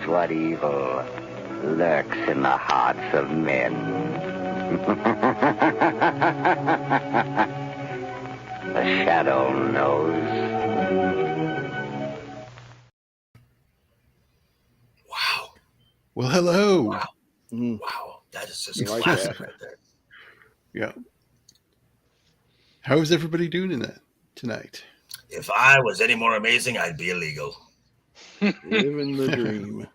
knows what evil lurks in the hearts of men. The shadow knows. Wow. Well, hello. Wow. Wow. That is just a like classic that. right there. Yeah. How is everybody doing in that tonight? If I was any more amazing, I'd be illegal. Living the dream.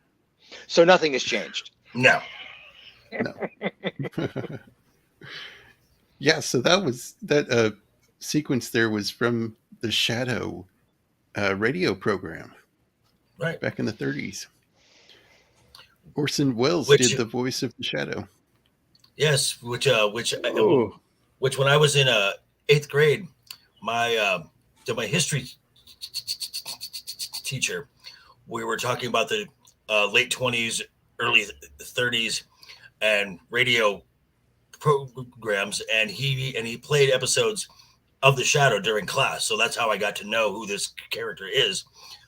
So nothing has changed. No. No. Yeah, so that sequence there was from the Shadow radio program Right. back in the 30s. Orson Welles Which- did the voice of the Shadow. Yes, which Oh, when I was in 8th grade, my history teacher, we were talking about the late 20s, early 30s, and radio programs, and he played episodes of The Shadow during class. So that's how I got to know who this character is.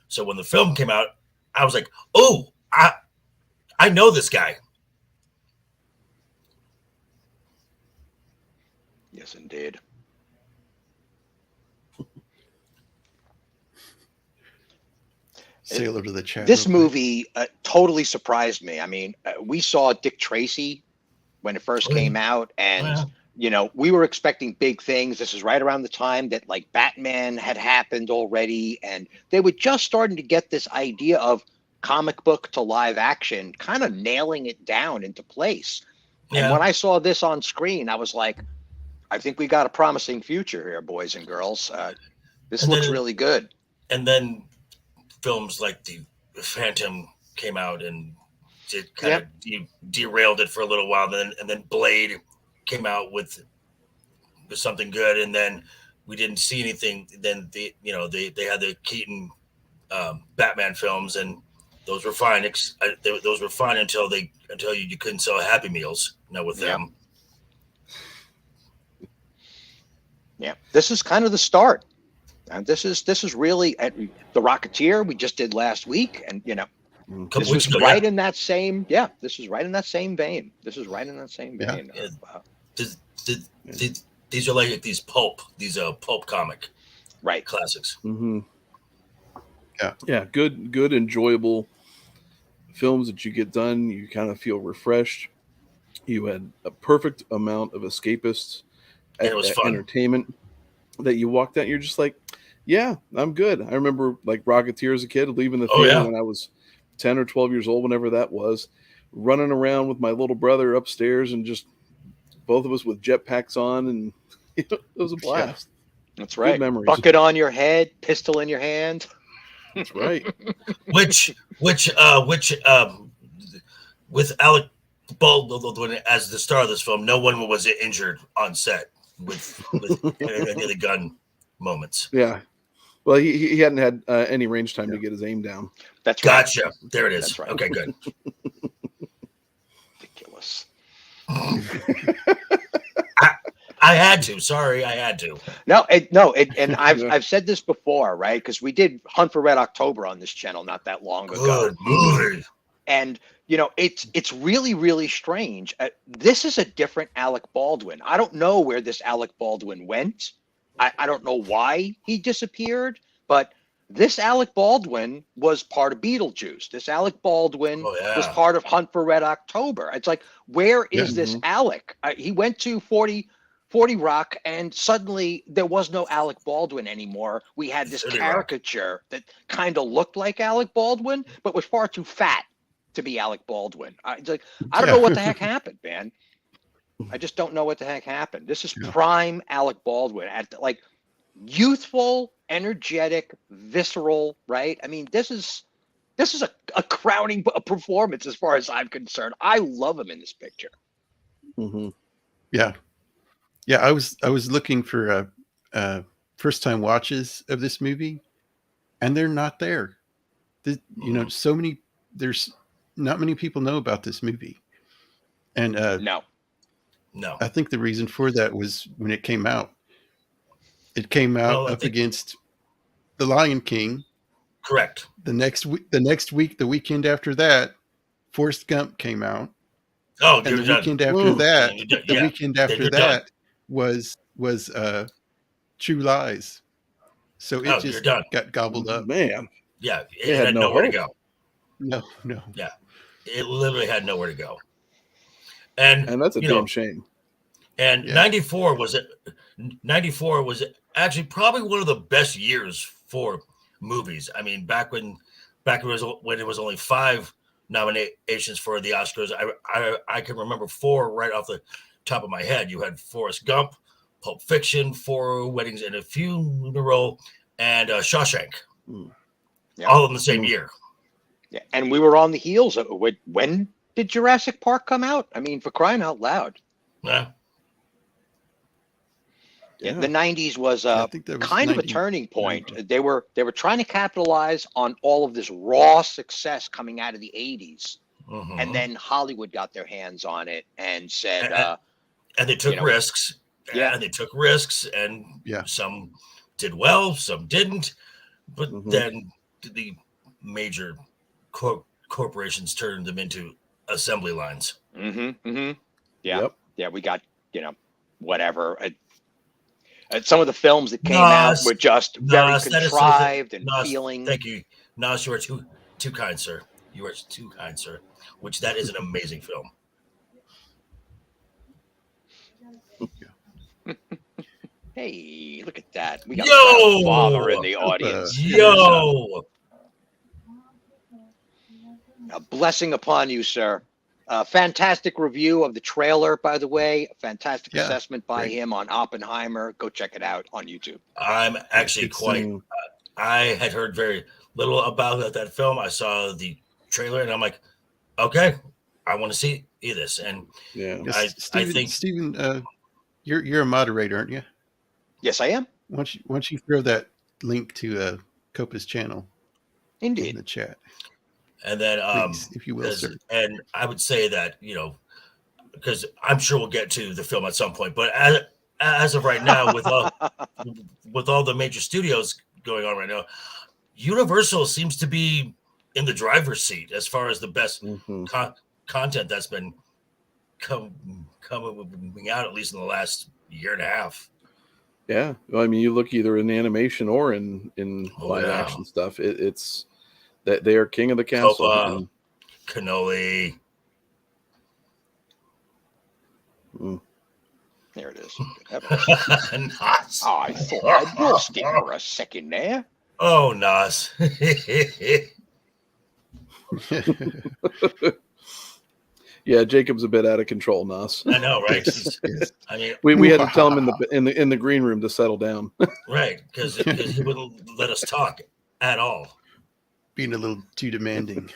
So when the film came out, I was like, "Oh, I know this guy." Yes, indeed. Sailor to the Chat. This movie totally surprised me. I mean, we saw Dick Tracy when it first came out, and we were expecting big things. This is right around the time that like Batman had happened already, and they were just starting to get this idea of comic book to live action, kind of nailing it down into place. Yeah. And when I saw this on screen, I was like, I think we got a promising future here, boys and girls. This And looks then- really good. And then films like The Phantom came out and it kind of derailed it for a little while. And then Blade came out with something good, and then we didn't see anything. Then they had the Keaton Batman films, and those were fine. Those were fine until you couldn't sell Happy Meals. With them. Yeah, this is kind of the start. And this is really The Rocketeer we just did last week, and this was right in that same. Yeah, this is right in that same vein. Wow. These are like these pulp comic classics. Mm-hmm. Yeah, good, enjoyable films that you get done. You kind of feel refreshed. You had a perfect amount of escapist and it was fun. Entertainment that you walked out. You're just like, yeah, I'm good. I remember like Rocketeer as a kid, leaving the theater when I was 10 or 12 years old, whenever that was, running around with my little brother upstairs, and just both of us with jetpacks on, and it was a blast. That's right. Good memories. Bucket on your head, pistol in your hand. That's right. which with Alec Baldwin as the star of this film, no one was injured on set with any of the gun moments. Yeah. Well, he hadn't had any range time to get his aim down. That's right. Gotcha. There it is. That's right. Okay, good. Ridiculous. I had to. Sorry, I had to. And I've said this before, right? Because we did Hunt for Red October on this channel not that long ago. Good movie. And it's really, really strange. This is a different Alec Baldwin. I don't know where this Alec Baldwin went. I don't know why he disappeared, but this Alec Baldwin was part of Beetlejuice. This Alec Baldwin was part of Hunt for Red October. It's like, where is this Alec? He went to 40 Rock, and suddenly there was no Alec Baldwin anymore. We had this caricature that kind of looked like Alec Baldwin, but was far too fat to be Alec Baldwin. I don't know what the heck happened, man. I just don't know what the heck happened. This is prime Alec Baldwin at like youthful, energetic, visceral, right? I mean, this is a crowning performance as far as I'm concerned. I love him in this picture. Mm-hmm. Yeah. I was looking for first time watches of this movie, and they're not there. There's not many people know about this movie, and no. I think the reason for that was when it came out. It came out against The Lion King Correct. The next week, the weekend after that, Forrest Gump came out. Oh, And you're the weekend after that, the weekend after that was True Lies. So it just got gobbled up. Man. Yeah, it had nowhere to go. No. Yeah, it literally had nowhere to go. And that's a damn shame. And 94 was actually probably one of the best years for movies. I mean, back when it was only 5 nominations for the Oscars, I can remember 4 right off the top of my head. You had Forrest Gump, Pulp Fiction, 4 Weddings and a Funeral, and Shawshank, all in the same year. Yeah, and we were on the heels of it. When did Jurassic Park come out? I mean, for crying out loud. Yeah. Yeah, the 90s was kind of a turning point. 90. They were trying to capitalize on all of this raw success coming out of the 80s. Mm-hmm. And then Hollywood got their hands on it and said and they took risks. Yeah. And they took risks, and some did well, some didn't. But then the major corporations turned them into assembly lines. Mm-hmm. Mm-hmm. Yeah. Yep. Yeah, we got, whatever. Some of the films that came out were just very contrived and feeling. Thank you, Nas. You are too kind, sir. You are too kind, sir. Which that is an amazing film. Hey, look at that! We got a father in the audience. A blessing upon you, sir. Fantastic review of the trailer, by the way. A fantastic assessment by him on Oppenheimer. Go check it out on YouTube. I'm actually I had heard very little about that film. I saw the trailer, and I'm like, okay, I want to see this. And I think Stephen, you're a moderator, aren't you? Yes, I am. Why don't you throw that link to Copa's channel? Indeed. In the chat. And then, please, if you will, sir. And I would say that, because I'm sure we'll get to the film at some point, but as of right now, with all the major studios going on right now, Universal seems to be in the driver's seat as far as the best content that's been coming out, at least in the last year and a half. Yeah, well, I mean, you look either in animation or in live action stuff. It's that they are king of the castle. Cannoli. There it is. Nice. I thought I'd lost it for a second there. Oh, Nas. Yeah, Jacob's a bit out of control, Nas. I know, right? I mean, we had to tell him in the green room to settle down. Right, because he wouldn't let us talk at all. Being a little too demanding.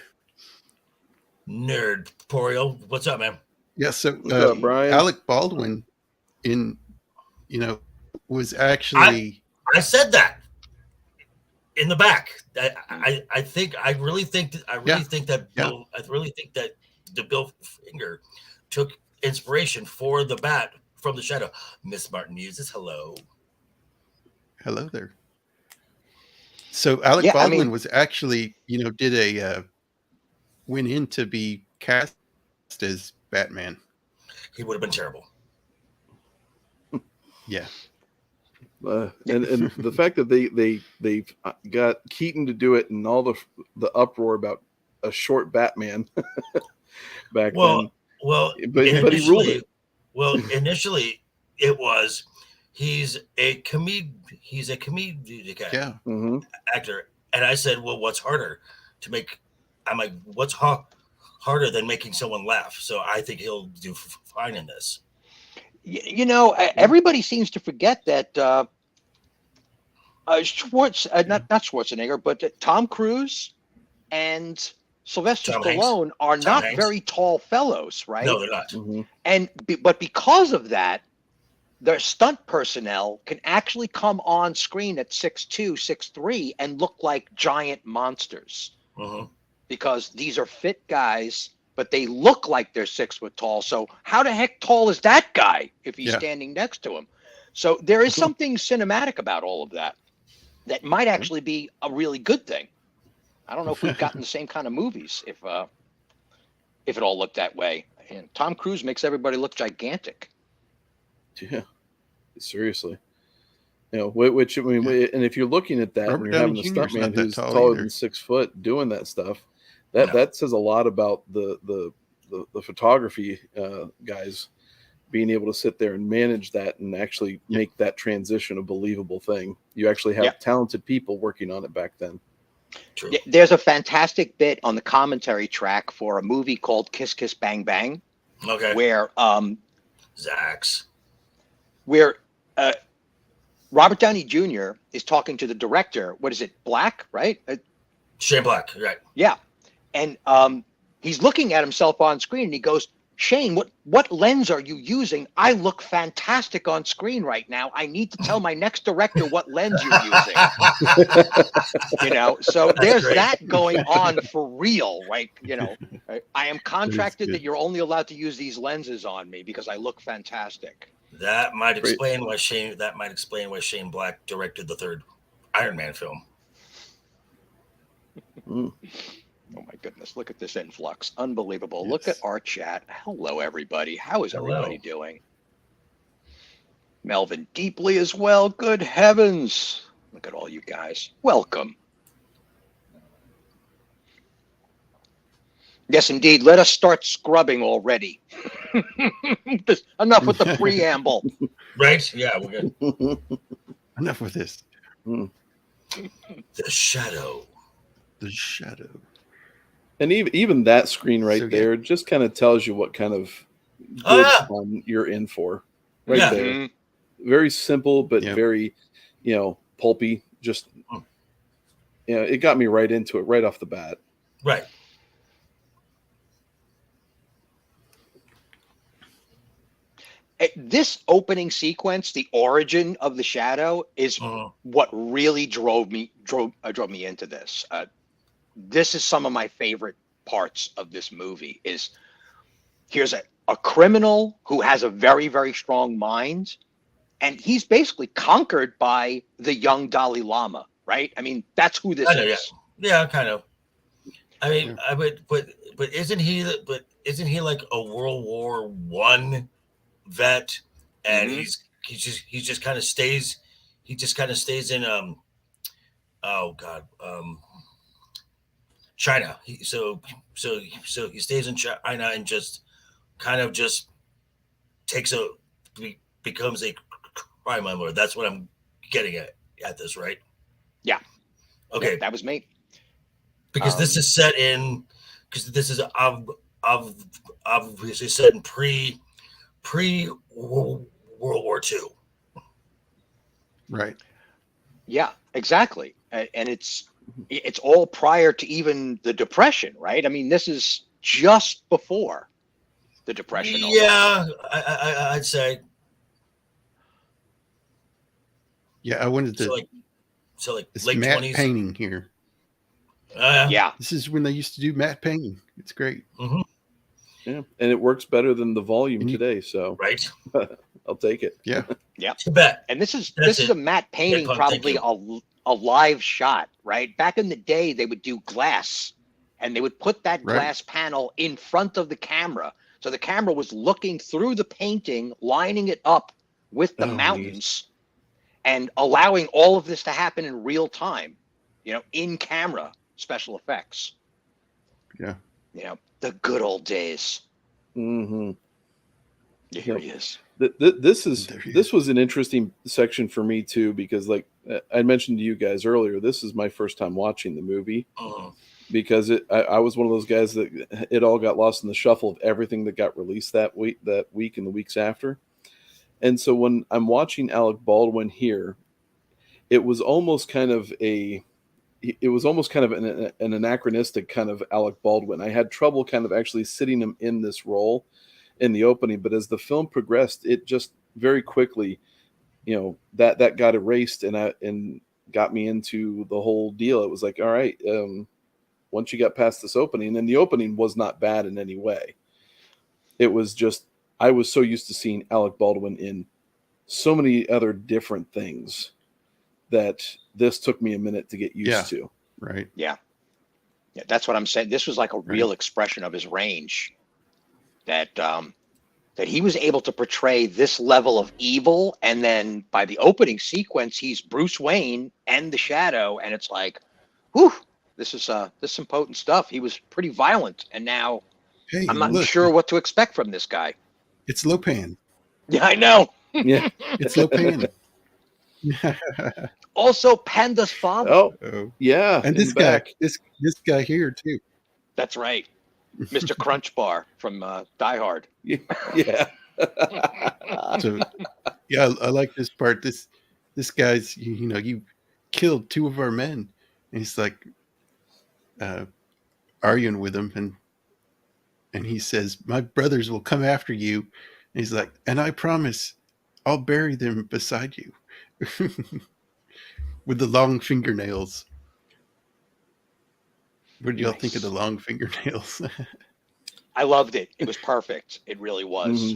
Nerd Porio, what's up, man? Yeah, so Brian? Alec Baldwin was actually I said that in the back. I really think that the Bill Finger took inspiration for the bat from the shadow. Miss Martin uses hello there. So Alec Baldwin was actually, went in to be cast as Batman. He would have been terrible. Yeah. And the fact that they got Keaton to do it and all the uproar about a short Batman back then. Well, but he ruled it. Well, initially it was he's a comedic actor, and I said, well, what's harder to make? I'm like, what's harder than making someone laugh? So I think he'll do fine in this. Everybody seems to forget that not Schwarzenegger, but Tom Cruise and Sylvester Stallone are not very tall fellows, right? No, they're not. Mm-hmm. But because of that, their stunt personnel can actually come on screen at 6'2", 6'3", and look like giant monsters. Mm-hmm. Because these are fit guys, but they look like they're 6 foot tall. So how the heck tall is that guy if he's standing next to him? So there is something cinematic about all of that might actually be a really good thing. I don't know if we've gotten the same kind of movies if it all looked that way. And Tom Cruise makes everybody look gigantic. Yeah, seriously. You know, which I mean, and if you're looking at that Robert and you're having a Downey Jr. 's not stuntman that who's tall taller either. than 6 foot doing that stuff, No. that says a lot about the photography guys being able to sit there and manage that and actually make that transition a believable thing. You actually have talented people working on it back then. True. There's a fantastic bit on the commentary track for a movie called Kiss Kiss Bang Bang, Okay. where Zax. where Robert Downey Jr. is talking to the director. What is it? Black, right? Shane Black, right? Yeah, and he's looking at himself on screen, and he goes, "Shane, what lens are you using? I look fantastic on screen right now. I need to tell my next director what lens you're using." You know, so there's great. that going on for real, right? You know, I am contracted that you're only allowed to use these lenses on me because I look fantastic. That might explain why Shane Black directed the third Iron Man film. Mm. Oh my goodness, look at this influx. Unbelievable. Yes. Look at our chat. Hello, everybody. How is everybody doing? Melvin Deeply as well. Good heavens. Look at all you guys. Welcome. Yes, indeed. Let us start scrubbing already. Enough with the preamble. Right? Yeah, we're good. Enough with this. Mm. The Shadow. The Shadow. And even that screen right there just kind of tells you what kind of good fun you're in for. Right there. Mm-hmm. Very simple, but very, pulpy. Just, it got me right into it right off the bat. Right. This opening sequence, the origin of the Shadow, is what really drove me into this. This is some of my favorite parts of this movie. Is here's a criminal who has a very, very strong mind, and he's basically conquered by the young Dalai Lama, right? I mean, that's who this is. Yeah, kind of. I mean, but isn't he like a World War I vet, and he just kind of stays in China. So he stays in China and just becomes a crime lord. That's what I'm getting at this, right? Yeah. Okay, yeah, that was me. Because this is set in, obviously set in pre World War II. Right. Yeah, exactly. And it's all prior to even the Depression, right? I mean, this is just before the Depression. Yeah, I'd say. Yeah, I wanted to. So late matte 20s. painting here. Yeah. This is when they used to do matte painting. It's great. Mm-hmm. Yeah, and it works better than the volume today. So right, I'll take it. Yeah, yeah. You bet. And this is a matte painting, probably a live shot, right? Back in the day, they would do glass, and they would put that glass panel in front of the camera, so the camera was looking through the painting, lining it up with the mountains, and allowing all of this to happen in real time. In camera special effects. Yeah. The good old days. Mm-hmm. Here he is. This was an interesting section for me too, because like I mentioned to you guys earlier, this is my first time watching the movie because I was one of those guys that it all got lost in the shuffle of everything that got released that week and the weeks after. And so when I'm watching Alec Baldwin here, it was almost kind of an anachronistic kind of Alec Baldwin. I had trouble kind of actually sitting him in this role in the opening, but as the film progressed, it just very quickly, that got erased and got me into the whole deal. It was like, all right, once you got past this opening, and the opening was not bad in any way. It was just, I was so used to seeing Alec Baldwin in so many other different things that this took me a minute to get used to. Right. Yeah. Yeah, that's what I'm saying. This was like a real expression of his range, that that he was able to portray this level of evil, and then by the opening sequence, he's Bruce Wayne and the Shadow, and it's like, whew, this is some potent stuff. He was pretty violent, and now Hey, I'm not look, sure what to expect from this guy. it's Lopan. Yeah, I know. Yeah. It's Lopan. Also, Panda's father. Oh, yeah. and in this the guy, back. this guy here too. That's right, Mr. Crunch Bar from Die Hard. Yeah. So, yeah, I like this part. This guy's, you killed two of our men, and he's like arguing with him, and he says, "My brothers will come after you." And he's like, "And I promise, I'll bury them beside you." With the long fingernails. What do y'all think of the long fingernails? I loved it. It was perfect. It really was.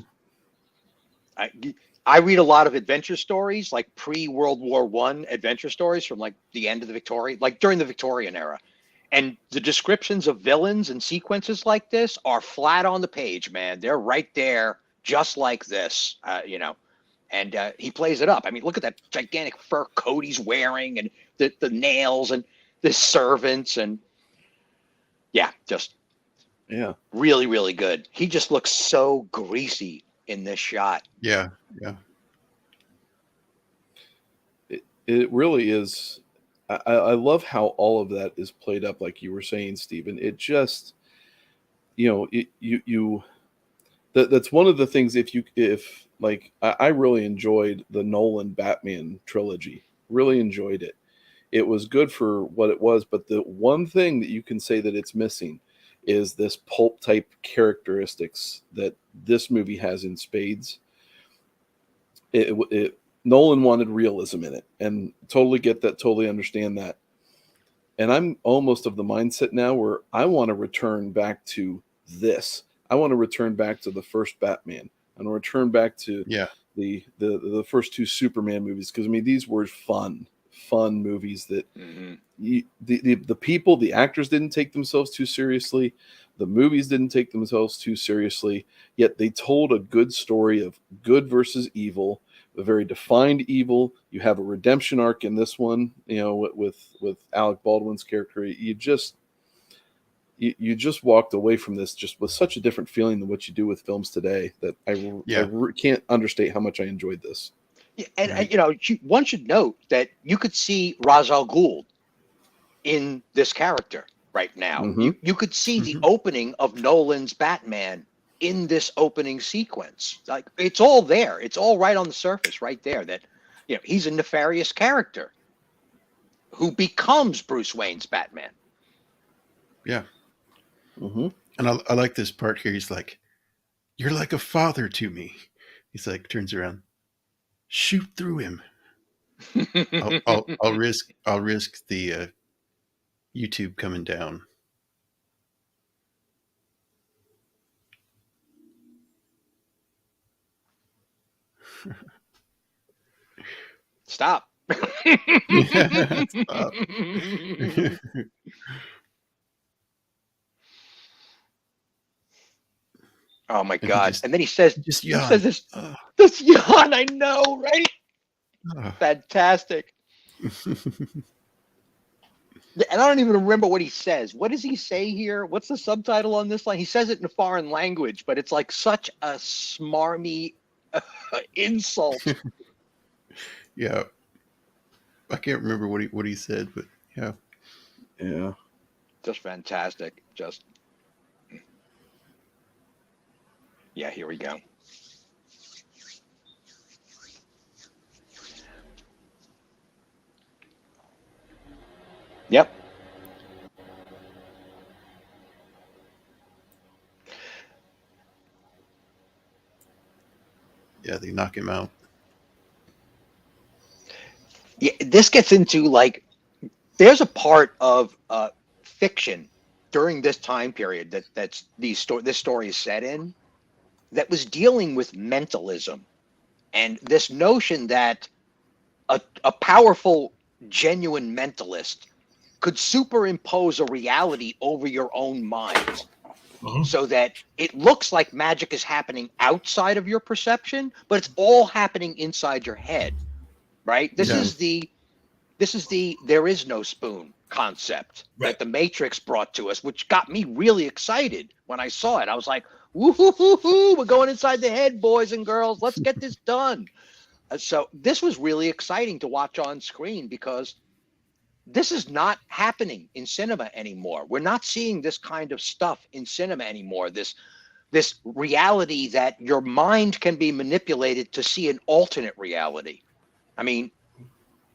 Mhm. I read a lot of adventure stories, like pre-World War I adventure stories from like the end of the Victorian, like during the Victorian era. And the descriptions of villains and sequences like this are flat on the page, man. They're right there, just like this, And he plays it up. I mean, look at that gigantic fur coat he's wearing, and the nails, and the servants, and just really, really good. He just looks so greasy in this shot. Yeah. It really is. I love how all of that is played up, like you were saying, Stephen. It just, that's one of the things. I really enjoyed the Nolan Batman trilogy. Really enjoyed it. It was good for what it was, but the one thing that you can say that it's missing is this pulp type characteristics that this movie has in spades. Nolan wanted realism in it, and totally get that, totally understand that. And I'm almost of the mindset now where I want to return back to this. I want to return back to the first Batman. I want to return back to the first two Superman movies, because I mean these were fun movies that the people, the actors didn't take themselves too seriously. The movies didn't take themselves too seriously, yet they told a good story of good versus evil, a very defined evil. You have a redemption arc in this one, with Alec Baldwin's character. You just walked away from this just with such a different feeling than what you do with films today, that I can't understate how much I enjoyed this. Yeah, and one should note that you could see Ra's al Ghul in this character right now. Mm-hmm. You could see the opening of Nolan's Batman in this opening sequence. Like, it's all there. It's all right on the surface right there, that he's a nefarious character who becomes Bruce Wayne's Batman. Yeah. Mm-hmm. And I like this part here. He's like, "You're like a father to me." He's like, turns around, "Shoot through him." I'll risk the YouTube coming down. Stop. Stop. Oh my God. And then he says this yawn. I know, right? Fantastic. And I don't even remember what he says. What does he say here? What's the subtitle on this line? He says it in a foreign language, but it's like such a smarmy insult. Yeah. I can't remember what he said, but yeah. Yeah. Just fantastic. Yeah, here we go. Yep. Yeah, they knock him out. Yeah, this gets into like, there's a part of fiction during this time period this story is set in, that was dealing with mentalism and this notion that a powerful, genuine mentalist could superimpose a reality over your own mind so that it looks like magic is happening outside of your perception, but it's all happening inside your head, right? This is the there is no spoon concept that the Matrix brought to us, which got me really excited when I saw it. I was like, woo-hoo-hoo-hoo, we're going inside the head, boys and girls. Let's get this done. So this was really exciting to watch on screen because this is not happening in cinema anymore. We're not seeing this kind of stuff in cinema anymore. This reality that your mind can be manipulated to see an alternate reality. I mean,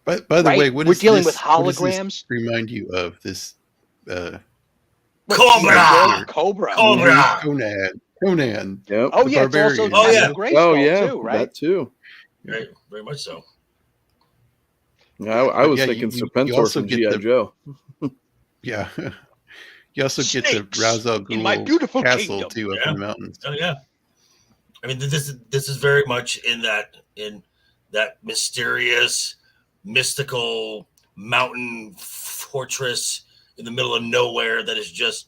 by the way, we're dealing with holograms. Remind you of this Cobra. Conan. Yep. Oh yeah, it's also too, right? That too. Right, very much so. I was thinking Serpentor from G.I. Joe. Yeah. You also get the Ra's al Ghul in my beautiful castle kingdom. too up in the mountains. Oh yeah. I mean, this is very much in that mysterious, mystical mountain fortress in the middle of nowhere that is just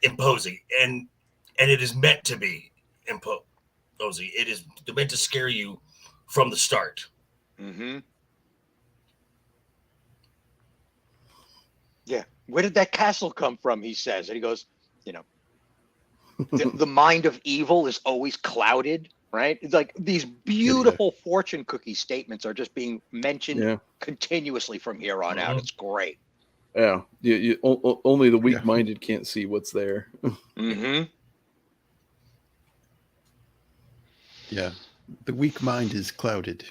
imposing, and it is meant to be imposing. It is meant to scare you from the start. Mm-hmm. Yeah. Where did that castle come from? He says, and he goes, the mind of evil is always clouded, right? It's like these beautiful fortune cookie statements are just being mentioned continuously from here on out. It's great. Yeah. Only the weak-minded can't see what's there. Mm-hmm. Yeah. The weak mind is clouded.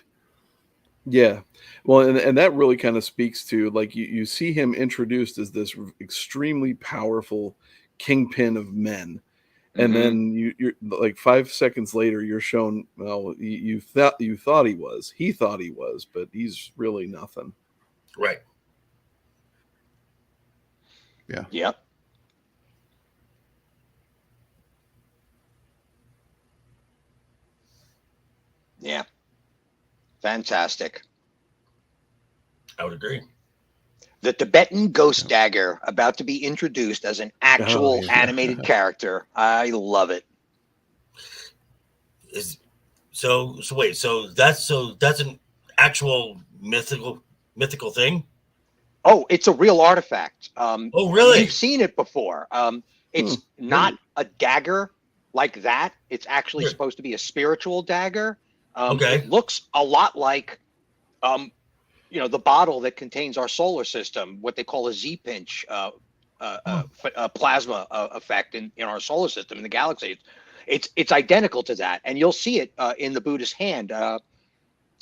Yeah. Well, and that really kind of speaks to, like, you see him introduced as this extremely powerful kingpin of men. And then you're like 5 seconds later, you're shown, well, you thought he thought he was, but he's really nothing. Right. Yeah. Yep. Yeah. Fantastic. I would agree. The Tibetan ghost dagger about to be introduced as an actual animated character. I love it. So that's an actual mythical thing? Oh, it's a real artifact. Oh, really? You've seen it before. It's not a dagger like that. It's actually supposed to be a spiritual dagger. It looks a lot like, the bottle that contains our solar system, what they call a Z-pinch plasma effect in our solar system, in the galaxy. It's identical to that. And you'll see it in the Buddha's hand.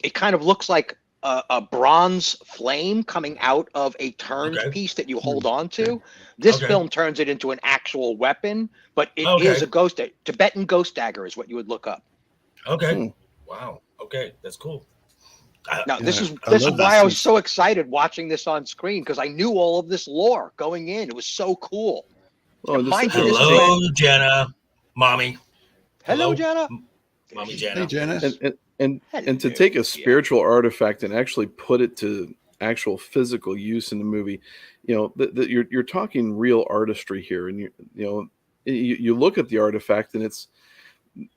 It kind of looks like a bronze flame coming out of a turned piece that you hold on to. This film turns it into an actual weapon, but it is a Tibetan ghost dagger is what you would look up. Okay. Wow. Okay, that's cool. Now, this is why I was so excited watching this on screen, because I knew all of this lore going in. It was so cool. Hello, Jenna, mommy. Hello, Jenna. Mommy Jenna. Hey, Jenna. And to take a spiritual artifact and actually put it to actual physical use in the movie, you're talking real artistry here, and you look at the artifact and it's,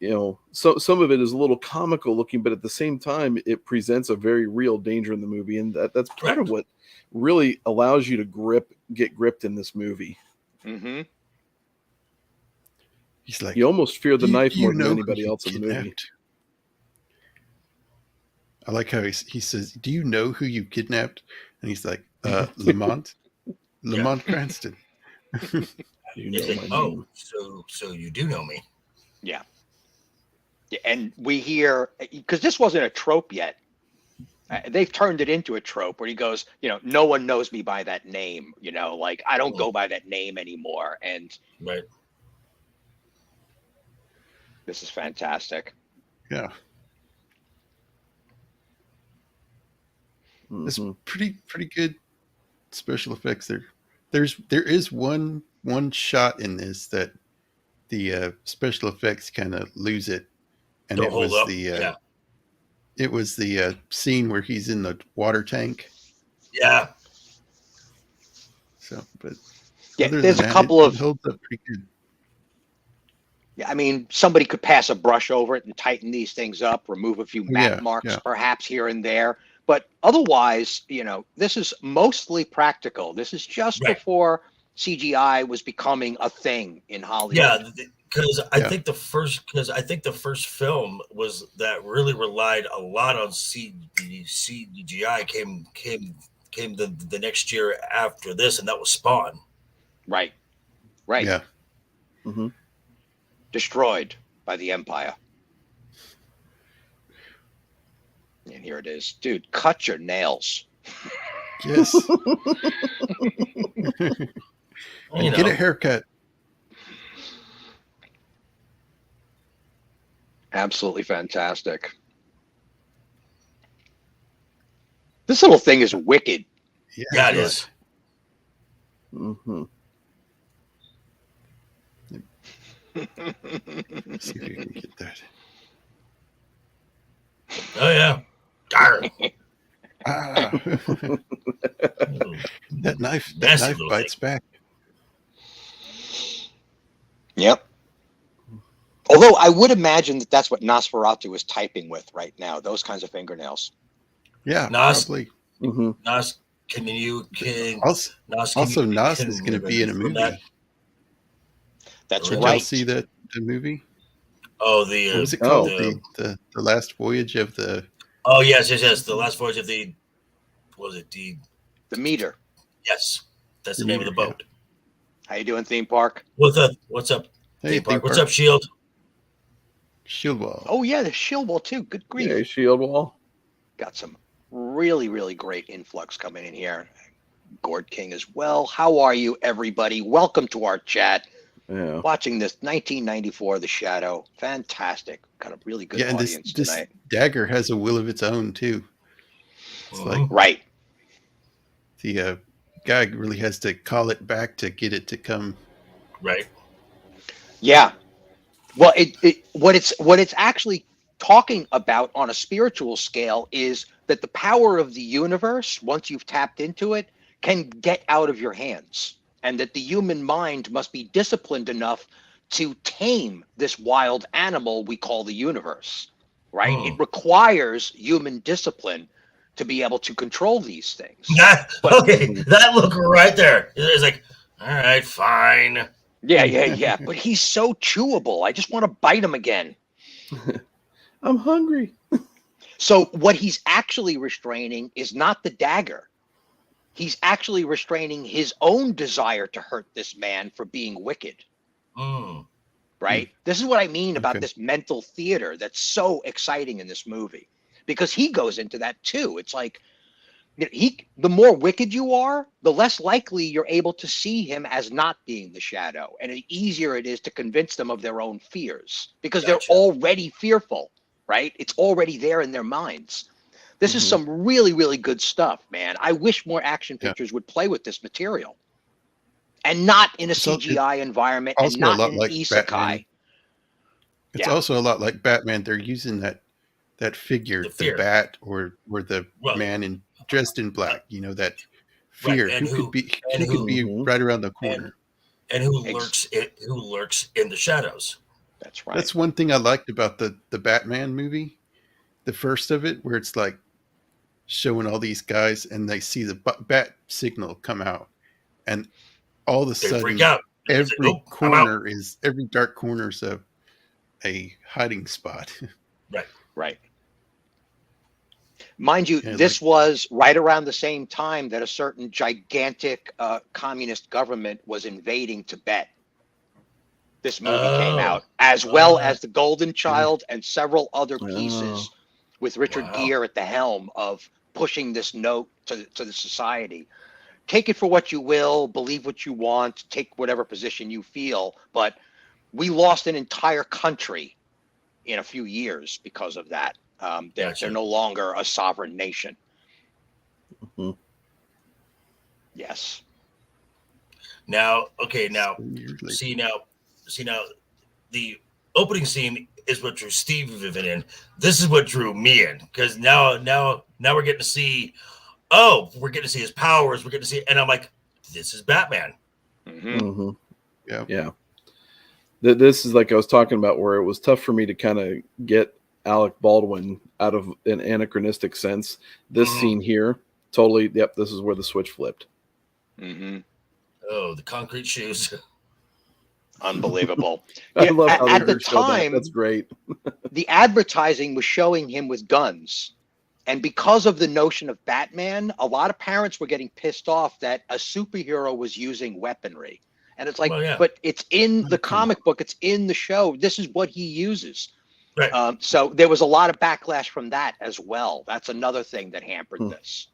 so some of it is a little comical looking, but at the same time, it presents a very real danger in the movie, and that's part of what really allows you to get gripped in this movie. Mm-hmm. He's like, you almost fear the knife more than anybody else in the movie. I like how he says, "Do you know who you kidnapped?" And he's like, Lamont Cranston. You know my name. So you do know me. Yeah. And we hear, because this wasn't a trope yet. They've turned it into a trope where he goes, no one knows me by that name. Like, I don't go by that name anymore. And this is fantastic. Yeah. It's pretty good special effects there. There is one shot in this that the special effects kind of lose it, and it was the scene where he's in the water tank. Yeah. So, but Yeah, other there's than a that, couple it of. holds up pretty good. Yeah, I mean, somebody could pass a brush over it and tighten these things up, remove a few Oh, map yeah, marks, yeah. perhaps here and there. But otherwise, this is mostly practical. This is just Right. before CGI was becoming a thing in Hollywood. Yeah, because I Yeah. think the first film was that really relied a lot on CGI came the next year after this, and that was Spawn. Right. Right. Yeah. Mm-hmm. Destroyed by the Empire. And here it is. Dude, cut your nails. Yes. You Get a know, haircut. Absolutely fantastic. This little thing is wicked. yeah, it is. Mm-hmm. Let's see if we can get that. Oh yeah. Darn. Ah, that knife Nasty little bites thing. back. Yep. Although I would imagine that that's what Nosferatu is typing with right now, those kinds of fingernails. Yeah, Nas- probably. Mm-hmm. Nas, Also, Nas is going to be in a from movie. that? That's Did Did y'all right. see the movie? Oh, the What was it called? the- The Last Voyage of the. oh yes. The last voyage of the. What was it the? The meter. Yes, that's the The name of the Meter, boat. How you doing, theme park? What's up? Hey, Theme park? Theme What's Park. up, Shield? Shield Wall. Oh yeah, the shield wall too. Good grief. Yeah, shield wall. Got some really, really great influx coming in here. Gord King as well. How are you, everybody? Welcome to our chat. Yeah. Watching this 1994 The Shadow. Fantastic. Got a really good Yeah, and audience this tonight. dagger has a will of its own too. It's like Right. the guy really has to call it back to get it to come. Right. Yeah. Well, what it's actually talking about on a spiritual scale is that the power of the universe, once you've tapped into it, can get out of your hands, and that the human mind must be disciplined enough to tame this wild animal we call the universe. Right? It requires human discipline to be able to control these things. That look right there. It's like, all right, fine. Yeah. But he's so chewable. I just want to bite him again. I'm hungry. So what he's actually restraining is not the dagger. He's actually restraining his own desire to hurt this man for being wicked. Right? This is what I mean about this mental theater that's so exciting in this movie. Because he goes into that too. It's like the more wicked you are, the less likely you're able to see him as not being the shadow. And the easier it is to convince them of their own fears. Because they're already fearful. Right? It's already there in their minds. This is some really, really good stuff, man. I wish more action pictures would play with this material. And not in a CGI environment and not in an isekai. Batman. It's also a lot like Batman. They're using that figure, the bat or the man dressed in black, that fear. Right. Who could be right around the corner. And who lurks in the shadows. That's right. That's one thing I liked about the Batman movie, the first of it, where it's like showing all these guys and they see the bat signal come out, and all of a sudden freak out. Every dark corner is a hiding spot. Right. Mind you, this was right around the same time that a certain gigantic communist government was invading Tibet. This movie came out, as well as The Golden Child and several other pieces with Richard Gere at the helm of pushing this note to the society. Take it for what you will, believe what you want, take whatever position you feel, but we lost an entire country in a few years because of that. They're no longer a sovereign nation. Yes. Now, see now, the opening scene is what drew Steven in. This is what drew me in, because now we're getting to see. Oh, we're getting to see his powers. We're getting to see, and I'm like, this is Batman. Mm-hmm. Yeah. This is like I was talking about, where it was tough for me to kind of get Alec Baldwin out of an anachronistic sense. This scene here, totally. Yep, this is where the switch flipped. Mm-hmm. Oh, the concrete shoes. Unbelievable. I Yeah, love how at they the showed that. time, That's great. the advertising was showing him with guns. And because of the notion of Batman, a lot of parents were getting pissed off that a superhero was using weaponry. And it's like, Well, yeah. but it's in the come comic book, it's in the show. This is what he uses. Right. So there was a lot of backlash from that as well. That's another thing that hampered this.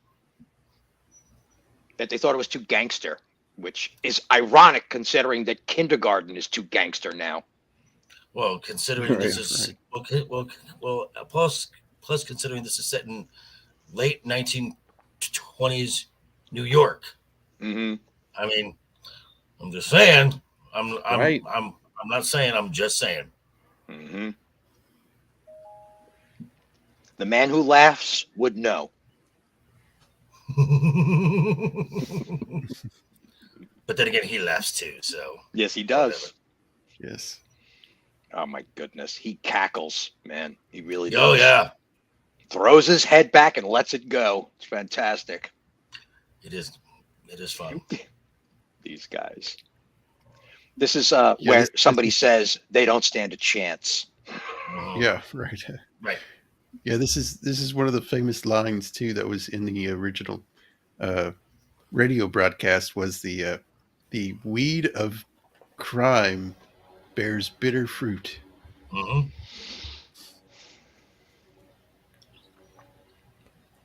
That they thought it was too gangster, which is ironic considering that kindergarten is too gangster now. Well, considering this is right. well, plus considering this is set in late 1920s New York. Mm-hmm. I mean, I'm just saying. I'm not saying. I'm just saying. Mm-hmm. The man who laughs would know. But then again, he laughs too. So Yes, he does. whatever. Yes. Oh my goodness, he cackles, man. He really does. Oh yeah, Throws his head back and lets it go. It's fantastic. it is. It is fun. These guys. This is where somebody says they don't stand a chance. Yeah, right. Right. Yeah, this is one of the famous lines too that was in the original radio broadcast. Was the weed of crime bears bitter fruit. Mm-hmm.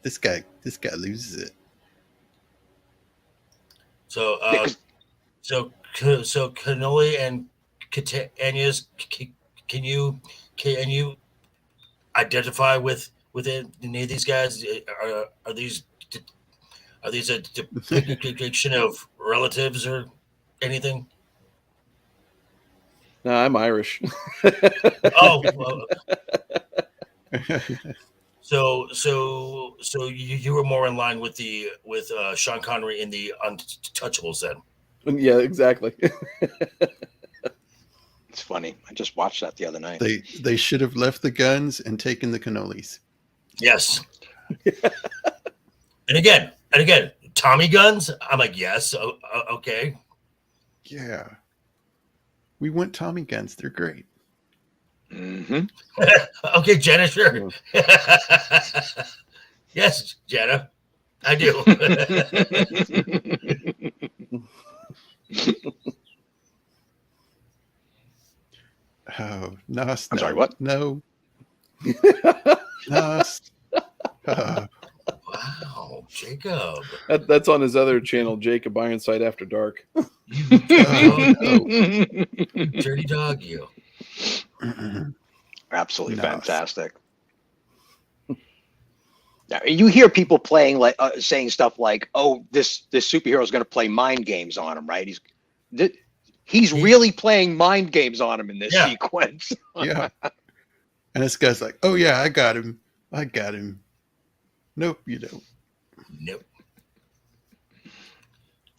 This guy loses it. So Cannoli and Catanias, can you identify with any of these guys? Are these a depiction of relatives or anything? No, I'm Irish. Oh, well, so you were more in line with Sean Connery in the Untouchables then. Yeah, exactly. It's funny. I just watched that the other night. They should have left the guns and taken the cannolis. Yes. and again, Tommy guns. I'm like, yes, okay. Yeah. We want Tommy guns. They're great. Mm-hmm. Okay, Jenna, sure. Yes, Jenna, I do. Oh, Nos. I'm sorry, what? No. Nos. Wow, Jacob. That's on his other channel, Jacob Ironside After Dark. Oh, no. Dirty dog, you. Absolutely Nice. fantastic. Now, you hear people playing saying stuff like, "Oh, this superhero is going to play mind games on him," right? He's really playing mind games on him in this sequence. Yeah. And this guy's like, "Oh yeah, I got him. Nope, you don't." Nope.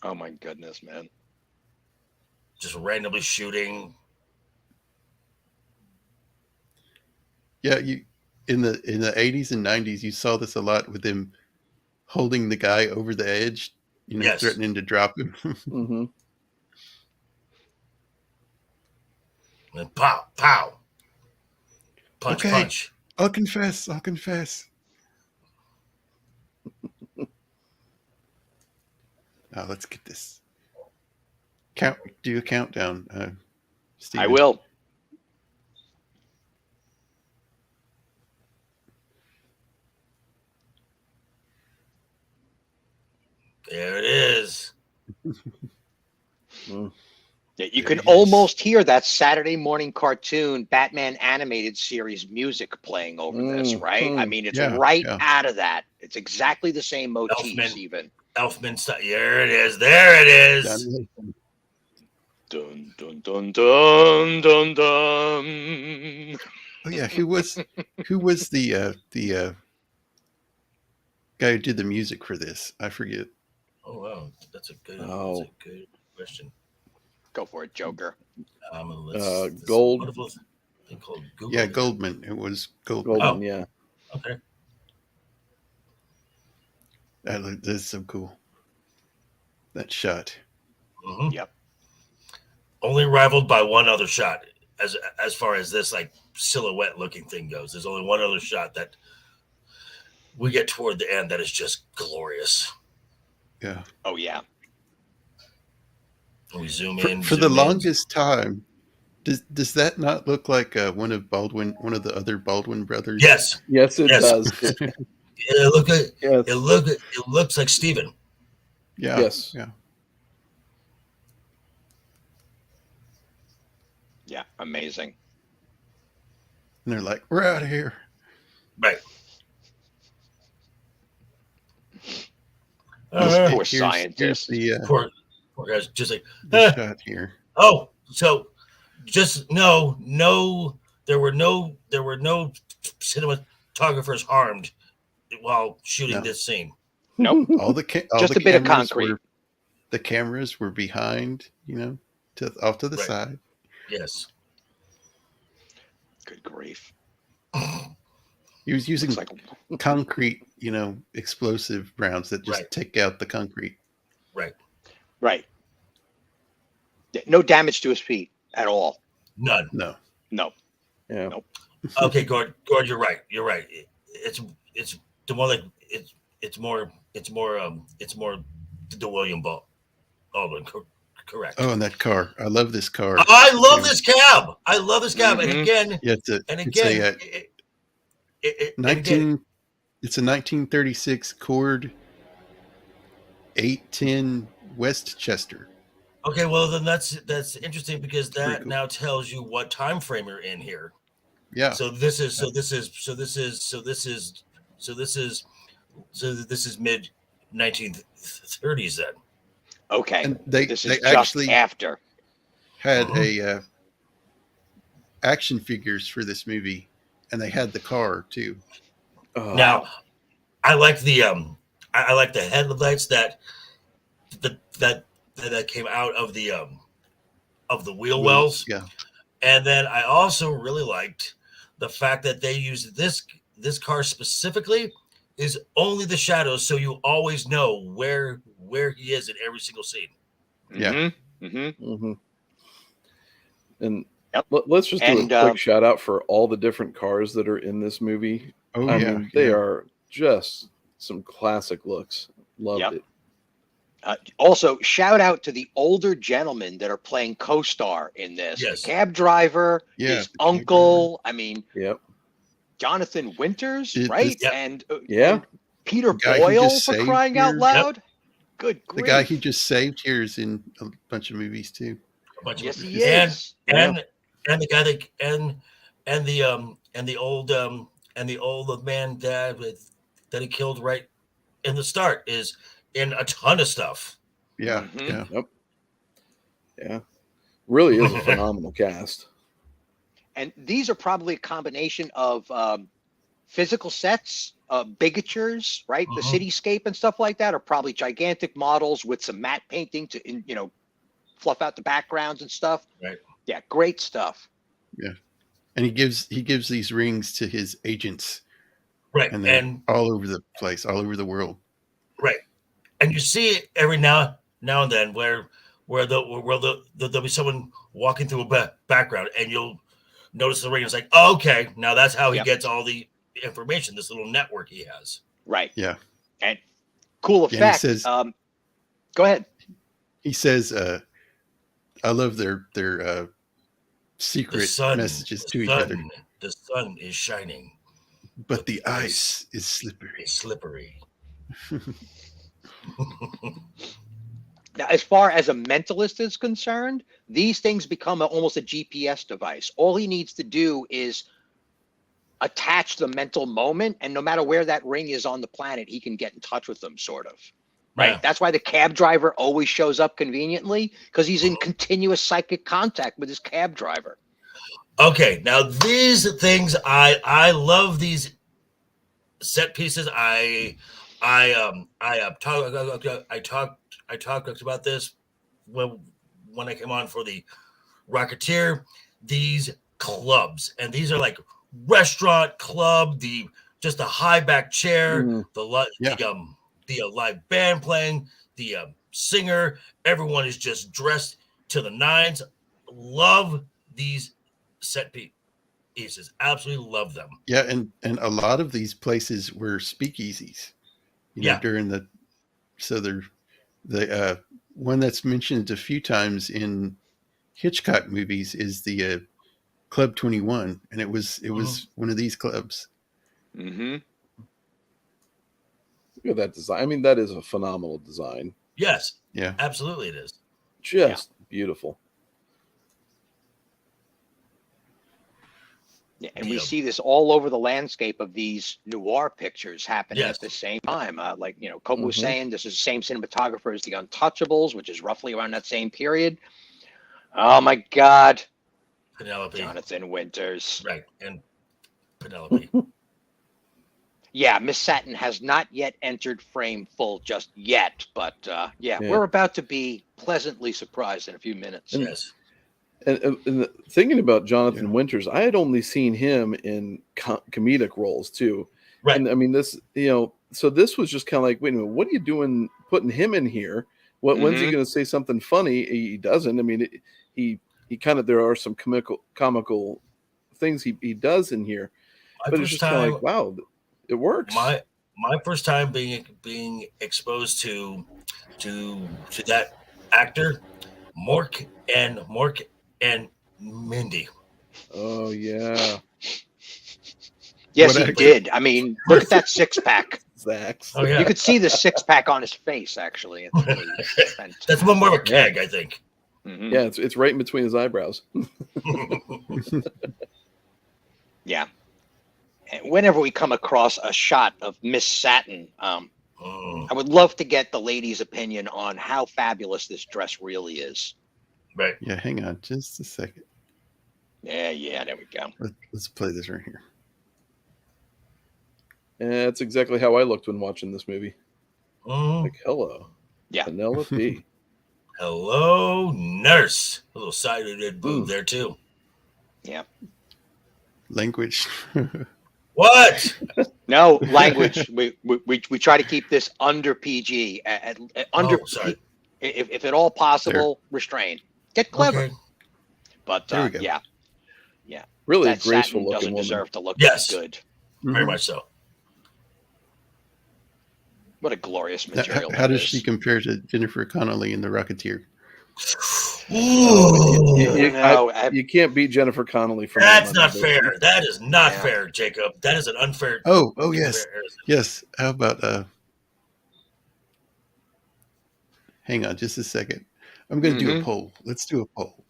Oh my goodness, man! Just randomly shooting. Yeah, you in the 80s and 90s, you saw this a lot with him holding the guy over the edge, Yes. threatening to drop him. Mm-hmm. And pow, pow. Punch, Okay. punch. I'll confess. Now let's get this. Do a countdown, Steven. I will. There it is. Yeah, you can almost hear that Saturday morning cartoon Batman animated series music playing over this, right? I mean, it's right out of that. It's exactly the same motifs, even. Elfman style. There it is. There it is. Dun dun dun dun dun dun. Oh yeah, who was the guy who did the music for this? I forget. Oh wow. Oh, that's a good question. Go for it, Joker. Gold. Wonderful thing called Google. Yeah, here. Goldman. It was Goldman. Goldman, Oh. yeah. Okay. That's so cool. That shot. Mm-hmm. Yep. Only rivaled by one other shot, as far as this like silhouette looking thing goes. There's only one other shot that we get toward the end that is just glorious. Yeah. Oh yeah. And we zoom For in the zoom in. longest time, does that not look like one of the other Baldwin brothers? Yes. Yes, it Yes. does. It looks like Steven. Yeah. Yes. Yeah. Yeah. Amazing. And they're like, "We're out of here." Right. Poor Here's scientist. the Poor guys. Just like shot here. oh, so just no, there were no cinematographers harmed while shooting No. this scene. Nope. All Just the a bit of cameras concrete. The cameras were behind, off to the Right. side. Yes. Good grief. He was using Looks like concrete, explosive rounds that just Right. take out the concrete. Right. right. Yeah, no damage to his feet at all. None. No. No. Yeah. Nope. Okay, Gord, you're right. You're right. It's the more like it's more the William Baldwin. Correct. Oh, and that car. I love this car. I love too. this cab. I love this cab. And Mhm. again, Yeah, it's a 1936 Cord 810 Westchester. okay, well then that's interesting because Pretty that cool. now tells you what time frame you're in here. Yeah. So this is mid 1930s then. Okay. And they This is they just actually after. had Uh-huh. a action figures for this movie, and they had the car too. Oh, Now, I like the I like the headlights that came out of the wheel wells, Yeah. and then I also really liked the fact that they used this car specifically is only the shadows, so you always know where he is in every single scene. Yeah. Mm-hmm. Mm-hmm. hmm And Yep. let's just do And, a quick shout out for all the different cars that are in this movie. Oh I yeah. mean, they yeah. are just some classic looks. Loved Yep. it. Also, shout out to the older gentlemen that are playing co-star in this. Yes. The cab driver, Yeah, his the cab uncle. I mean, Yep. Jonathan Winters, Did right? Yep. And Yeah. and Peter The guy who Boyle, just for saved crying out here. loud. Good The grief. guy he just saved here is in a bunch of movies too. A bunch of- Yes, he and, is. and the guy that and the old man dad that he killed right in the start is in a ton of stuff. Yeah. Mhm. Yeah. Yeah. Really is a phenomenal cast. And these are probably a combination of physical sets, bigatures, right? The Mhm. cityscape and stuff like that are probably gigantic models with some matte painting to, fluff out the backgrounds and stuff. Right. Yeah, great stuff. And he gives these rings to his agents, Right. and they're And all over the place, all over the world. right. And you see it every now and then where there'll be someone walking through a background and you'll notice the ring. It's like, oh, okay, now that's how he Yep. gets all the information, this little network he has. Right. Yeah. And cool Yeah, he effect. says- Go ahead. He says, "I love their The secret sun, messages the to each sun- other, The sun is shining. but the ice is slippery." It's slippery. Now, as far as a mentalist is concerned, these things become almost a GPS device. All he needs to do is attach the mental moment, and no matter where that ring is on the planet, he can get in touch with them, sort of. Right? Yeah. That's why the cab driver always shows up conveniently, because he's in continuous psychic contact with his cab driver. Okay, now these things I love these set pieces. I talked I talked about this when I came on for the Rocketeer. These clubs, and these are like restaurant club, just a high back chair, the live band playing, the singer. Everyone is just dressed to the nines. Love these set pieces. Absolutely love them. Yeah, and a lot of these places were speakeasies. During the one that's mentioned a few times in Hitchcock movies is the Club 21, and it was one of these clubs. Mm-hmm. Look at that design. I mean, that is a phenomenal design. Yes. Yeah. Absolutely it is. Just beautiful. Yeah, and we see this all over the landscape of these noir pictures happening at the same time. Koba was saying, this is the same cinematographer as The Untouchables, which is roughly around that same period. Oh my God. Penelope. Jonathan Winters. Right. And Penelope. Yeah, Miss Satin has not yet entered frame full just yet, but we're about to be pleasantly surprised in a few minutes. Yes. And thinking about Jonathan Winters, I had only seen him in comedic roles too. Right. And I mean, this, so this was just kind of like, wait a minute, what are you doing putting him in here? When's he going to say something funny? He doesn't. I mean, he kind of, there are some comical things he does in here, but it's just kind of like, wow, it works. My first time being exposed to that actor, Mork and Mindy. Oh yeah. Yes, he did. I mean, look at that six-pack. Zach's. Oh, yeah. You could see the six-pack on his face, actually. That's one more of a keg, I think. Mm-hmm. Yeah, it's right in between his eyebrows. Yeah. And whenever we come across a shot of Miss Satin, I would love to get the lady's opinion on how fabulous this dress really is. Right. Yeah, hang on just a second. Yeah, there we go. Let's play this right here. And that's exactly how I looked when watching this movie. Like, hello. Yeah. Penelope. Hello, nurse. A little sided boob there, too. Yeah. Language. What? No, language. We try to keep this under PG. Sorry. If at all possible, restrained. Get clever. Okay. But there we go. Yeah. Really that graceful Satin looking doesn't woman. deserve to look Yes. good. Very much so. What a glorious material. How does she compare to Jennifer Connelly in The Rocketeer? You can't beat Jennifer Connelly from That's not fair. That is not fair, Jacob. That is an unfair. Oh yes. Yes. How about hang on just a second. I'm going to do a poll. Let's do a poll.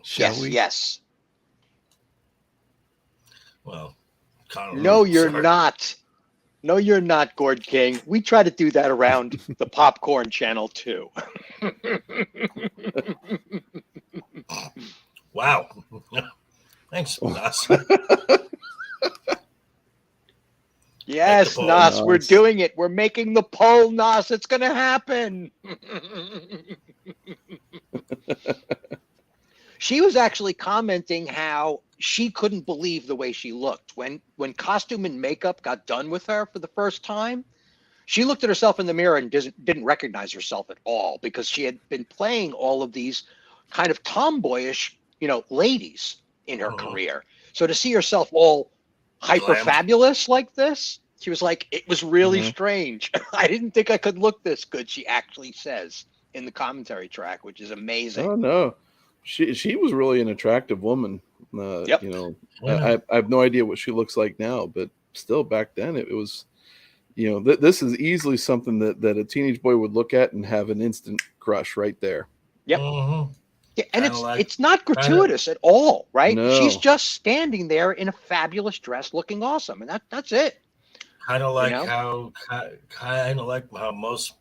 Shall we? Yes. Well, Connelly. No, you're not. No, you're not, Gord King. We try to do that around the Popcorn Channel too. Wow. Thanks, Nas. Yes, Nas, we're doing it. We're making the poll, Nas. It's going to happen. She was actually commenting how she couldn't believe the way she looked. When costume and makeup got done with her for the first time, she looked at herself in the mirror and didn't recognize herself at all, because she had been playing all of these kind of tomboyish, ladies in her career. So to see herself all hyper fabulous like this, she was like, it was really strange. I didn't think I could look this good, she actually says in the commentary track, which is amazing. Oh no. She was really an attractive woman. Yep. I have no idea what she looks like now, but still back then it was, this is easily something that a teenage boy would look at and have an instant crush right there. Yep. Yeah, and it's not gratuitous at all, right? No. She's just standing there in a fabulous dress, looking awesome, and that's it. Kind of like how most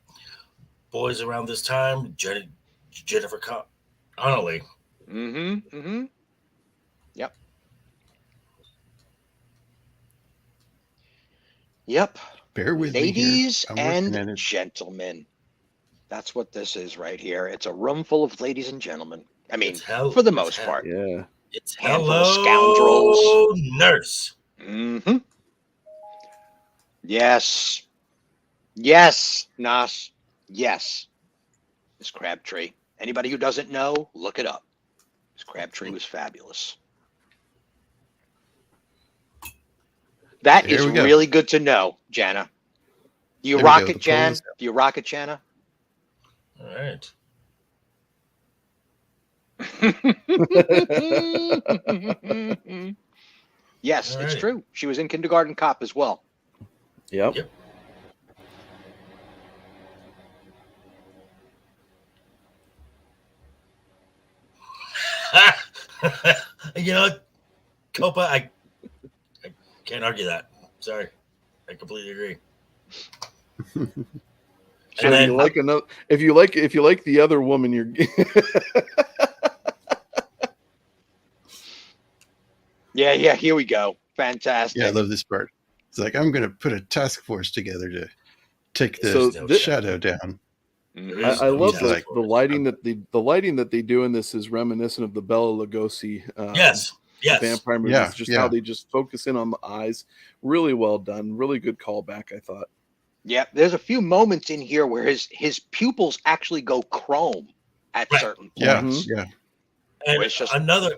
boys around this time, Jennifer Connelly. Yep. Bear with Ladies me here. and gentlemen, That's what this is right here. It's a room full of ladies and gentlemen. I mean, It's hell, for the it's most hell. part. Yeah. It's Handful of hello, scoundrels. nurse. Mm-hmm. Yes. Yes, Nas. Yes. Miss Crabtree. Anybody who doesn't know, look it up. Miss Crabtree was fabulous. That There is we go. really good to know, Jana. Do you There we rock go. it, The Jan? pose. Do you rock it, Jana? All right. Yes, All it's right. true. She was in Kindergarten Cop as well. Yep. Yep. You know, Copa, I can't argue that. Sorry, I completely agree. So And if then you like another, if you like the other woman, you're. Yeah, here we go. Fantastic. Yeah, I love this part. It's like, I'm going to put a task force together to take the So no shadow down. Mhm. I love task the force. lighting that the lighting that they do in this is reminiscent of the Bela Lugosi Yes. vampire movies. Yeah, Just yeah. how they just focus in on the eyes. Really well done. Really good callback, I thought. Yeah, there's a few moments in here where his pupils actually go chrome at Right. certain Yeah, points. yeah. And Where it's just another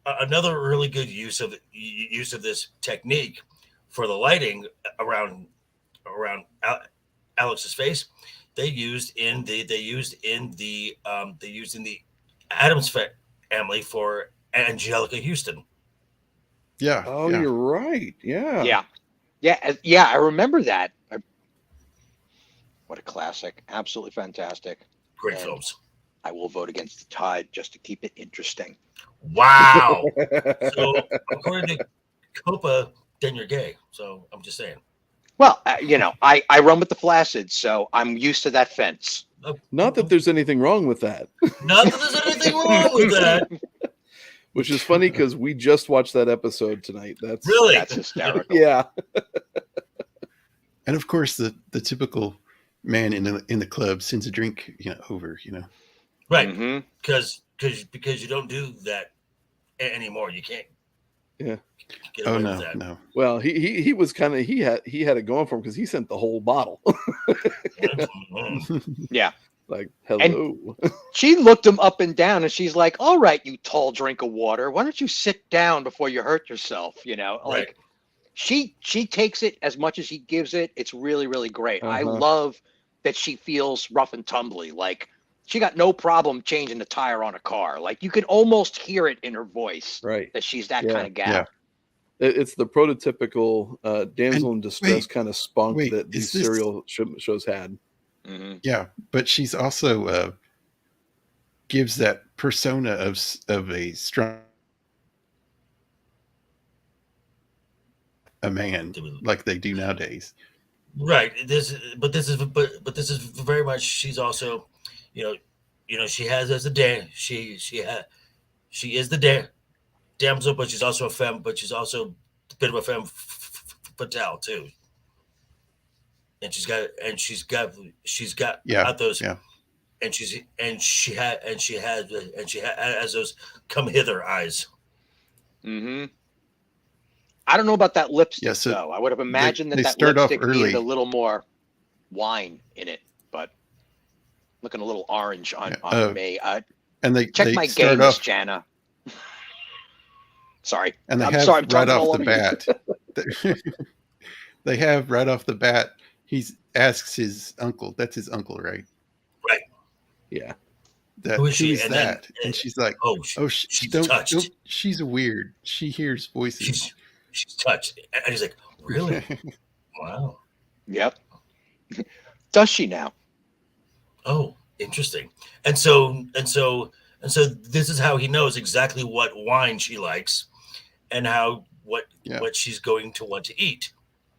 really good use of this technique for the lighting around Alex's face. They used in the Adams family for Angelica Houston. Yeah. Oh, yeah. you're right. Yeah. yeah. I remember that. What a classic! Absolutely fantastic. Great And films. I will vote against the Tide just to keep it interesting. Wow. So according to Copa, then you're gay. So I'm just saying. Well, I run with the Flaccid, so I'm used to that fence. Not that there's anything wrong with that. Not that there's anything wrong with that. Which is funny because we just watched that episode tonight. That's Really? That's hysterical. Yeah. And of course, the typical man in the club sends a drink, over, Right. Mhm. Because you don't do that anymore. You can't. Yeah. Get Oh away no, with that. no. Well, he was kind of he had it going for him because he sent the whole bottle. Yeah. Like, hello. She looked him up and down, and she's like, "All right, you tall drink of water. Why don't you sit down before you hurt yourself?" Like Right. she takes it as much as he gives it. It's really, really great. I Uh-huh. love that she feels rough and tumbly. Like she got no problem changing the tire on a car. Like you can almost hear it in her voice Right. that she's that Yeah. kind of gal. Yeah. It's the prototypical damsel And in distress kind of spunk wait, that these is this- serial shows had. Mm-hmm. Yeah, but she's also gives that persona of a strong a man like they do nowadays. Right. This is very much. She's also, she has as a she is the damsel, but she's also a femme. But she's also a bit of a femme fatale too. And she's got Yeah, those. yeah. And she has those come hither eyes. Mm-hmm. I don't know about that lipstick, Yeah, so though. I would have imagined they that start off lipstick early. needed a little more wine in it, but looking a little orange on me. And they Check my start game, off, Miss Jana. Sorry. and they I'm have sorry, I'm right talking all off the over you. bat. They have right off the bat. He asks his uncle. That's his uncle, right? Right. Yeah. Who is And that? then, and she's like, she's don't, touched. she's weird. She hears voices. She's touched. And he's like, really? Wow. Yep. Does she now? Oh, interesting. And so this is how he knows exactly what wine she likes and what she's going to want to eat.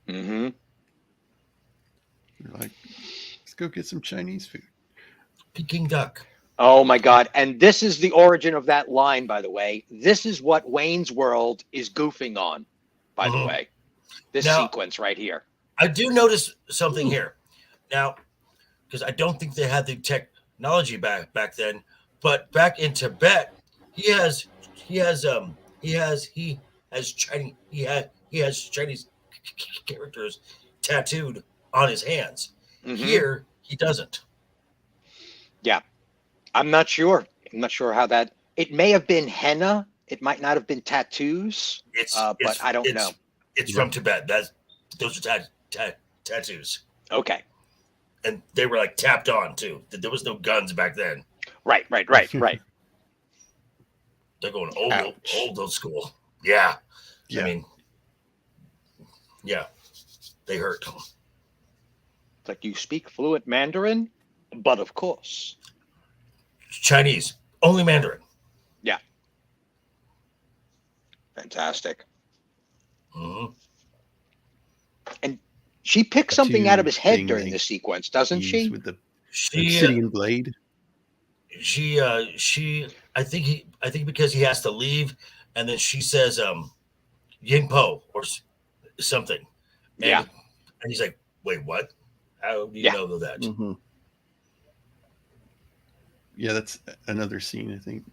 Mm-hmm. You're like, let's go get some Chinese food. Peking duck. Oh my God. And this is the origin of that line, by the way. This is what Wayne's World is goofing on, by the way. This Now, sequence right here. I do notice something here. Now, because I don't think they had the technology back then. But back in Tibet, he has Chinese characters tattooed on his hands. Here he doesn't. Yeah, I'm not sure. I'm not sure how that. It may have been henna. It might not have been tattoos. But I don't know. It's from Tibet. Those are tattoos. Okay. And they were like tapped on too. There was no guns back then. Right. They're going old school. Yeah. Yeah. I mean, yeah, they hurt. It's like, you speak fluent Mandarin, but of course. Chinese, only Mandarin. Yeah. Fantastic. Mm-hmm. And she picks something out of his head thing during they this sequence, doesn't she? With the obsidian blade. I think because he has to leave, and then she says Yin Po or something. And he's like, wait, what? How do you know that? Mm-hmm. Yeah, that's another scene, I think.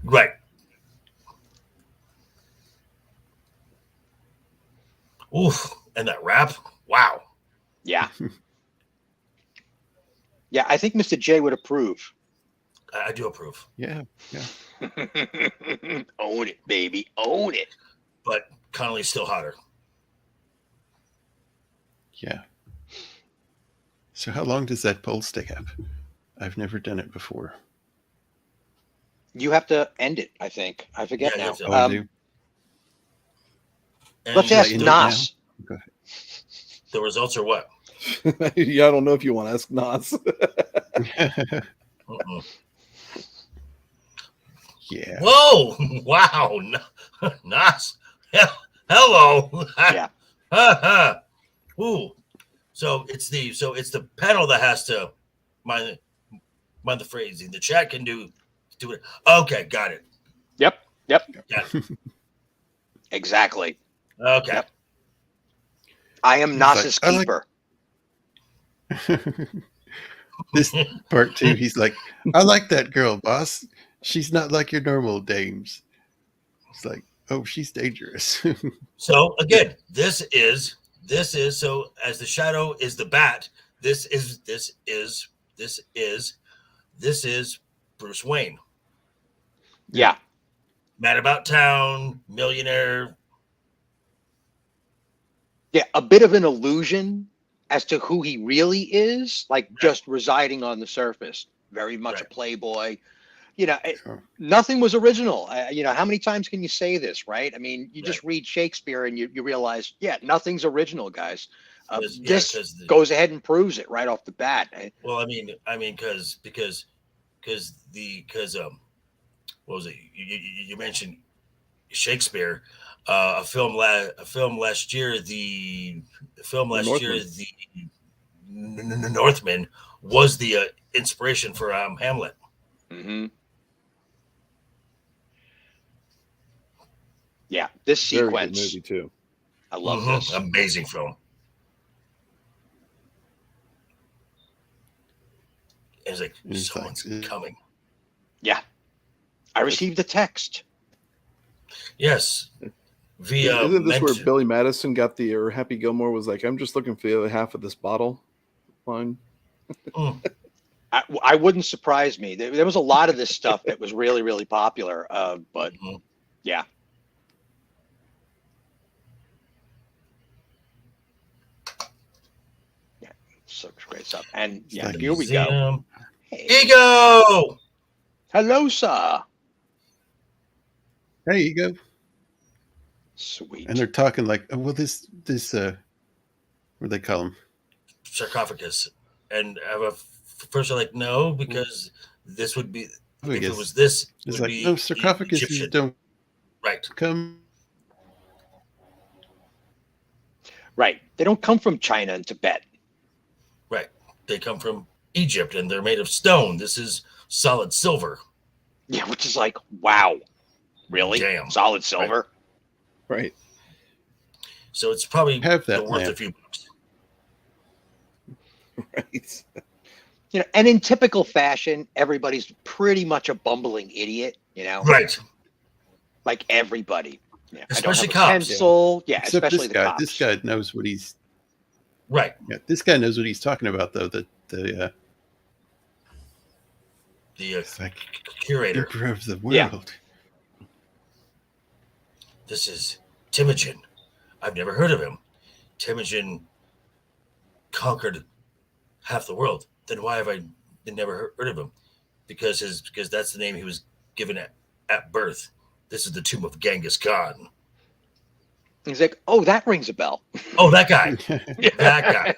Right. Oof. And that rap. Wow. Yeah. Yeah, I think Mr. J would approve. I do approve. Yeah. Own it, baby. Own it. But Connolly's still hotter. Yeah. So how long does that pole stay up? I've never done it before. You have to end it, I think. I forget now. Let's ask Nas. Go ahead. The results are what? Yeah, I don't know if you want to ask Nas. Yeah. Whoa! Wow! Nas. Hello. Yeah. Ooh. So it's the panel that has to mind the phrasing. The chat can do it. Okay, got it. Yep. Got it. Exactly. Okay. Yep. I am Nas's keeper. This part two, he's like, I like that girl, boss. She's not like your normal dames. It's like, oh, she's dangerous. So again, this is so as the shadow is the bat. This is Bruce Wayne. Yeah. Man about town, millionaire. Yeah, a bit of an illusion as to who he really is, like just residing on the surface. Very much a playboy. Nothing was original. How many times can you say this, right? I mean, you just read Shakespeare and you realize, nothing's original, guys. This goes ahead and proves it right off the bat. Well, I mean, because what was it? You mentioned Shakespeare. A film last year, the Northman was the inspiration for Hamlet. Mm-hmm. Yeah, this sequence. Very good movie too. I love this. Amazing film. It's like someone's coming. Yeah, I received a text. Yes. Isn't this where Billy Madison got or Happy Gilmore was like, I'm just looking for the other half of this bottle line? I wouldn't surprise me. There was a lot of this stuff that was really, really popular. But yeah. Yeah, such great stuff. And here we go. Hey. Ego! Hello, sir. Hey, Ego. Sweet. And they're talking like, oh, well, this what do they call him? Sarcophagus. And first they're like, no, because this would be, if it was this, it would like, be no, sarcophaguses don't come. Right. They don't come from China and Tibet. Right. They come from Egypt and they're made of stone. This is solid silver. Yeah, which is like, wow. Really? Damn. Solid silver? Right. So it's probably have that worth a few bucks. Right. You know, and in typical fashion, everybody's pretty much a bumbling idiot. You know, Right. like everybody. Yeah, I don't Especially have a cops. pencil. Yeah, Except especially this the guy. cops. This guy knows what he's. Right. Yeah, this guy knows what he's talking about, though. The The it's like curator. emperor of the world. Yeah. This is Temujin. I've never heard of him. Temujin conquered half the world. Then why have I never heard of him? Because that's the name he was given at birth. This is the tomb of Genghis Khan. He's like, oh, that rings a bell. Oh, that guy. That guy.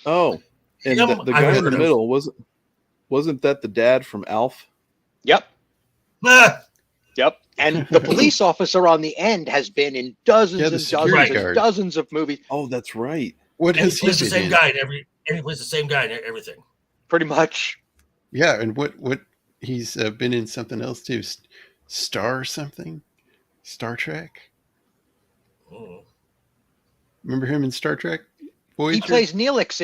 Oh, and Him, the I've guy in the heard of. middle wasn't that the dad from Alf? Yep. Ah, Yep. And the police officer on the end has been in dozens Yeah, the and security dozens and guard. dozens of movies. Oh, that's right. What and he has he plays the been same in? guy in and he plays the same guy in everything. Pretty much. Yeah, and what he's been in something else too. Star something, Star Trek. Mm. Remember him in Star Trek? Voyager? He plays Neelix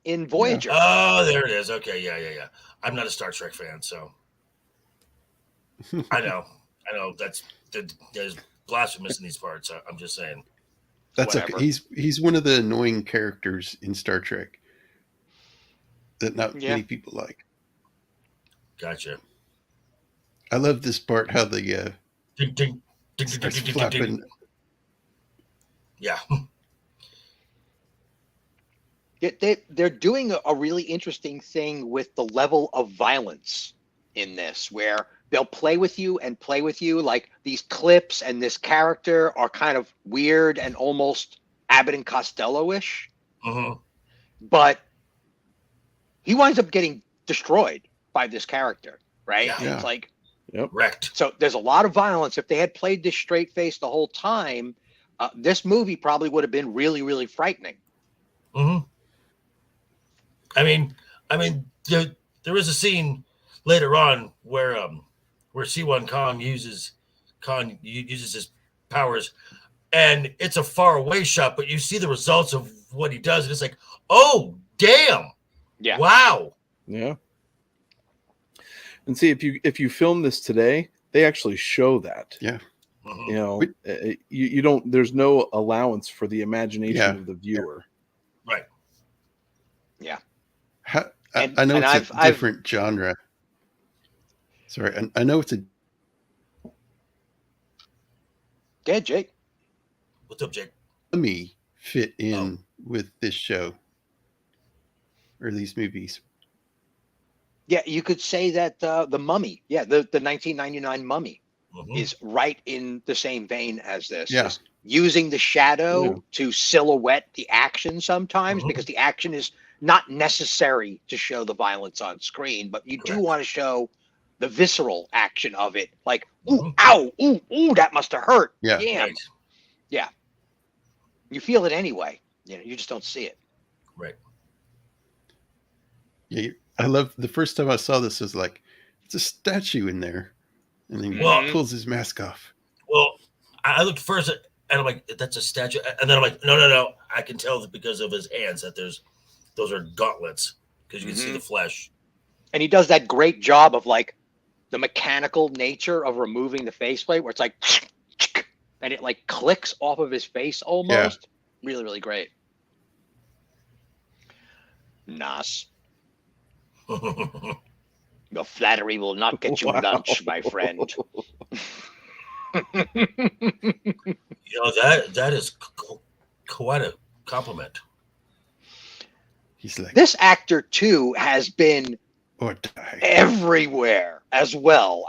in Voyager. Oh, there it is. Okay, yeah. I'm not a Star Trek fan, so I know. There's blasphemous in these parts. I'm just saying. That's Whatever. okay. He's one of the annoying characters in Star Trek that not Yeah. many people like. Gotcha. I love this part how the Ding, ding, ding, ding, starts ding, ding, ding, flapping. ding. Yeah. They're doing a really interesting thing with the level of violence in this, where they'll play with you. Like these clips and this character are kind of weird and almost Abbott and Costello-ish, Mm-hmm. but he winds up getting destroyed by this character, right? Yeah. It's like, Wrecked. so there's a lot of violence. If they had played this straight face the whole time, this movie probably would have been really, really frightening. Mm-hmm. I mean, there is a scene later on where C1 Khan uses his powers, and it's a far away shot, but you see the results of what he does, and it's like, oh damn, Yeah. wow, Yeah. And see, if you film this today, they actually show that. Yeah. Mhm. You know, you don't. There's no allowance for the imagination Yeah. of the viewer. right? I know it's a different genre. Sorry, I know it's a Yeah, Jake. What's up, Jake? me fit in with this show or these movies. Yeah, you could say that the Mummy, the 1999 Mummy, Mhm. is right in the same vein as this. Yeah. Just using the shadow Yeah. to silhouette the action sometimes, Mhm. because the action is not necessary to show the violence on screen, but you do Correct. want to show the visceral action of it. Like, ooh, Mhm. ow, ooh, that must have hurt. Yeah. Damn. Right, You feel it anyway. You know, you just don't see it. right. Yeah, I love the first time I saw this was like, it's a statue in there. And then he Well- pulls his mask off. Well, I looked first and I'm like, that's a statue, and then I'm like, no, I can tell that because of his hands that those are gauntlets because you can see Mhm. the flesh. And he does that great job of like the mechanical nature of removing the faceplate, where it's like, and it like clicks off of his face almost. Really, really great. Nas, your flattery will not get you Wow. lunch, my friend. That is quite a compliment. He's like, This actor too has been or die. everywhere as well.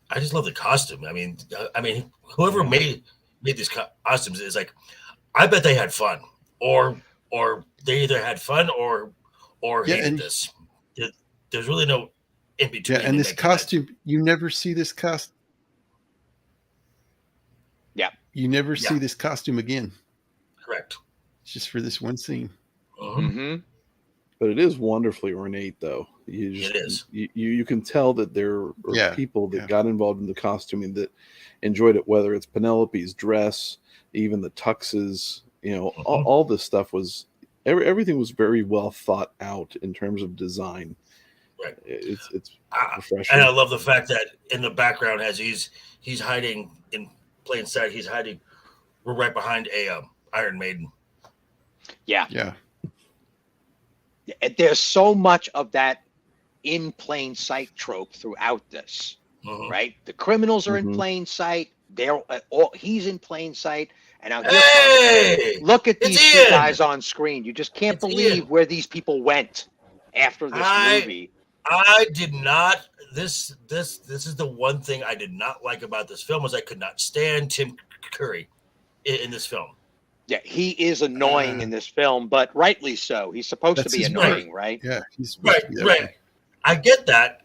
I just love the costume. I mean, whoever made these costumes is like, I bet they had fun, or they either had fun or Yeah, hated and- this. There's really no in between. Yeah, and this costume, you never see this costume. Yeah. You never Yeah. see this costume again. Correct. It's just for this one scene. Mhm. Mm-hmm. But it is wonderfully ornate, though. It is. You can tell that there are Yeah, people that yeah. got involved in the costuming that enjoyed it, whether it's Penelope's dress, even the tuxes, all this stuff was everything was very well thought out in terms of design. Right. It's refreshing. And I love the fact that in the background, as he's hiding in plain sight, he's hiding. We're right behind a Iron Maiden. Yeah. Yeah. There's so much of that in plain sight trope throughout this, right? The criminals are in plain sight. He's in plain sight. And now look at these two guys on screen. You just can't believe where these people went after this movie. I did not. This is the one thing I did not like about this film, was I could not stand Tim Curry in this film. Yeah, he is annoying in this film, but rightly so. He's supposed to be annoying, right? Yeah, he's right. I get that.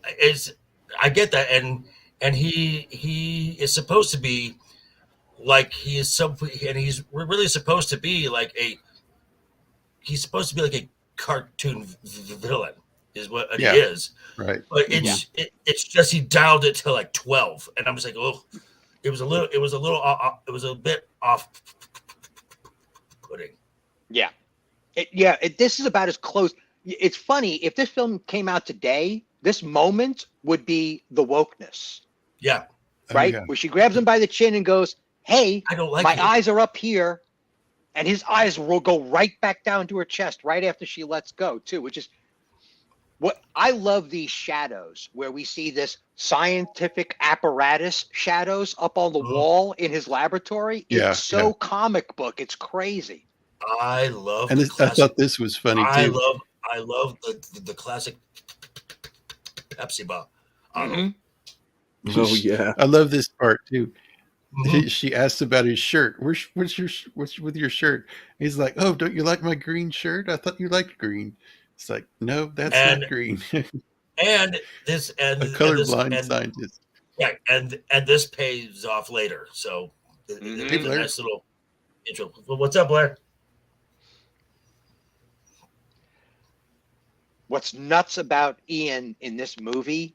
And he is supposed to be like he's really supposed to be like he's supposed to be like a cartoon villain, is what he is. Right. But it's just he dialed it to like 12, and I'm just like, oh, it was a bit off putting. Yeah. This is about as close. It's funny, if this film came out today, this moment would be the wokeness. Yeah. Right? Where she grabs him by the chin and goes, hey, I don't like my eyes are up here. And his eyes will go right back down to her chest right after she lets go, too, which is what I love, these shadows where we see this scientific apparatus shadows up on the wall in his laboratory. It's so comic book. It's crazy. I love and I thought this was funny too. I love the classic Pepsi bottle. Oh yeah, I love this part too. She asked about his shirt. What's with your shirt? He's like, oh, don't you like my green shirt? I thought you liked green. It's like, no, that's not green. and this and a colorblind scientist. Yeah, and this pays off later. So it's a nice little intro. Well, what's up, Blair? What's nuts about Ian in this movie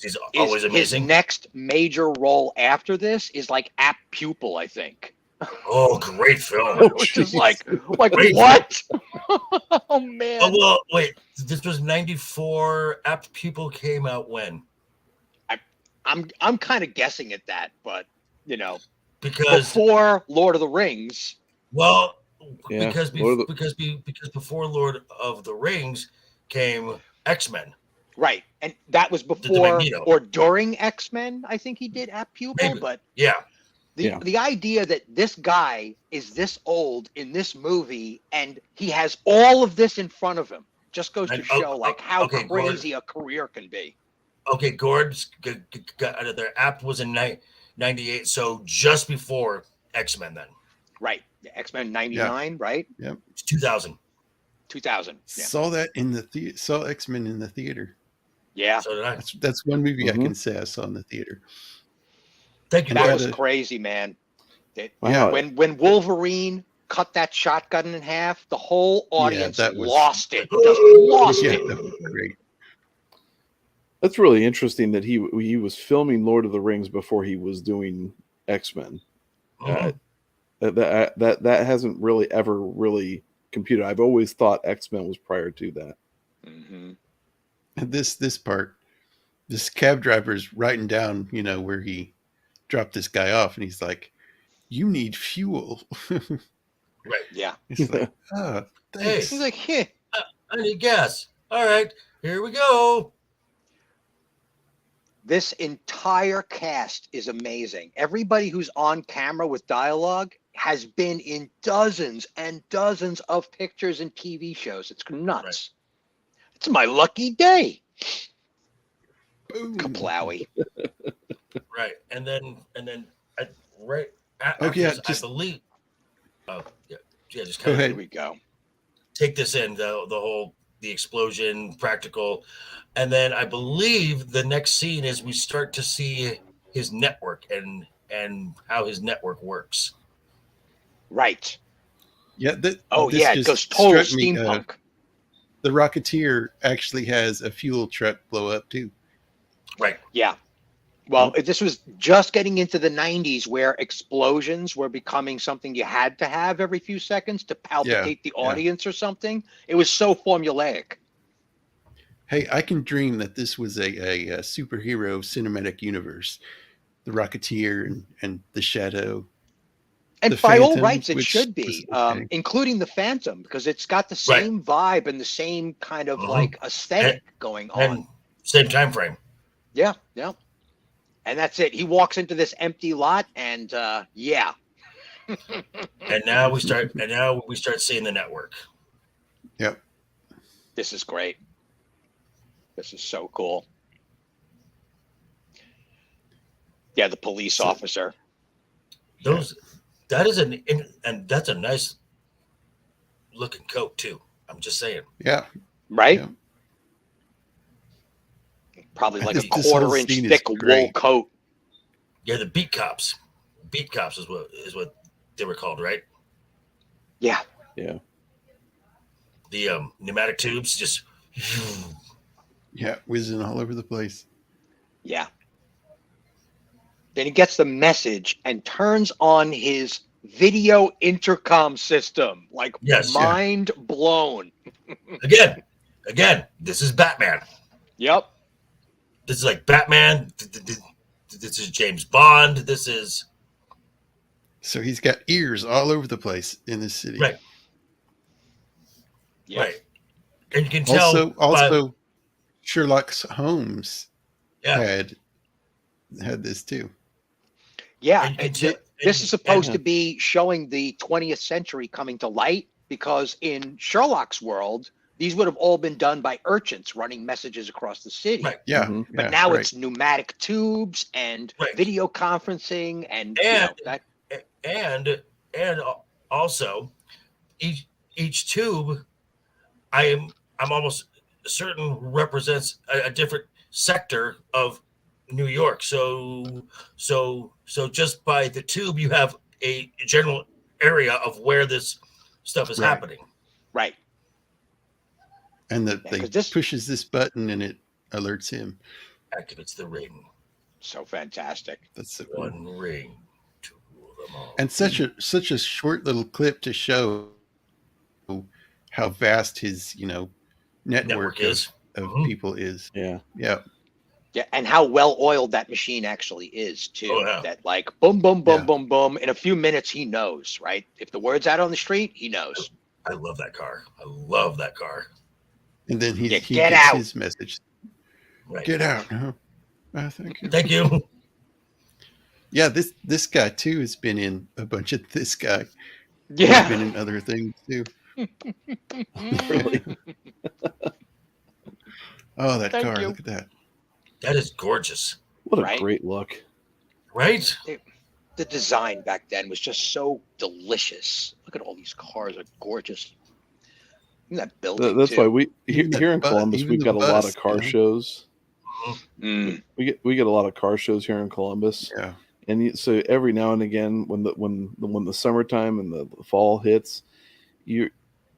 is always amazing. His next major role after this is like Apt Pupil, I think. Oh, great film! Which is like what? Oh man! Oh, well, wait. This was 94. Apt Pupil came out when? I'm kind of guessing at that, but because before Lord of the Rings. Well, because before Lord of the Rings came X-Men. Right, and that was before or during X-Men. I think he did Apt Pupil, maybe. But The idea that this guy is this old in this movie and he has all of this in front of him just goes to show how crazy a career can be. Okay, Gord's got out of there. Apt was in 98, so just before X-Men then. Right. X-Men 99, right? Yep. 2000. 2000. Yeah. Saw that in the theater. Saw X-Men in the theater. Yeah. So did I. That's one movie I can say I saw in the theater. Thank you. That was crazy, man. When Wolverine cut that shotgun in half, the whole audience lost it. Just lost it. That was great. That's really interesting that he was filming Lord of the Rings before he was doing X-Men. That hasn't really ever really computed. I've always thought X-Men was prior to that. Mm-hmm. And this part, this cab driver's writing down, where he dropped this guy off, and he's like, "You need fuel." Right. Yeah. He's like, "Oh, thanks." He's like, "Yeah, I need gas. All right, here we go." This entire cast is amazing. Everybody who's on camera with dialogue has been in dozens and dozens of pictures and TV shows. It's nuts. Right. It's my lucky day. Boom. Kaplowy. Right, and then right. Oh yeah, I believe. Oh yeah, just go ahead. Here we go. Take this in the explosion, practical, and then I believe the next scene is we start to see his network and how his network works. Right. Yeah. It goes total steampunk. the Rocketeer actually has a fuel truck blow up too. Right. Yeah. Well, this was just getting into the 90s where explosions were becoming something you had to have every few seconds to palpitate the audience or something. It was so formulaic. Hey, I can dream that this was a superhero cinematic universe. The Rocketeer and the Shadow. And The by all Phantom, rights, it which should was be, okay. including the Phantom, because it's got the same vibe and the same kind of like aesthetic going on. And same time frame. Yeah, yeah. And that's it. He walks into this empty lot, and yeah. And now we start seeing the network. Yep. This is great. This is so cool. Yeah, the police officer. That's a nice looking coat too. I'm just saying. Yeah. Right? Yeah. Probably like a This whole 1/4 inch scene is thick wool great. coat. Yeah, the beat cops. Beat cops is what they were called, right? Yeah. Yeah. The pneumatic tubes just Yeah, whizzing all over the place. Yeah. Then he gets the message and turns on his video intercom system. Like mind blown. Again, this is Batman. Yep. This is like Batman. This is James Bond. This is. So he's got ears all over the place in the city. Right. Yep. Right. And you can tell. Also, Sherlock Holmes Yeah. had this too. Yeah. This is supposed to be showing the 20th century coming to light, because in Sherlock's world, these would have all been done by urchins running messages across the city. Right. Yeah. Mhm. But now it's pneumatic tubes and video conferencing and and also each tube I'm almost certain represents a different sector of New York. So just by the tube you have a general area of where this stuff is happening. Right. And they pushes this button and it alerts him. Activates the ring. So fantastic. That's so one cool. ring to rule them all. And such a short little clip to show how vast his network is of people is. Yeah. Yeah. Yeah, and how well oiled that machine actually is too. Oh, yeah. That like boom, boom, boom, boom, boom. In a few minutes, he knows, right? If the word's out on the street, he knows. I love that car. I love that car. And then he get gets out. his message. Right. Get out. Thank you. Thank you. Yeah, this guy too has been in a bunch of this guy. Yeah. He's been in other things too. Really? Oh, that Thank car! you. Look at that. That is gorgeous. What a Right? great look. Right? The design back then was just so delicious. Look at all these cars are gorgeous. And that building. That's too. why we Even here in the Columbus even we've the got a lot bus, of car you know? shows. Mm. We get a lot of car shows here in Columbus. Yeah. And so every now and again, when the summertime and the fall hits,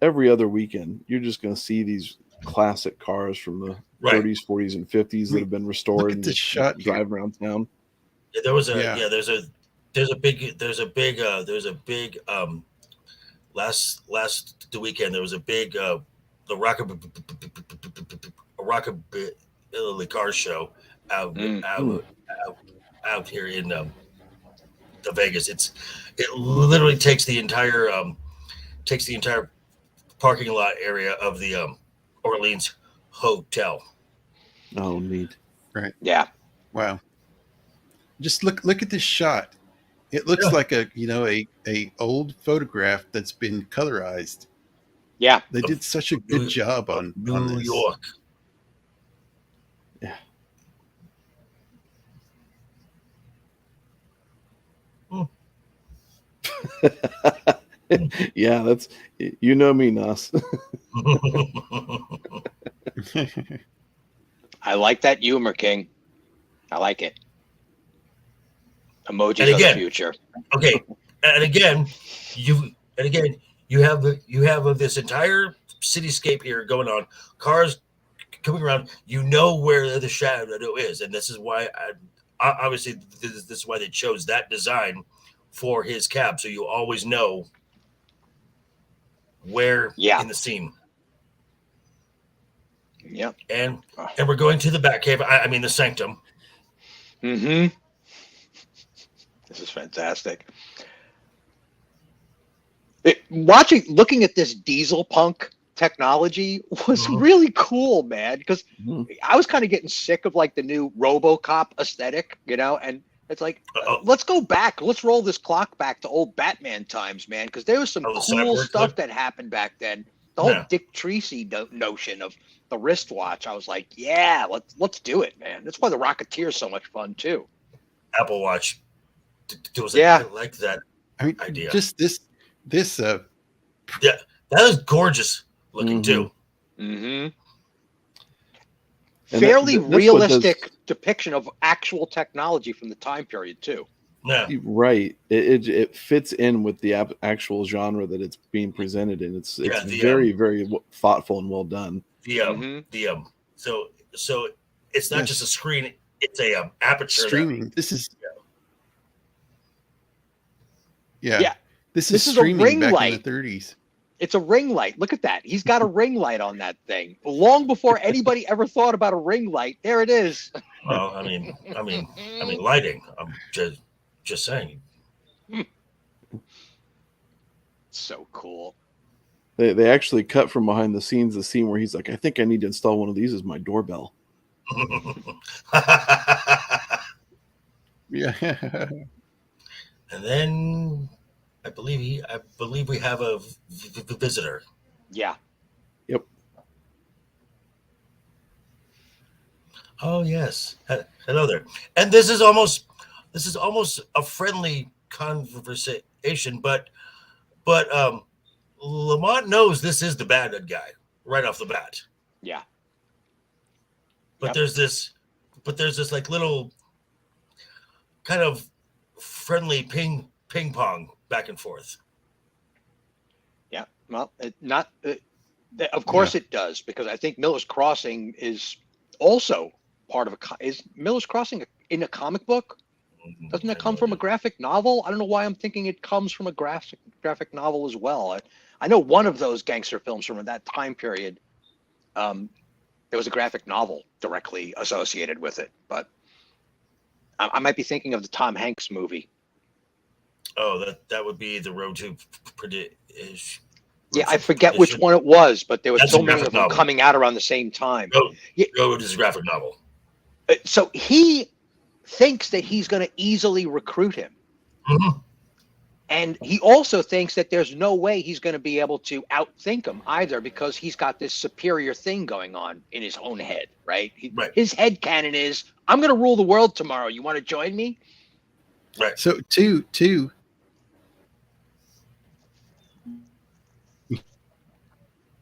every other weekend you're just going to see these classic cars from the 30s, 40s, and 50s that have been restored Look at and this just shot here. drive around town. Yeah, there was a Yeah. there's a big last the weekend there was a big the rockabilly car show out here in the Vegas. It literally takes the entire parking lot area of the Orleans Hotel. Oh, neat. Right. Yeah. Wow. Just look at this shot. It looks like a old photograph that's been colorized. Yeah. They did such a good job on New this. York. Yeah. Yeah, that's me, Nas. I like that humor, King. I like it. Emojis And of the again- future. Okay, and again, you have this entire cityscape here going on, cars coming around. You know where the shadow is, and this is why obviously this is why they chose that design for his cab, so you always know where in the scene. Yeah, and we're going to the Batcave. I mean the Sanctum. Mm-hmm. This is fantastic. Looking at this diesel punk technology was really cool, man. Because I was kind of getting sick of like the new RoboCop aesthetic, you know. And it's like, let's go back. Let's roll this clock back to old Batman times, man. Because there was some cool stuff that happened back then. The whole Dick Tracy notion of the wristwatch. I was like, yeah, let's do it, man. That's why the Rocketeer is so much fun too. Apple Watch. I like that idea. Just this. Yeah, that is gorgeous looking too. Mm-hmm. Fairly realistic depiction of actual technology from the time period too. Yeah, right. It fits in with the actual genre that it's being presented in. It's very very thoughtful and well done. So it's not just a screen; it's a aperture streaming. This is This is a ring back light. In the 30s. It's a ring light. Look at that. He's got a ring light on that thing. Long before anybody ever thought about a ring light, there it is. Well, I mean, lighting. I'm just saying. So cool. They actually cut from behind the scenes the scene where he's like, I think I need to install one of these as my doorbell. Yeah. And then I believe we have a visitor. Yeah. Yep. Oh yes. Hello there. And this is almost a friendly conversation, but Lamont knows this is the bad guy right off the bat. Yeah. But there's this like little kind of friendly ping pong back and forth. Yeah, well, of course it does, because I think Miller's Crossing is also part of is Miller's Crossing in a comic book? Doesn't it come from a graphic novel? I don't know why I'm thinking it comes from a graphic novel as well. I know one of those gangster films from that time period. There was a graphic novel directly associated with it, but I might be thinking of the Tom Hanks movie. Oh, that would be The Road to Perdition. Yeah, I forget which one it was, but there was so many of them coming out around the same time. Road is a graphic novel. So he thinks that he's going to easily recruit him. Mm-hmm. And he also thinks that there's no way he's going to be able to outthink him either, because he's got this superior thing going on in his own head, right? His headcanon is, I'm going to rule the world tomorrow. You want to join me? Right. So, two.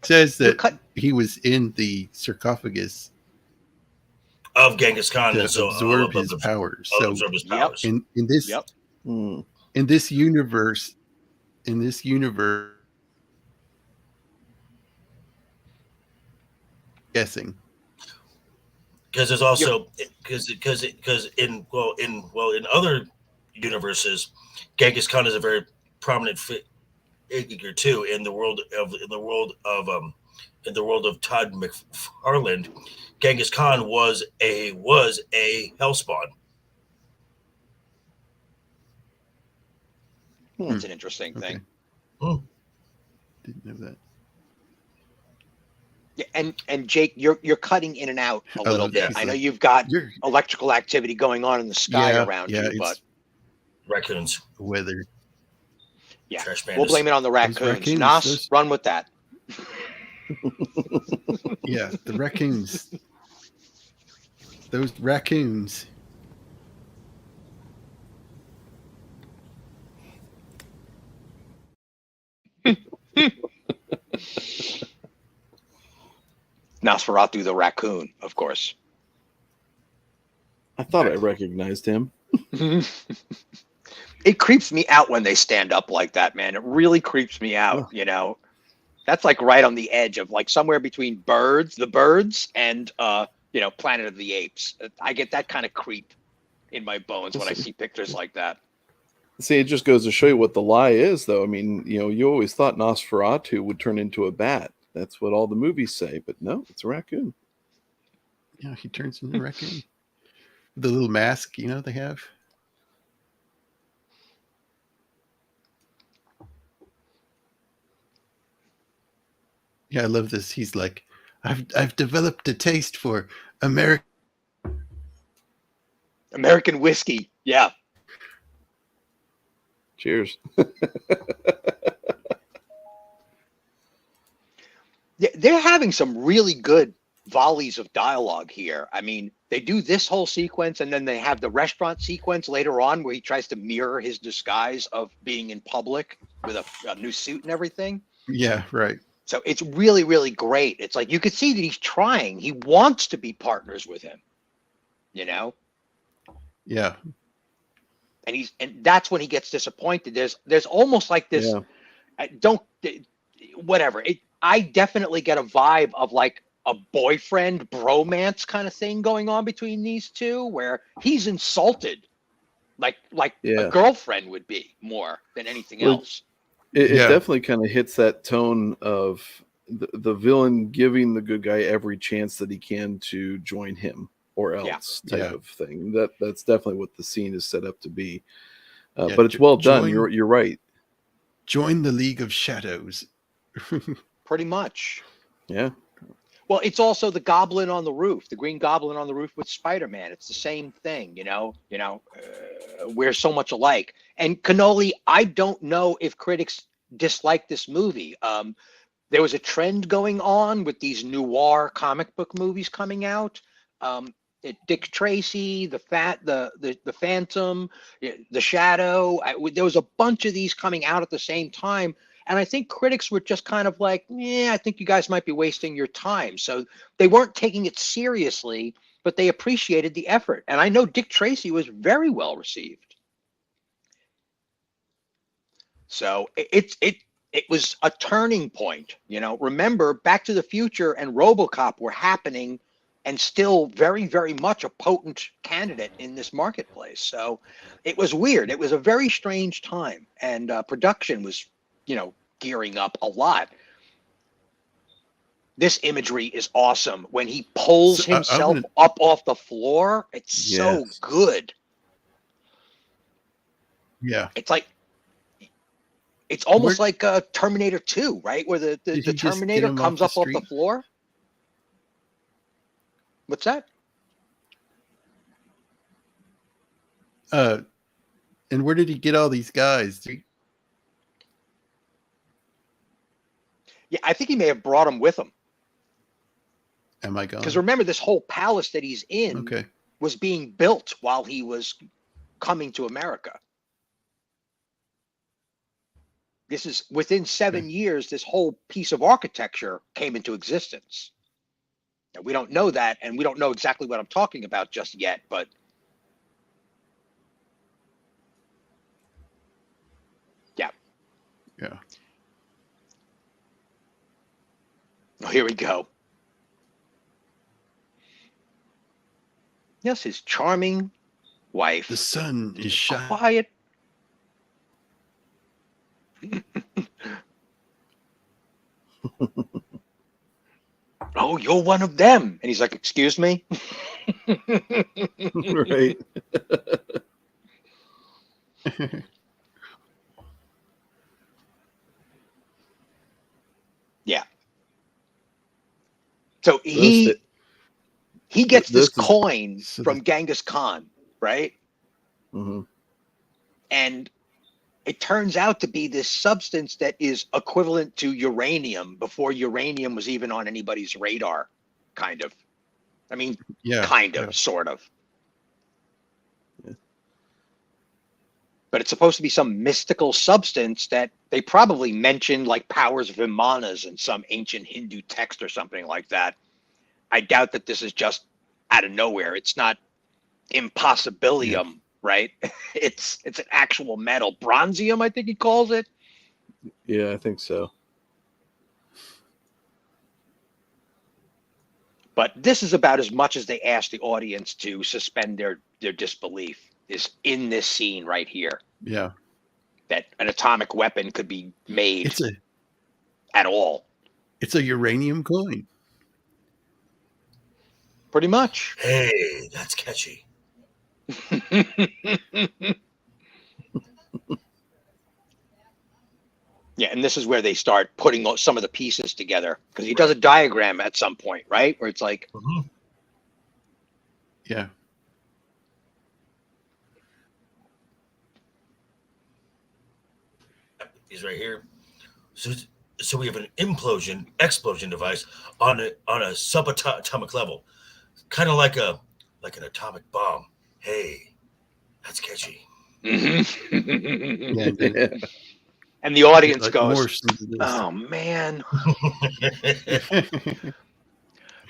Says that he was in the sarcophagus of Genghis Khan to absorb his powers. So in this in this universe, guessing, because there's also because in other universes, Genghis Khan is a very prominent figure too in the world of Todd McFarlane. Genghis Khan was a hellspawn. That's an interesting thing. Didn't know that. Yeah, and Jake, you're cutting in and out a little bit. I know you've got electrical activity going on in the sky around you, but raccoons, weather. Yeah, we'll blame it on the raccoons. Nas, run with that. Yeah, the raccoons. Those raccoons. Nosferatu the raccoon, of course. I thought I recognized him. It creeps me out when they stand up like that, man. It really creeps me out, you know. That's like right on the edge of like somewhere between the birds, and Planet of the Apes. I get that kind of creep in my bones when I see pictures like that. See, it just goes to show you what the lie is, though. I mean, you always thought Nosferatu would turn into a bat. That's what all the movies say, but no, it's a raccoon. Yeah, he turns into a raccoon. The little mask, they have. Yeah, I love this. He's like, I've developed a taste for American whiskey. Yeah. Cheers. They're having some really good volleys of dialogue here. I mean, they do this whole sequence, and then they have the restaurant sequence later on where he tries to mirror his disguise of being in public with a new suit and everything. Yeah, right. So it's really, really great. It's like you could see that he's trying. He wants to be partners with him, Yeah. And that's when he gets disappointed. There's almost like this. Yeah. I definitely get a vibe of like a boyfriend bromance kind of thing going on between these two, where he's insulted, like a girlfriend would be more than anything else. It definitely kind of hits that tone of the villain giving the good guy every chance that he can to join him or else type of thing. That's definitely what the scene is set up to be. But it's well done. You're right. Join the League of Shadows. Pretty much. Yeah. Well, it's also the goblin on the roof, the Green Goblin on the roof with Spider-Man. It's the same thing, we're so much alike. And Cannoli, I don't know if critics dislike this movie. There was a trend going on with these noir comic book movies coming out. Dick Tracy, the Phantom, the Shadow. There was a bunch of these coming out at the same time. And I think critics were just kind of like, I think you guys might be wasting your time. So they weren't taking it seriously, but they appreciated the effort. And I know Dick Tracy was very well received. So it was a turning point. Remember, Back to the Future and RoboCop were happening and still very, very much a potent candidate in this marketplace. So it was weird. It was a very strange time. And production was gearing up a lot. This imagery is awesome. When he pulls himself up off the floor, it's so good. Yeah. It's almost like Terminator 2, right? Where the Terminator comes up off the floor. What's that? And where did he get all these guys? Yeah, I think he may have brought them with him. Am I gone? Because remember, this whole palace that he's in was being built while he was coming to America. This is within 7 years, this whole piece of architecture came into existence. Now, we don't know that, and we don't know exactly what I'm talking about just yet, but yeah. Oh, here we go. Yes, his charming wife. The sun is shining. Quiet. Oh, you're one of them. And he's like, excuse me? Right. Yeah. So he gets this coin from Genghis Khan, right? Mm-hmm. And it turns out to be this substance that is equivalent to uranium before uranium was even on anybody's radar, kind of. I mean, sort of. Yeah. But it's supposed to be some mystical substance that they probably mentioned, like powers of Vimanas in some ancient Hindu text or something like that. I doubt that this is just out of nowhere. It's not impossibilium, right? It's an actual metal. Bronzium, I think he calls it. Yeah, I think so. But this is about as much as they ask the audience to suspend their disbelief is in this scene right here. Yeah. That an atomic weapon could be made It's at all. It's a uranium coin. Pretty much. Hey, that's catchy. Yeah, and this is where they start putting some of the pieces together because he does a diagram at some point, right? Where it's like, Yeah. He's right here. So we have an explosion device on a subatomic level, kind of like an atomic bomb. Hey, that's catchy. Yeah. And the audience Like goes, this. "Oh man."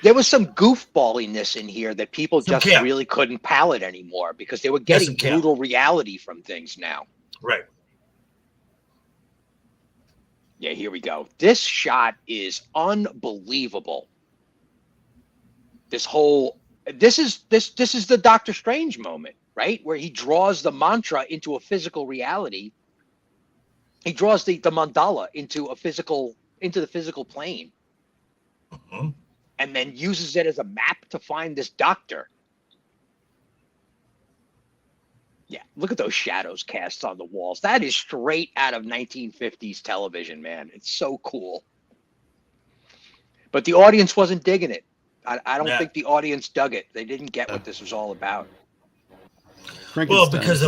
There was some goofballiness in here that people just really couldn't palate anymore because they were getting brutal reality from things now. Right. Yeah, here we go. This shot is unbelievable. This is the Doctor Strange moment, right? Where he draws the mantra into a physical reality. He draws the mandala into the physical plane. Mm-hmm. And then uses it as a map to find this doctor. Yeah, look at those shadows cast on the walls. That is straight out of 1950s television, man. It's so cool. But the audience wasn't digging it. I don't think the audience dug it. They didn't get what this was all about. Well, because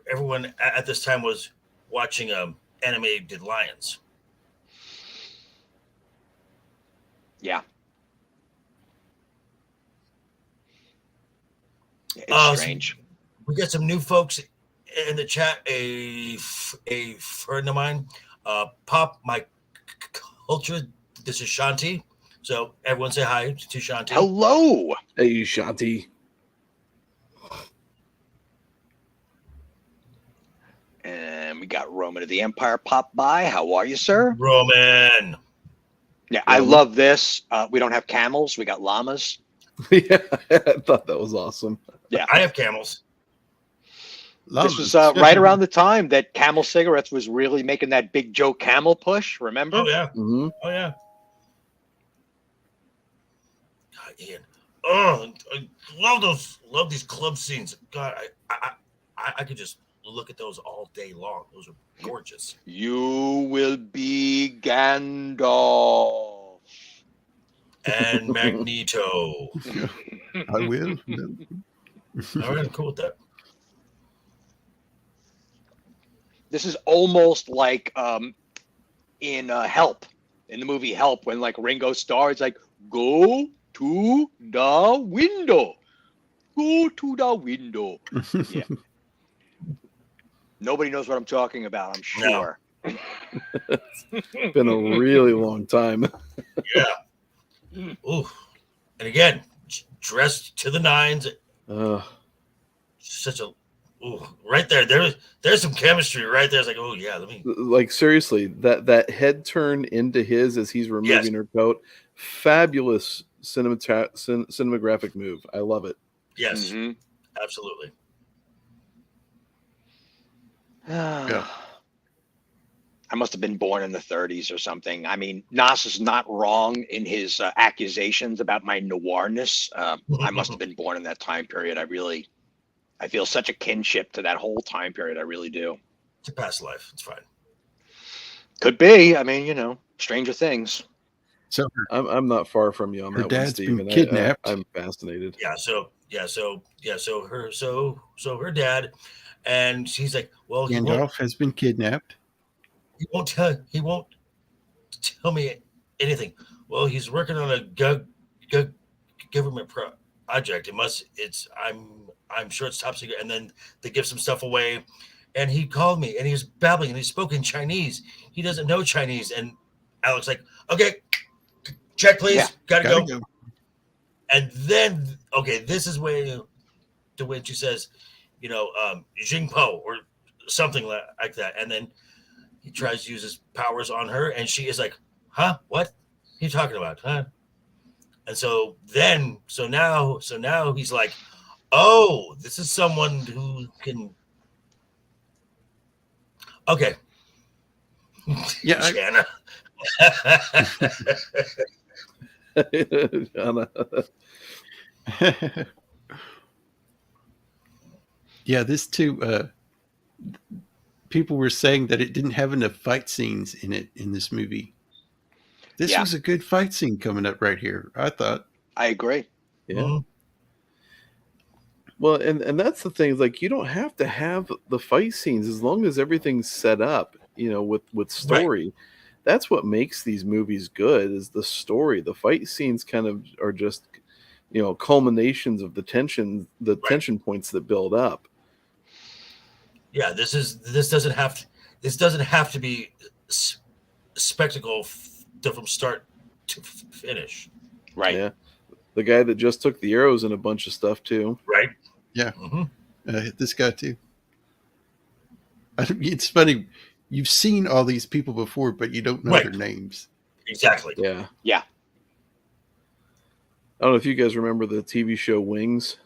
everyone at this time was watching animated lions. Yeah. It's strange. We got some new folks in the chat. A friend of mine, Pop My Culture. This is Shanti. So everyone say hi to Shanti. Hello. Hey, Shanti. And we got Roman of the Empire pop by. How are you, sir? Roman. Yeah, I love this. We don't have camels. We got llamas. Yeah, I thought that was awesome. Yeah, I have camels. This was right around the time that Camel Cigarettes was really making that Big Joe Camel push. Remember? Oh yeah. Mm-hmm. Oh yeah. God, Ian. Oh, I love these club scenes. God, I could just look at those all day long. Those are gorgeous. You will be Gandalf. And Magneto. I will. All right, I'm cool with that. This is almost like in Help, in the movie Help, when like Ringo Starr is like, go to the window. Go to the window. Yeah. Nobody knows what I'm talking about, I'm sure. No. It's been a really long time. Yeah. Ooh. And again, dressed to the nines. Such a right there. There's some chemistry right there. It's like, oh yeah, let me seriously, that head turn into his as he's removing her coat. Fabulous cinematographic move. I love it. Yes. Mm-hmm. Absolutely. Yeah. I must have been born in the 30s or something. I mean, Nas is not wrong in his accusations about my noirness. I must have been born in that time period. I feel such a kinship to that whole time period. I really do. It's a past life. It's fine. Could be. I mean, Stranger Things. So I'm not far from you on that one, Steve. Been kidnapped. I'm fascinated. So her dad, and she's like, well, Gandalf has been kidnapped. He won't tell me anything. Well, he's working on a government project. I'm sure it's top secret. And then they give some stuff away. And he called me and he was babbling and he spoke in Chinese. He doesn't know Chinese. And Alex like, okay, check please. Yeah, gotta go. And then, okay, this is when she says, Jingpo or something like that. And then he tries to use his powers on her, and she is like, huh? What are you talking about? Huh? And so now he's like, oh, this is someone who can. Okay. Yeah, Shanna. yeah, this too. People were saying that it didn't have enough fight scenes in it in this movie. This was a good fight scene coming up right here, I thought. I agree. Yeah. Mm-hmm. Well, and that's the thing. Like, you don't have to have the fight scenes as long as everything's set up. With story. Right. That's what makes these movies good. Is the story. The fight scenes kind of are just, culminations of the tension points that build up. Yeah, this doesn't have to be spectacle from start to finish. Right. Yeah. The guy that just took the arrows in a bunch of stuff too. Right. Yeah. Mm-hmm. This guy too. It's funny. You've seen all these people before, but you don't know their names. Exactly. Yeah. Yeah. I don't know if you guys remember the TV show Wings.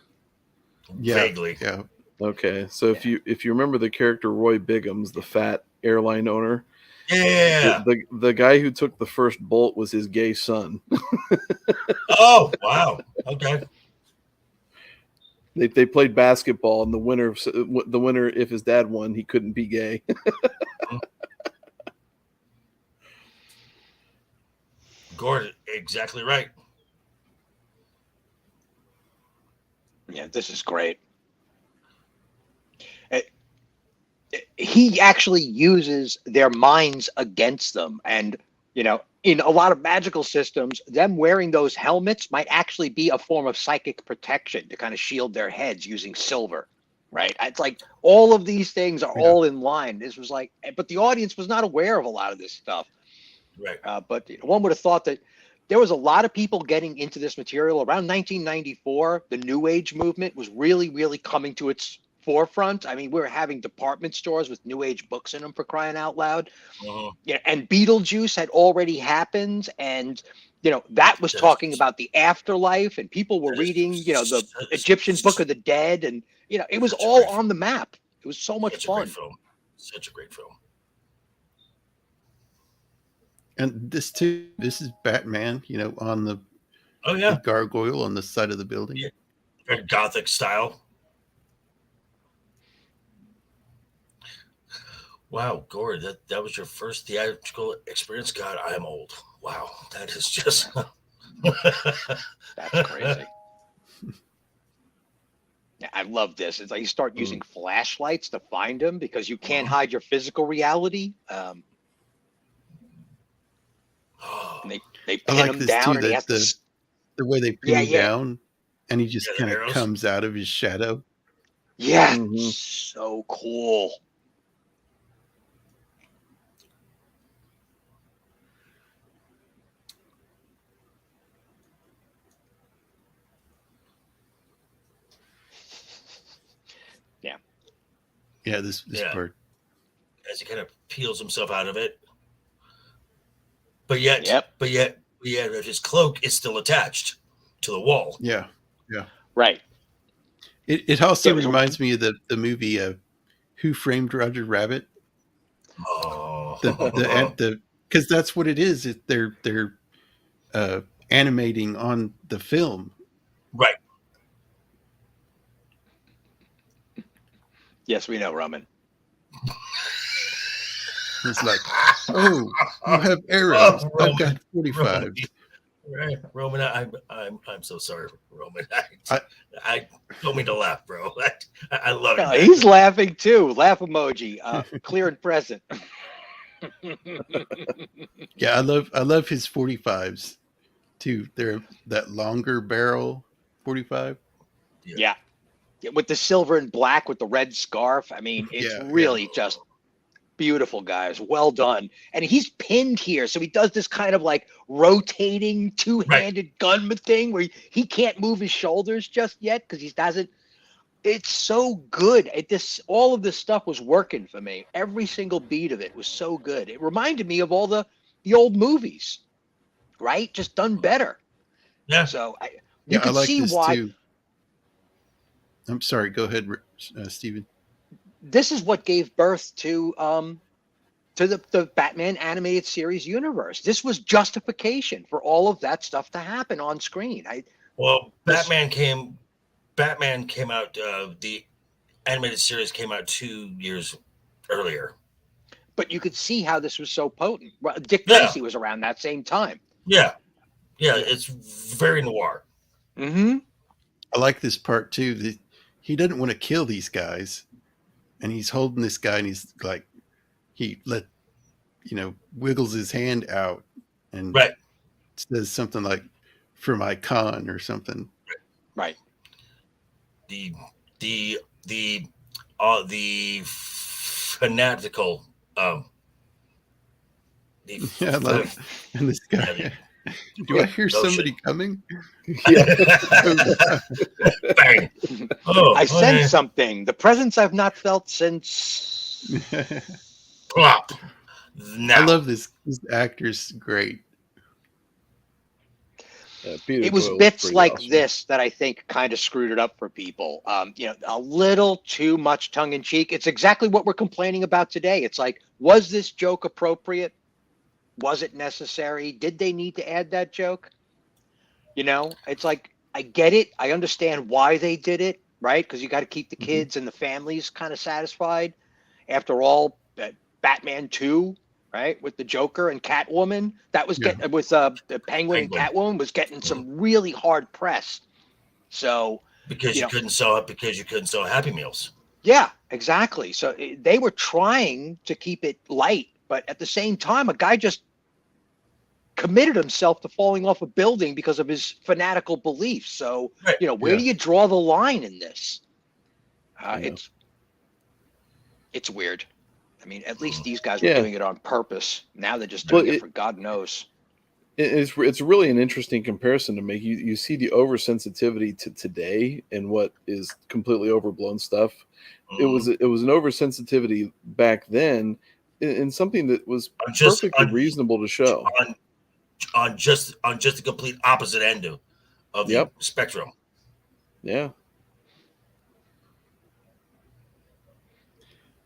Yeah. Vaguely. Yeah. Okay. So if you remember the character Roy Biggums, the fat airline owner. Yeah. The guy who took the first bolt was his gay son. Oh, wow. Okay. They played basketball, and the winner, if his dad won, he couldn't be gay. Gordon, exactly right. Yeah, this is great. He actually uses their minds against them. And, in a lot of magical systems, them wearing those helmets might actually be a form of psychic protection to kind of shield their heads using silver, right? It's like all of these things are all in line. This was like, but the audience was not aware of a lot of this stuff. Right. But one would have thought that there was a lot of people getting into this material around 1994. The New Age movement was really, really coming to its forefront. I mean, we were having department stores with New Age books in them, for crying out loud. Yeah, and Beetlejuice had already happened, and that was talking about the afterlife, and people were reading, the Egyptian Book of the Dead, and it was all on the map. It was so much fun. Such a great film. And this too, this is Batman, on the the gargoyle on the side of the building. Yeah. Very Gothic style. Wow, Gord, that was your first theatrical experience? God, I am old. Wow, that is just... That's crazy. Yeah, I love this. It's like you start using flashlights to find him because you can't hide your physical reality. And they pin him down, and he has to... The way they pin him down, and he just kind of comes out of his shadow. Yeah, so cool. Yeah, this part. As he kind of peels himself out of it. But yet his cloak is still attached to the wall. Yeah. Right. It also reminds me of the movie Who Framed Roger Rabbit? Oh. Because that's what it is. They're animating on the film. Right. Yes, we know, Roman. It's like, you have arrows. I've got 45. Right, Roman. I'm so sorry, Roman. I don't mean to laugh, bro. I love it. He's laughing too. Laugh emoji, clear and present. Yeah, I love his 45s too. They're that longer barrel 45. Yeah. With the silver and black with the red scarf. I mean, it's really just beautiful, guys. Well done. And he's pinned here. So he does this kind of like rotating two-handed gunman thing where he can't move his shoulders just yet because he doesn't. It's so good. All of this stuff was working for me. Every single beat of it was so good. It reminded me of all the old movies, right? Just done better. Yeah. So you Yeah, I can like see this why. too. I'm sorry. Go ahead, Stephen. This is what gave birth to the Batman animated series universe. This was justification for all of that stuff to happen on screen. Well, This, Batman came out. The animated series came out 2 years earlier. but you could see how this was so potent. Well, Dick Yeah. Tracy was around that same time. Yeah. It's very noir. Mm-hmm. I like this part too. That he doesn't want to kill these guys, and he's holding this guy, and he's like, he wiggles his hand out and Right. says something like, "For my con" or something. Right. The fanatical Yeah, I love it. And this guy. Do I hear somebody coming? Yeah. Bang. I sense something. The presence I've not felt since. Plop. Now. I love this. This actor's great. It was bits like this that I think kind of screwed it up for people. A little too much tongue in cheek. It's exactly what we're complaining about today. It's like, was this joke appropriate? Was it necessary? Did they need to add that joke? It's like, I get it. I understand why they did it, right? Because you got to keep the kids and the families kind of satisfied. After all, Batman 2, right, with the Joker and Catwoman, that was getting with the Penguin and Catwoman was getting some really hard press. So because you couldn't sell Happy Meals. Yeah, exactly. So they were trying to keep it light, but at the same time, a guy just committed himself to falling off a building because of his fanatical beliefs. So, where do you draw the line in this? It's weird. I mean, at least these guys were doing it on purpose. Now they're just doing it for God knows. It's really an interesting comparison to make. You see the oversensitivity to today and what is completely overblown stuff. It was an oversensitivity back then in something that was perfectly reasonable to show. On just the complete opposite end of the spectrum. Yeah.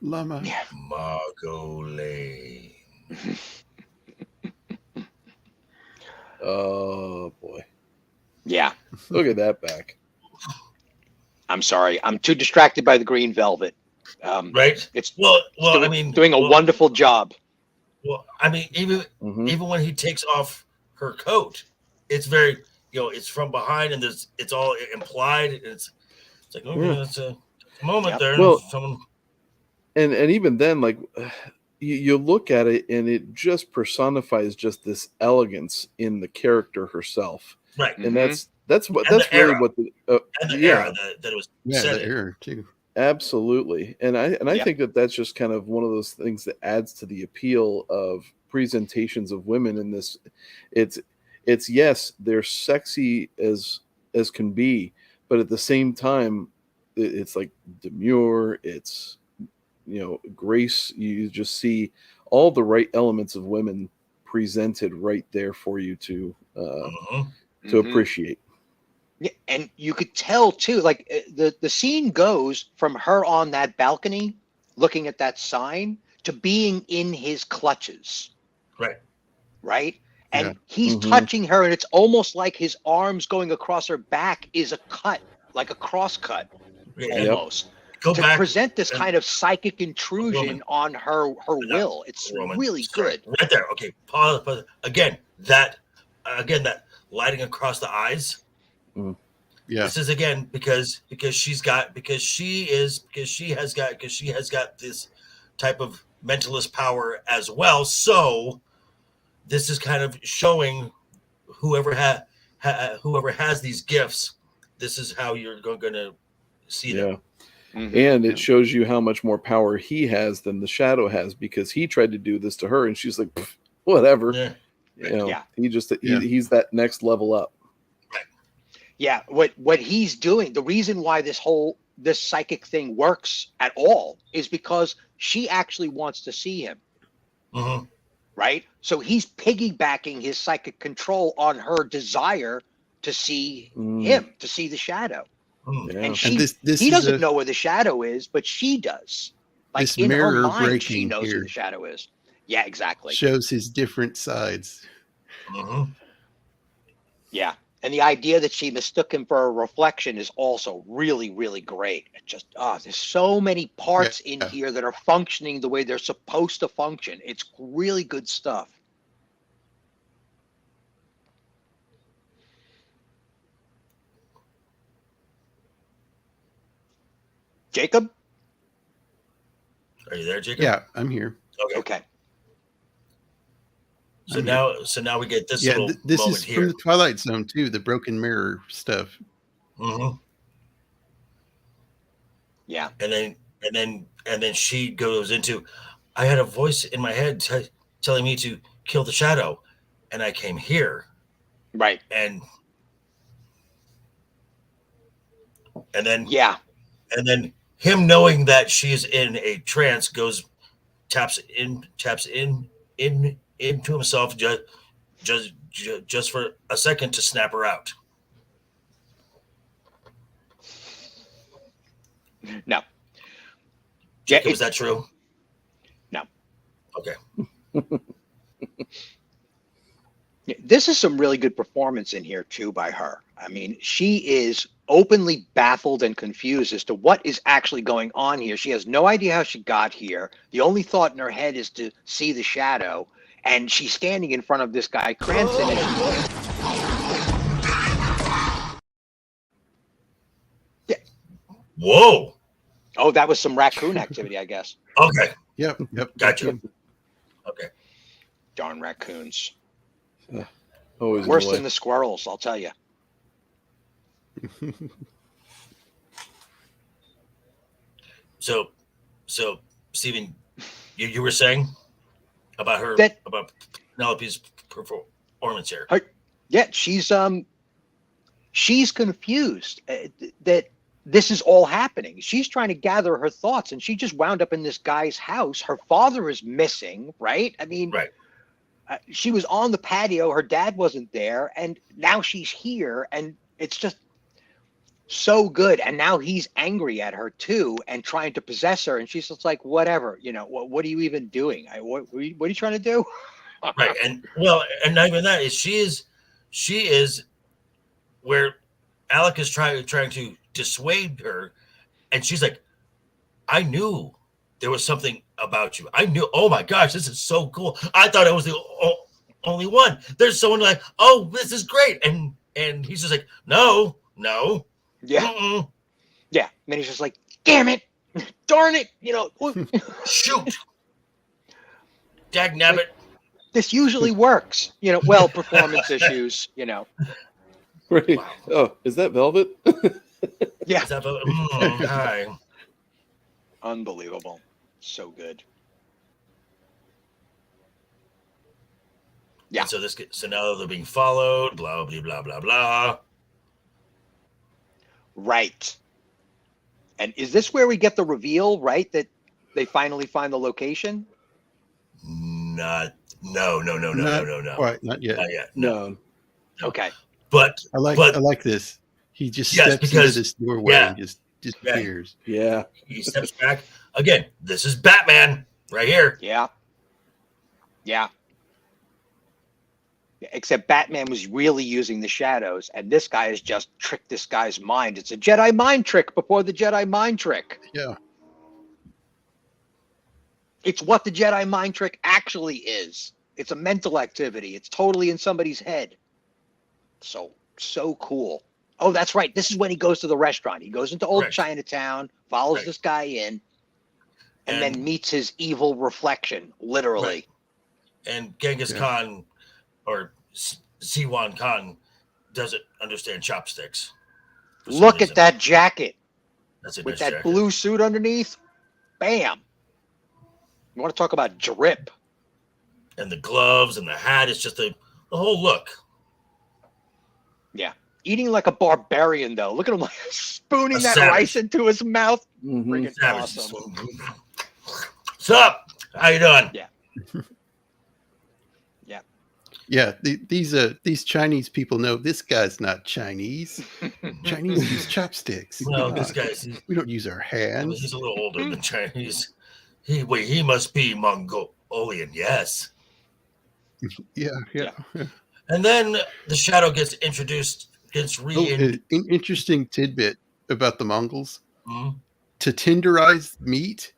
Llama. Yeah. Margot Lane. Oh boy. Yeah. Look at that back. I'm sorry. I'm too distracted by the green velvet. Right. It's doing a wonderful job. Well, I mean, even when he takes off her coat, it's very, it's from behind and it's all implied. It's like, it's a moment there. Well, someone. And even then, like you look at it and it just personifies just this elegance in the character herself. Right. And that's really what the era that it was set the era too. Absolutely. And I think that's just kind of one of those things that adds to the appeal of presentations of women in this. It's yes, they're sexy as can be, but at the same time, it's like demure, it's grace. You just see all the right elements of women presented right there for you to appreciate. Yeah, and you could tell too, like the scene goes from her on that balcony looking at that sign to being in his clutches. Right. And he's touching her, and it's almost like his arms going across her back is a cut, like a cross cut almost. To present this kind of psychic intrusion on her will. It's really good. Right there. Okay. Pause. Again, that lighting across the eyes. Yeah. This is again because she has got this type of mentalist power as well. So this is kind of showing whoever has these gifts, this is how you're going to see them. And it shows you how much more power he has than the Shadow has, because he tried to do this to her and she's like, whatever. He's that next level up. Yeah, what he's doing, the reason why this psychic thing works at all is because she actually wants to see him. Right? So he's piggybacking his psychic control on her desire to see Mm. him, to see the shadow. Yeah. And she, And this he is doesn't a- know where the shadow is, but she does. Like This in her mirror mind, she breaking knows who here the shadow is. Yeah, exactly. shows his different sides. Mm-hmm. Yeah. And the idea that she mistook him for a reflection is also really, really great. It just, there's so many parts in Yeah. here that are functioning the way they're supposed to function. It's really good stuff. Jacob? Are you there, Jacob? Yeah, I'm here. Okay. Okay. So I'm now we get this Yeah, little this moment is here. from the Twilight Zone too, the broken mirror stuff. Mm-hmm. Yeah. And then she goes into, I had a voice in my head telling me to kill the shadow, and I came here, Right. and then Yeah. and then him knowing that she is in a trance taps into himself just for a second to snap her out. No. Jacob, Yeah, is that true? No. Okay. This is some really good performance in here too by her. I mean, she is openly baffled and confused as to what is actually going on here. She has no idea how she got here. The only thought in her head is to see the shadow, and she's standing in front of this guy Cranston. Whoa. Oh, that was some raccoon activity, I guess. Okay. Yep. Gotcha. Okay. Darn raccoons. Always Worse annoying. than the squirrels, I'll tell you. So Stephen, you were saying about her about Penelope's performance here. Yeah, she's confused that this is all happening. She's trying to gather her thoughts, and she just wound up in this guy's house. Her father is missing, right? I mean, right. She was on the patio. Her dad wasn't there, and now she's here, and it's just so good. And now he's angry at her too, and trying to possess her. And she's just like, whatever, what are you even doing? What are you trying to do? Right, and not even that is she is where Alec is trying to dissuade her, and she's like, I knew there was something about you. I knew. Oh my gosh, this is so cool. I thought I was the only one. There's someone like, oh, this is great, and he's just like, no. Yeah. Mm-mm. Yeah. And then he's just like, damn it, darn it, shoot, dagnabbit. Like, this usually works, well, performance issues, Right. Wow. Oh, is that Velvet? Yeah. Is that hi. Unbelievable. So good. Yeah. And so now they're being followed. Blah blah blah blah blah. Right. And is this where we get the reveal? Right, that they finally find the location. No. Quite, not yet. Not yet. No. Okay. But I like this. He just steps into this doorway and just disappears. Yeah. He steps back again. This is Batman right here. Yeah. Except Batman was really using the shadows, and this guy has just tricked this guy's mind. It's a Jedi mind trick before the Jedi mind trick. Yeah. It's what the Jedi mind trick actually is. It's a mental activity. It's totally in somebody's head. So cool. Oh, that's right. This is when he goes to the restaurant. He goes into old Correct. Chinatown, follows this guy in, and then meets his evil reflection, literally. Right. And Genghis Khan or Siwan Khan doesn't understand chopsticks. Look at that jacket That's a with nice that jacket. blue suit underneath. Bam. You want to talk about drip? And the gloves and the hat. It's just the whole look. Yeah. Eating like a barbarian, though. Look at him like spooning A that savage. rice into his mouth. Mm-hmm. Friggin' Savage. awesome. What's up? How you doing? Yeah. Yeah. Yeah, these Chinese people know this guy's not Chinese. Chinese use chopsticks. Well, Come this on. guy's We don't use our I mean, hands. he's a little older than Chinese. He must be Mongolian, yes. Yeah. And then the shadow gets introduced, gets An interesting tidbit about the Mongols. Mhm. To tenderize meat,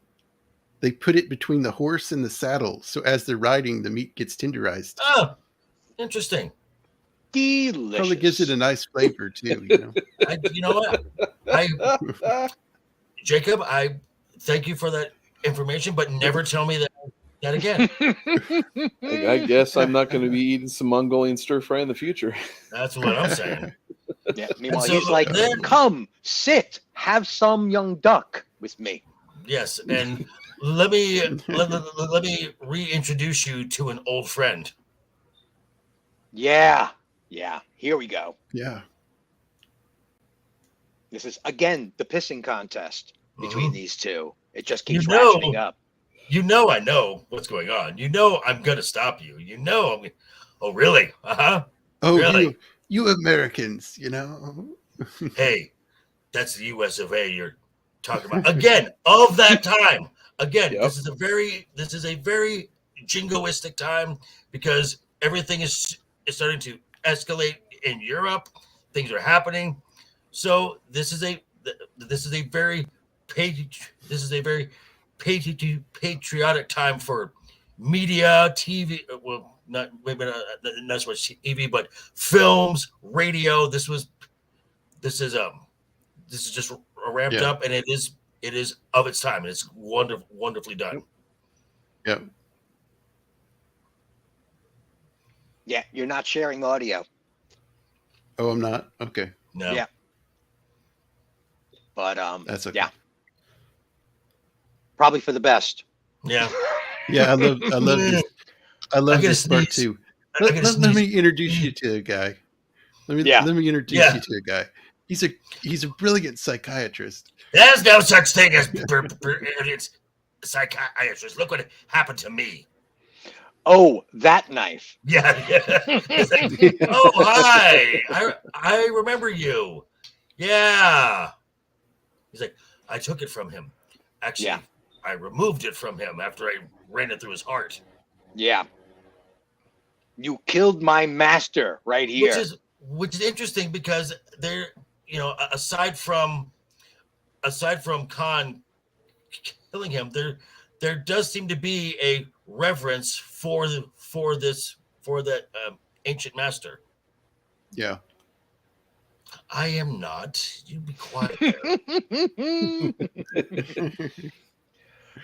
they put it between the horse and the saddle. So as they're riding, the meat gets tenderized. Oh, interesting. Delicious. Probably gives it a nice flavor too, you know. You know what? Jacob, I thank you for that information, but never tell me that again. I guess I'm not going to be eating some Mongolian stir fry in the future. That's what I'm saying. Yeah. Meanwhile, so he's like, then- "Come, sit, have some young duck with me." Yes, and let me reintroduce you to an old friend. Yeah. Here we go. Yeah. This is again the pissing contest between Mhm. these two. It just keeps You know- ratcheting up. You know I know what's going on. You know I'm gonna stop you. You know I'm. Oh really? Oh, Really? you Americans, you know. Hey, that's the U.S. of A. You're talking about again of that time. Again, Yep. this is a very jingoistic time because everything is starting to escalate in Europe. Things are happening. So this is a very patriotic time for media, TV. Well, not maybe not so much TV, but films, radio. This is just ramped Yeah. up, and it is of its time. It's wonderfully done. Yeah. Yeah, you're not sharing audio, Oh, I'm not? Okay. No, Yeah. but That's okay. yeah, probably for the best. yeah. Yeah, I love this. I love gotta this part sneeze. too. I gotta Let sneeze. me introduce you to a guy. Let me introduce Yeah. you to a guy. He's a brilliant psychiatrist. There's no such thing as brilliant psychiatrist. Look what happened to me. Oh, that knife. Yeah. It's like, oh, hi. I remember you. Yeah. He's like, I took it from him. Actually, Yeah. I removed it from him after I ran it through his heart. Yeah. You killed my master right here. Which is interesting because they're, aside from Khan killing him, there does seem to be a reverence for that ancient master. Yeah. I am not. You be quiet there.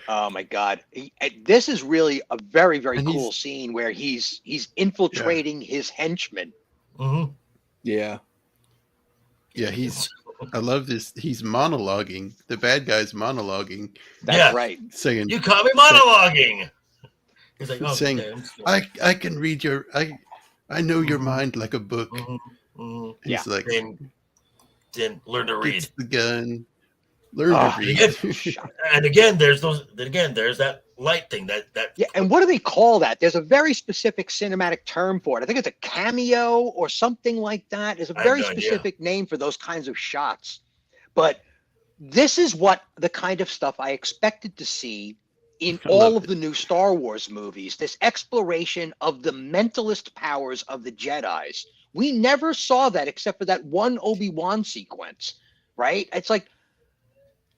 Oh my God! This is really a very, very And cool scene where he's infiltrating his henchmen. Mm-hmm. Yeah. Yeah, I love this. He's monologuing. The bad guy's monologuing, That's right. saying, You caught me monologuing. He's like, oh, saying, okay, I can read I know your mind like a book. Yeah. He's like, then learn to read. gets the gun, learn to read. And again, there's that light thing that Yeah, and what do they call that? There's a very specific cinematic term for it. I think it's a cameo or something like that. There's a very specific name for those kinds of shots. But this is what the kind of stuff I expected to see in all of the new Star Wars movies. This exploration of the mentalist powers of the Jedis. We never saw that except for that one Obi-Wan sequence, right? It's like,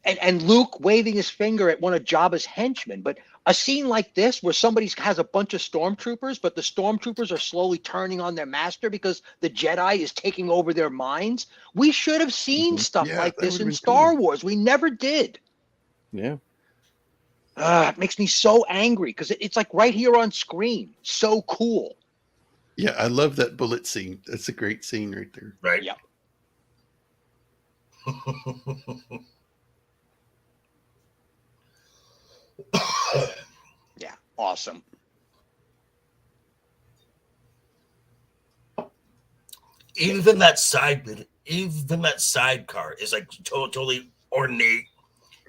and Luke waving his finger at one of Jabba's henchmen. But a scene like this where somebody has a bunch of stormtroopers, but the stormtroopers are slowly turning on their master because the Jedi is taking over their minds. We should have seen stuff like this in Star Wars. We never did. Yeah. It makes me so angry because it's like right here on screen. So cool. Yeah, I love that bullet scene. That's a great scene right there. right. Yeah. Yeah, awesome. Even that sidecar is like totally ornate.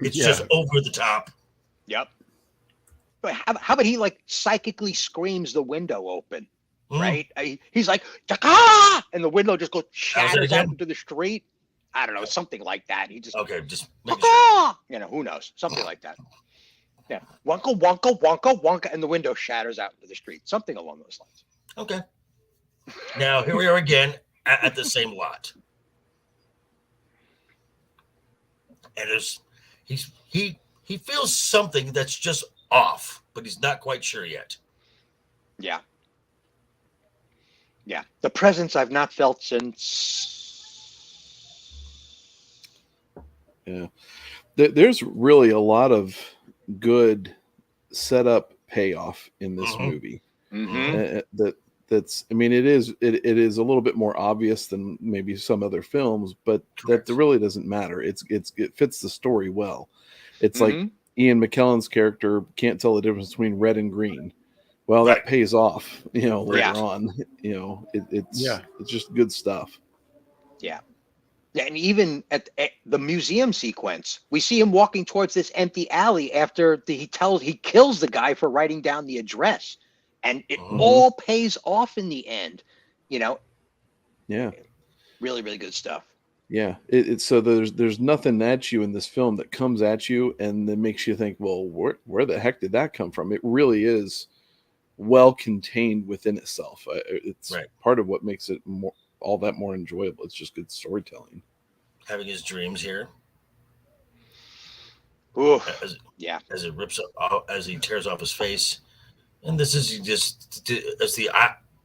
It's just over the top. Yep. But how about he like psychically screams the window open? right? He's like, "Taka!" and the window just goes shatters again? out into the street. I don't know, something like that. He just Okay, just making sure. "Taka!" Who knows? Something like that. Yeah, wonka, wonka, wonka, wonka, and the window shatters out into the street. Something along those lines. Okay. Now here we are again at the same lot, and he feels something that's just off, but he's not quite sure yet. Yeah. Yeah. The presence I've not felt since. Yeah. There's really a lot of good setup payoff in this movie. That's, I mean, it is a little bit more obvious than maybe some other films, but that really doesn't matter. It fits the story well. It's like Ian McKellen's character can't tell the difference between red and green. Well, that pays off, later on. It's just good stuff. Yeah. Yeah, and even at the museum sequence, we see him walking towards this empty alley after he kills the guy for writing down the address, and it all pays off in the end. Yeah. Really, really good stuff. Yeah, it's so there's nothing at you in this film that comes at you and that makes you think, well, where the heck did that come from? It really is well contained within itself. It's part of what makes it all that more enjoyable. It's just good storytelling. Having his dreams here. As it rips up, as he tears off his face, and this is just as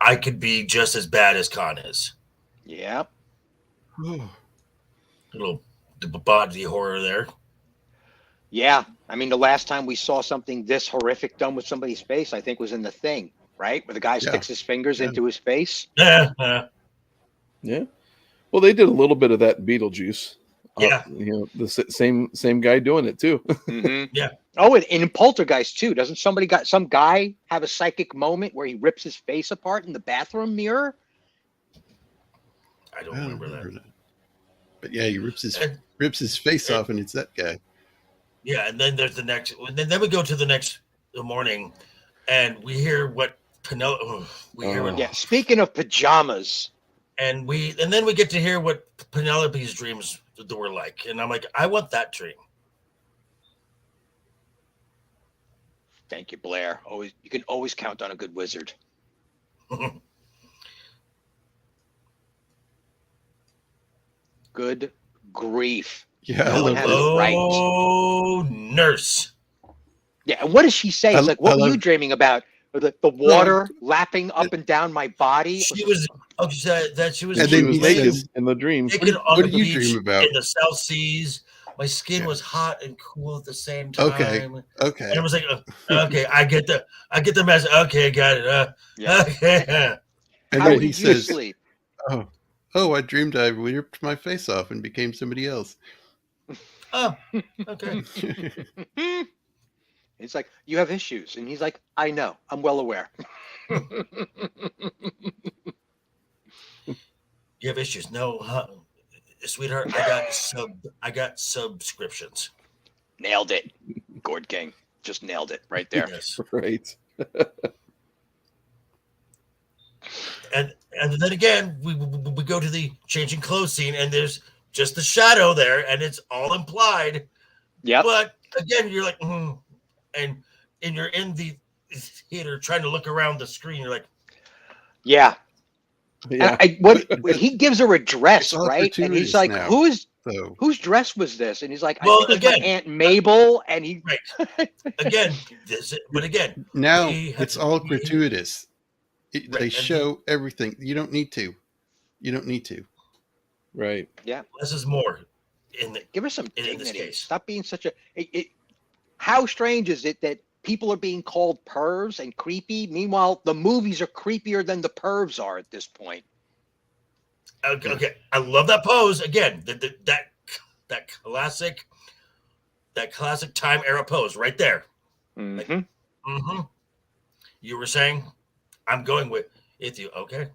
I could be just as bad as Khan is. Yeah. Little body horror there. Yeah, I mean, the last time we saw something this horrific done with somebody's face, I think, was in The Thing, right, where the guy sticks his fingers into his face. Yeah. Well, they did a little bit of that in Beetlejuice. Yeah. The same guy doing it too. Yeah. Oh, and in Poltergeist too, doesn't some guy have a psychic moment where he rips his face apart in the bathroom mirror? I don't remember that. But yeah, he rips his face off, and it's that guy. Yeah, and then there's the next. Then we go to the morning, and we hear what Penelope. Speaking of pajamas, and then we get to hear what Penelope's dreams were like, and I'm like, I want that dream. Thank you, Blair. You can always count on a good wizard. Good grief. Yeah. Oh, nurse. Yeah. And what does she say? It's like, what were you dreaming about? The water lapping up and down my body. She was naked in the dream. What did you dream about? In the South Seas. My skin was hot and cool at the same time. Okay. And it was like, okay, I get the message. Okay, got it. Okay. And then he says, sleep? Oh, I dreamed I ripped my face off and became somebody else. Oh, okay. It's like, you have issues. And he's like, I know. I'm well aware. You have issues. No, sweetheart, I got subscriptions. Nailed it. Gord King. Just nailed it right there. Yes. Right. And then again, we go to the changing clothes scene, and there's just the shadow there, and it's all implied. Yeah. But again, you're like, and you're in the theater trying to look around the screen. You're like, yeah. Yeah. He gives her a dress, right? And he's like, now, whose dress was this? And he's like, well, I think it's my Aunt Mabel. And he right. Again, now it's all gratuitous. They show everything. You don't need to. Right. Yeah. Less is more. Give her some in this dignity. case. Stop being such a. How strange is it that people are being called pervs and creepy? Meanwhile, the movies are creepier than the pervs are at this point. Okay. I love that pose again. That classic time era pose right there. Mm-hmm. You were saying, I'm going with you. Okay.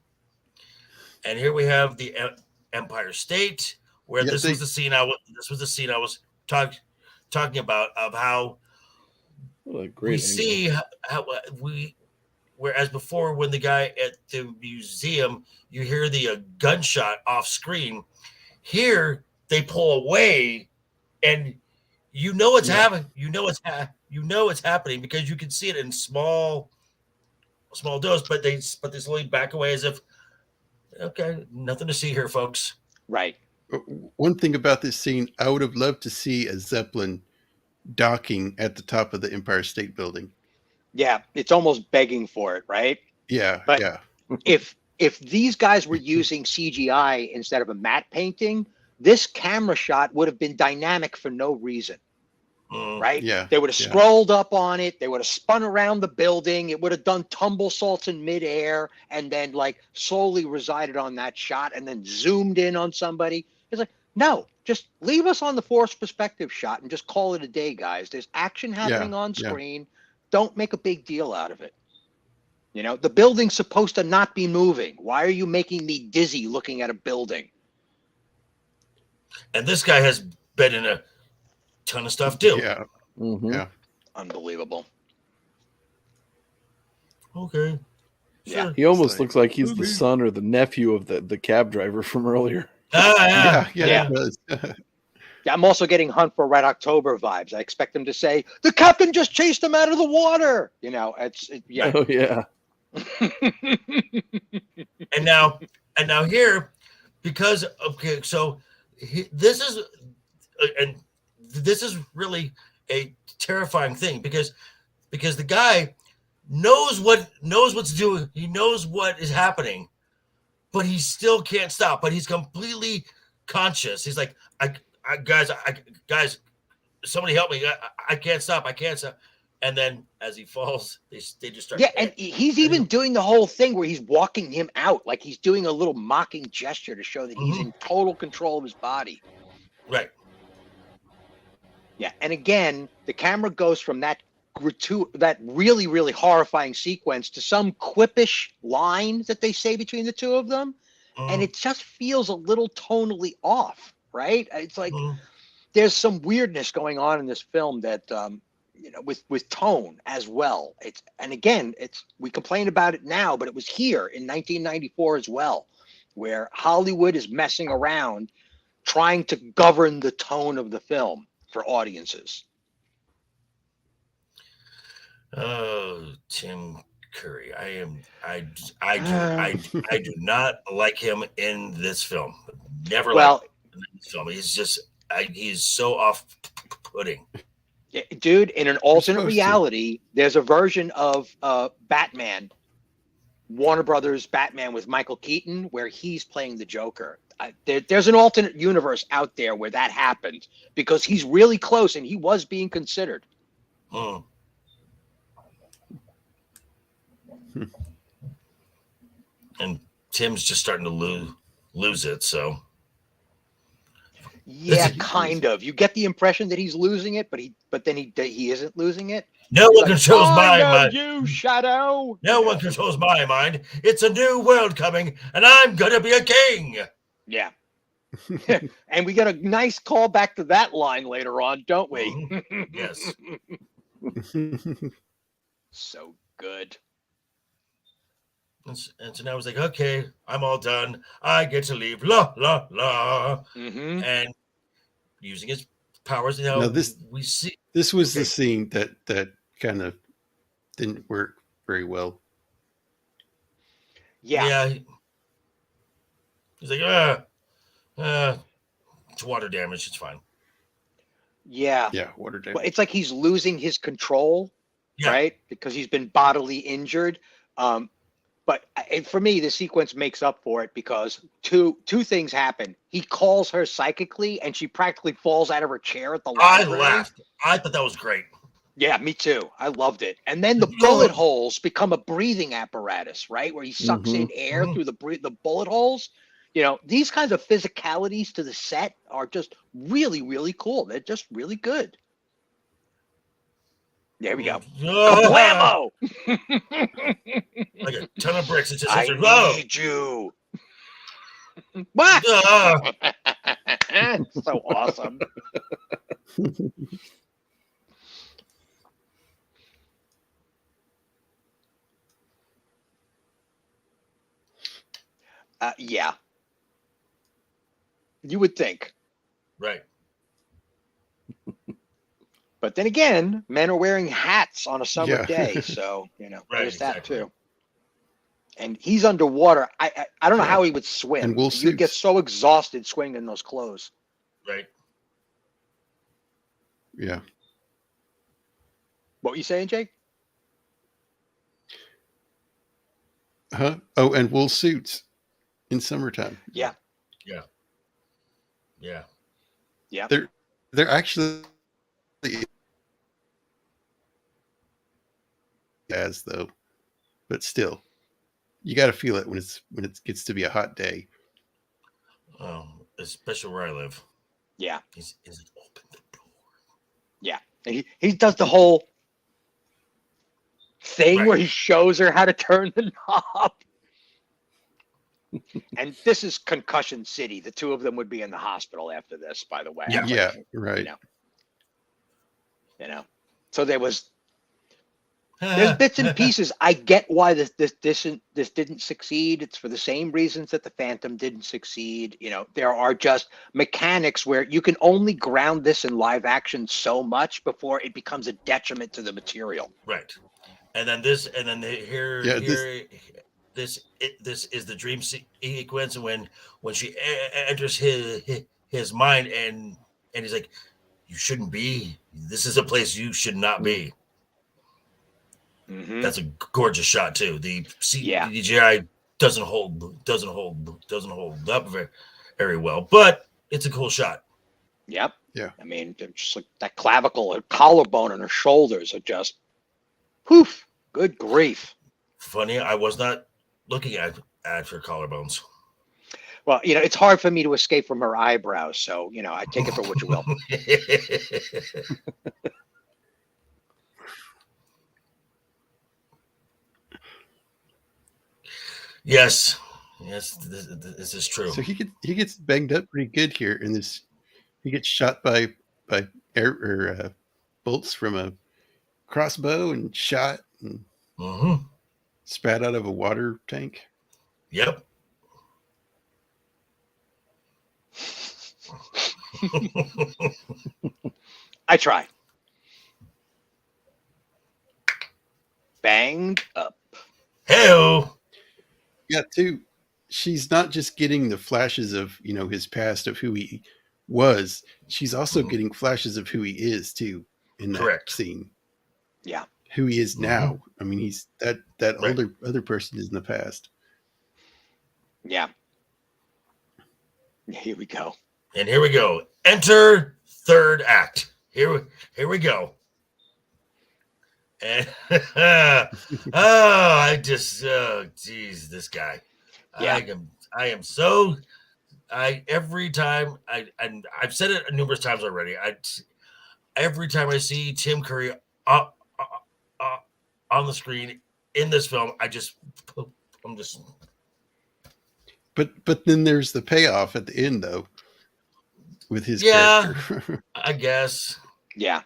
And here we have the Empire State, where this was the scene I was talking about, of how what a great we angle. see how whereas before, when the guy at the museum, you hear the gunshot off screen. Here, they pull away, and you know it's happening. You know it's happening because you can see it in small dose. But they slowly back away as if, okay, nothing to see here, folks. Right. One thing about this scene, I would have loved to see a Zeppelin docking at the top of the Empire State Building. Yeah, it's almost begging for it, right? Yeah, But yeah. if these guys were using CGI instead of a matte painting, this camera shot would have been dynamic for no reason. Right? Yeah. They would have scrolled up on it. They would have spun around the building. It would have done tumble salts in midair and then like slowly resided on that shot and then zoomed in on somebody. It's like, no, just leave us on the forced perspective shot and just call it a day, guys. There's action happening on screen. Don't make a big deal out of it. You know, the building's supposed to not be moving. Why are you making me dizzy looking at a building? And this guy has been in a ton of stuff too. Yeah. Mm-hmm. Yeah. Unbelievable. Okay. Yeah. Sure. He almost looks like he's the son or the nephew of the cab driver from earlier. Yeah. Yeah. It does. Yeah, I'm also getting Hunt for Red October vibes. I expect him to say, "The captain just chased him out of the water." You know, yeah. Oh yeah. And now here, because so this is really a terrifying thing because the guy knows what's doing. He knows what is happening, but he still can't stop. But he's completely conscious. He's like, guys, somebody help me! I can't stop. I can't stop. And then as he falls, they just start. Yeah, and he's even doing the whole thing where he's walking him out, like he's doing a little mocking gesture to show that he's in total control of his body. Right. Yeah, and again, the camera goes from that really, really horrifying sequence to some quippish line that they say between the two of them, and it just feels a little tonally off, right? It's like there's some weirdness going on in this film that you know, with tone as well. We complain about it now, but it was here in 1994 as well, where Hollywood is messing around trying to govern the tone of the film for audiences. Oh, Tim Curry. I do not like him in this film. Never liked him in this film. He's so off-putting. Dude, in an alternate reality, there's a version of Batman, Warner Brothers Batman with Michael Keaton, where he's playing the Joker. There's an alternate universe out there where that happened because he's really close and he was being considered. And Tim's just starting to lose it, so. Yeah, kind of. You get the impression that he's losing it, but then he isn't losing it. No one controls my mind. You, Shadow. No one controls my mind. It's a new world coming, and I'm gonna be a king. Yeah. And we get a nice call back to that line later on, don't we? Yes. So good. And so now he's like, okay, I'm all done. I get to leave. La, la, la. And using his powers, you know, now we see. This was the scene that kind of didn't work very well. Yeah. He's like, it's water damage. It's fine. Yeah. Yeah, water damage. Well, it's like he's losing his control, right? Because he's been bodily injured. But for me, the sequence makes up for it because two things happen. He calls her psychically, and she practically falls out of her chair at the library. I laughed. I thought that was great. Yeah, me too. I loved it. And then the bullet holes become a breathing apparatus, right? Where he sucks in air through the bullet holes. You know, these kinds of physicalities to the set are just really, really cool. They're just really good. There we go. Kablammo! Like a ton of bricks. It's just I need you. What? So awesome. Yeah. You would think. Right. But then again, men are wearing hats on a summer Yeah. day, so Right, there's that exactly. too. And he's underwater. I don't know Yeah. how he would swim. And wool You'd get suits. so exhausted swinging in those clothes. Right. Yeah. What were you saying, Jake? Huh? Oh, and wool suits in summertime. Yeah. Yeah. Yeah. Yeah. They're actually as though, but still, you got to feel it when it gets to be a hot day. Especially where I live. Yeah. Is it open the door? Yeah. And he does the whole thing Right. where he shows her how to turn the knob. And this is Concussion City. The two of them would be in the hospital after this, by the way. Yeah. Yeah, right. So there's bits and pieces. I get why this didn't succeed. It's for the same reasons that the Phantom didn't succeed. There are just mechanics where you can only ground this in live action so much before it becomes a detriment to the material. Right. And then this is the dream sequence when she enters his mind and he's like, you shouldn't be. This is a place you should not be. Mm-hmm. That's a gorgeous shot too. The CGI doesn't hold up very well, but it's a cool shot. Yep. Yeah. I mean, just like that clavicle or collarbone and her shoulders are just, poof. Good grief. Funny, I was not looking at her collarbones. Well, it's hard for me to escape from her eyebrows, so I take it for what you will. Yes, this is true. So he gets banged up pretty good here in this. He gets shot by air or bolts from a crossbow and shot and spat out of a water tank. Yep. I try. Banged up. Hell. Yeah, too. She's not just getting the flashes of his past of who he was. She's also getting flashes of who he is too in that scene. Yeah. Who he is now. I mean, he's that Right. other person is in the past. Yeah. Here we go. And here we go. Enter third act. Here we go. And geez, this guy. Yeah. I am so. Every time and I've said it numerous times already. Every time I see Tim Curry on the screen in this film, I'm just. But then there's the payoff at the end though, with his character. I guess. Yeah.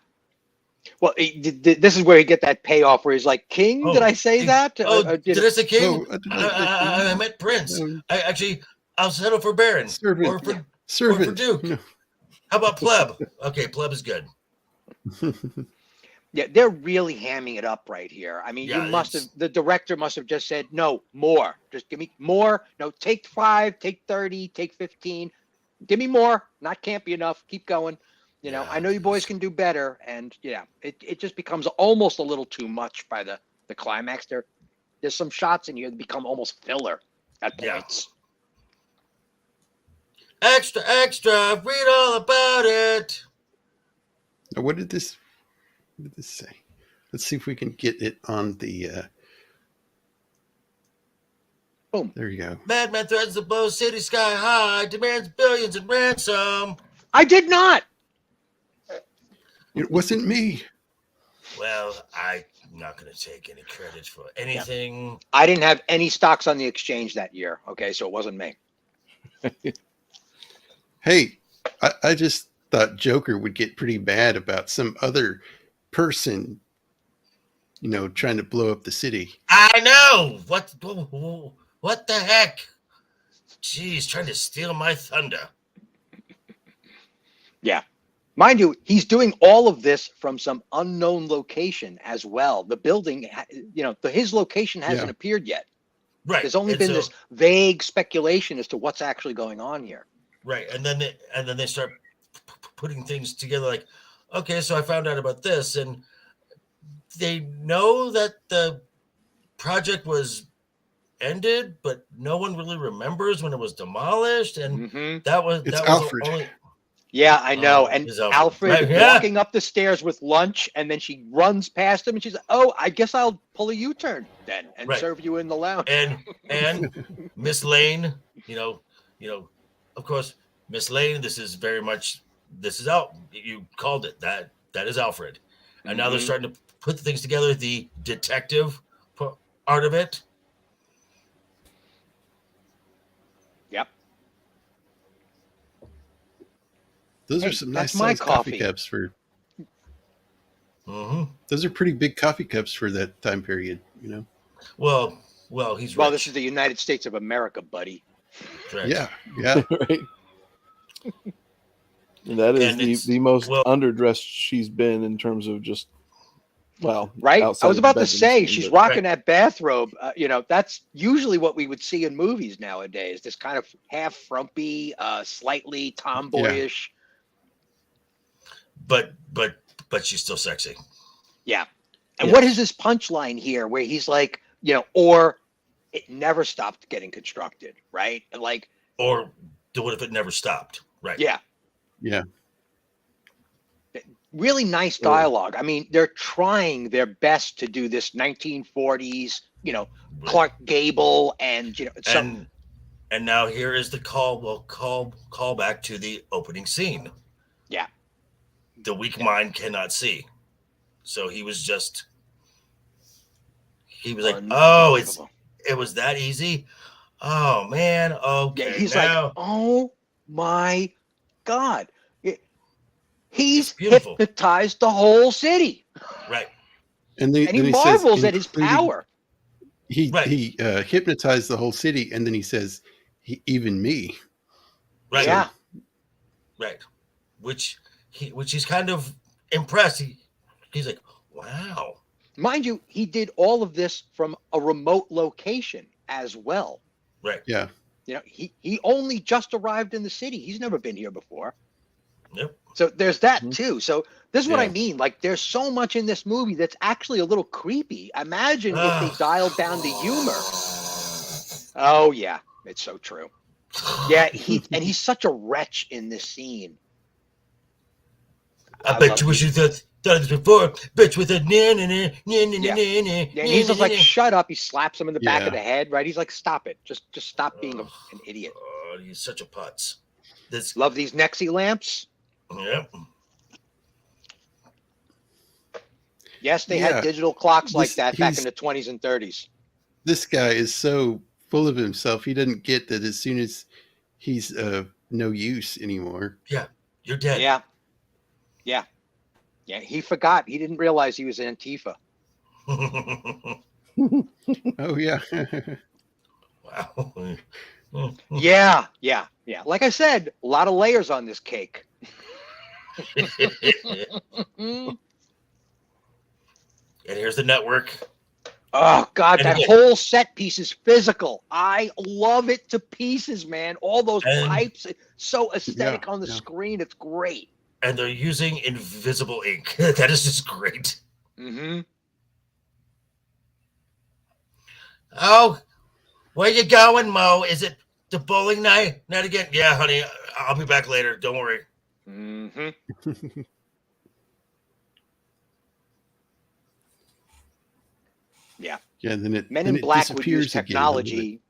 Well, this is where you get that payoff where he's like, "King, did I say that? Did I say King? No, I meant Prince. I'll settle for Baron. Servant. Or for Servant. Or for Duke. No. How about Pleb? Okay, Pleb is good. Yeah, they're really hamming it up right here. I mean, the director must have just said, no, more. Just give me more. No, take 5, take 30, take 15. Give me more. Not campy enough. Keep going. I know you boys can do better. And it just becomes almost a little too much by the climax. There's some shots in here that become almost filler at points. Extra, extra, read all about it. Now, what did this say? Let's see if we can get it on the boom. There you go. Madman threatens to blow city sky high, demands billions in ransom. I did not. It wasn't me. Well, I'm not going to take any credit for anything. Yeah. I didn't have any stocks on the exchange that year. Okay, so it wasn't me. Hey, I just thought Joker would get pretty mad about some other person, trying to blow up the city. I know. What the heck? geez, trying to steal my thunder. Yeah. Mind you, he's doing all of this from some unknown location as well. The building, his location hasn't appeared yet. Right. There's only been this vague speculation as to what's actually going on here. Right. And then they start putting things together like, okay, so I found out about this, and they know that the project was ended, but no one really remembers when it was demolished, and that was Alfred. only. Yeah, I know. And Alfred right, walking up the stairs with lunch, and then she runs past him, and she's like, "Oh, I guess I'll pull a U-turn then and serve you in the lounge." And Miss Lane, of course, Miss Lane. This is out. You called it. That is Alfred, and now they're starting to put the things together. The detective part of it. Yep. Those are some nice sized coffee cups for. Mm-hmm. Those are pretty big coffee cups for that time period, Well, he's rich. This is the United States of America, buddy. Right. Yeah. Right. And that is the most underdressed she's been in terms of just, right. I was about to say she's rocking that bathrobe. That's usually what we would see in movies nowadays. This kind of half frumpy, slightly tomboyish. Yeah. But she's still sexy. Yeah. And what is this punchline here where he's like, or it never stopped getting constructed, right? And like, or what if it never stopped? Right. Yeah. Yeah. Really nice dialogue. I mean, they're trying their best to do this 1940s, Clark Gable and and now here is the call back to the opening scene. Yeah. The weak mind cannot see. So he was like, oh, it was that easy. Oh man. Okay. Yeah, he's like, oh my God. He's hypnotized the whole city. Right. And he marvels at his power. He hypnotized the whole city, and then he says, even me. Right. Yeah. Right. Which he's kind of impressed. He's like, wow. Mind you, he did all of this from a remote location as well. Right. Yeah. He only just arrived in the city. He's never been here before. Yep. So there's that too. So this is what I mean. Like, there's so much in this movie that's actually a little creepy. Imagine if they dialed down the humor. Oh yeah, it's so true. Yeah, he's such a wretch in this scene. I bet you wish you done this before. Bitch with a Yeah, and he's just like, shut up. He slaps him in the back of the head, right? He's like, stop it. Just stop being an idiot. Oh, he's such a putz. Love these Nexi lamps. Yep. Yes, they had digital clocks like that back in the 20s and 30s. This guy is so full of himself. He doesn't get that as soon as he's no use anymore. Yeah, you're dead. Yeah. He forgot. He didn't realize he was Antifa. Oh yeah. Wow. Yeah. Like I said, a lot of layers on this cake. And here's the network. Oh God, that whole set piece is physical. I love it to pieces, man. All those pipes, it's so aesthetic on the screen. It's great. And they're using invisible ink. That is just great. Mm-hmm. Oh, where you going, Mo? Is it the bowling night? Not again? Yeah, honey. I'll be back later. Don't worry. Mm-hmm. Yeah. Yeah. And then Men in Black would use technology.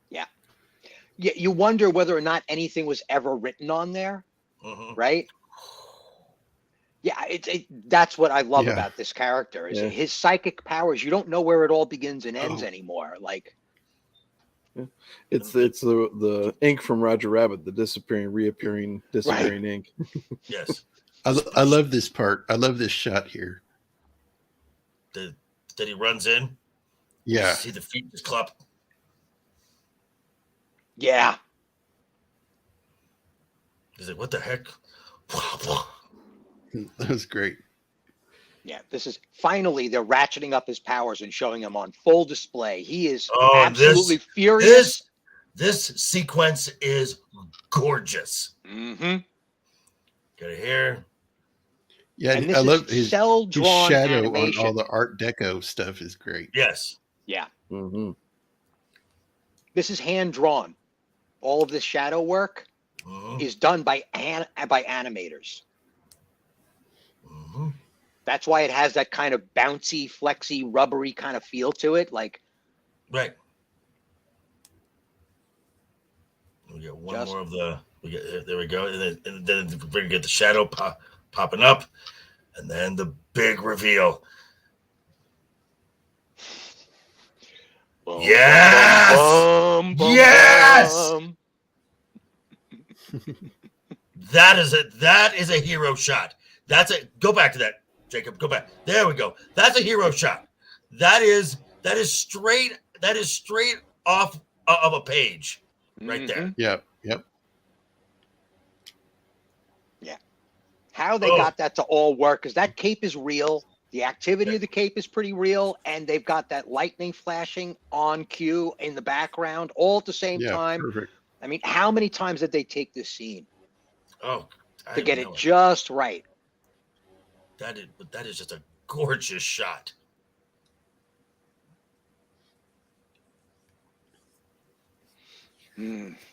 Yeah. You wonder whether or not anything was ever written on there, right? Yeah, that's what I love about this character is his psychic powers. You don't know where it all begins and ends anymore. Like, it's the ink from Roger Rabbit, the disappearing, reappearing, disappearing ink. Yes. I love this part. I love this shot here. That he runs in. Yeah. See the feet just clap. Yeah. He's like, what the heck? That was great. Yeah, this is finally they're ratcheting up his powers and showing him on full display. He is Oh, absolutely furious. This sequence is gorgeous. Mm-hmm. Got it here. Yeah, And I this love is his cell-drawn shadow on animation. all the Art Deco stuff is great. Yes. Yeah, Mm-hmm. this is hand drawn. All of this shadow work Mhm. is done by animators. Mhm. That's why it has that kind of bouncy, flexy, rubbery kind of feel to it. Like, Right. We get one Just- more of the. There we go. And then we're gonna get the shadow popping up, and then the big reveal. bum, Yes! bum, bum, Yes! bum. That is a hero shot. Go back to that, Jacob. Go back. There we go. That's a hero shot. That is straight off of a page right there. Mhm. Yep. How they got that to all work, because that cape is real. The activity of the cape is pretty real, and they've got that lightning flashing on cue in the background all at the same Yeah. time. Perfect. I mean, how many times did they take this scene Oh, to get it just right? That is just a gorgeous shot.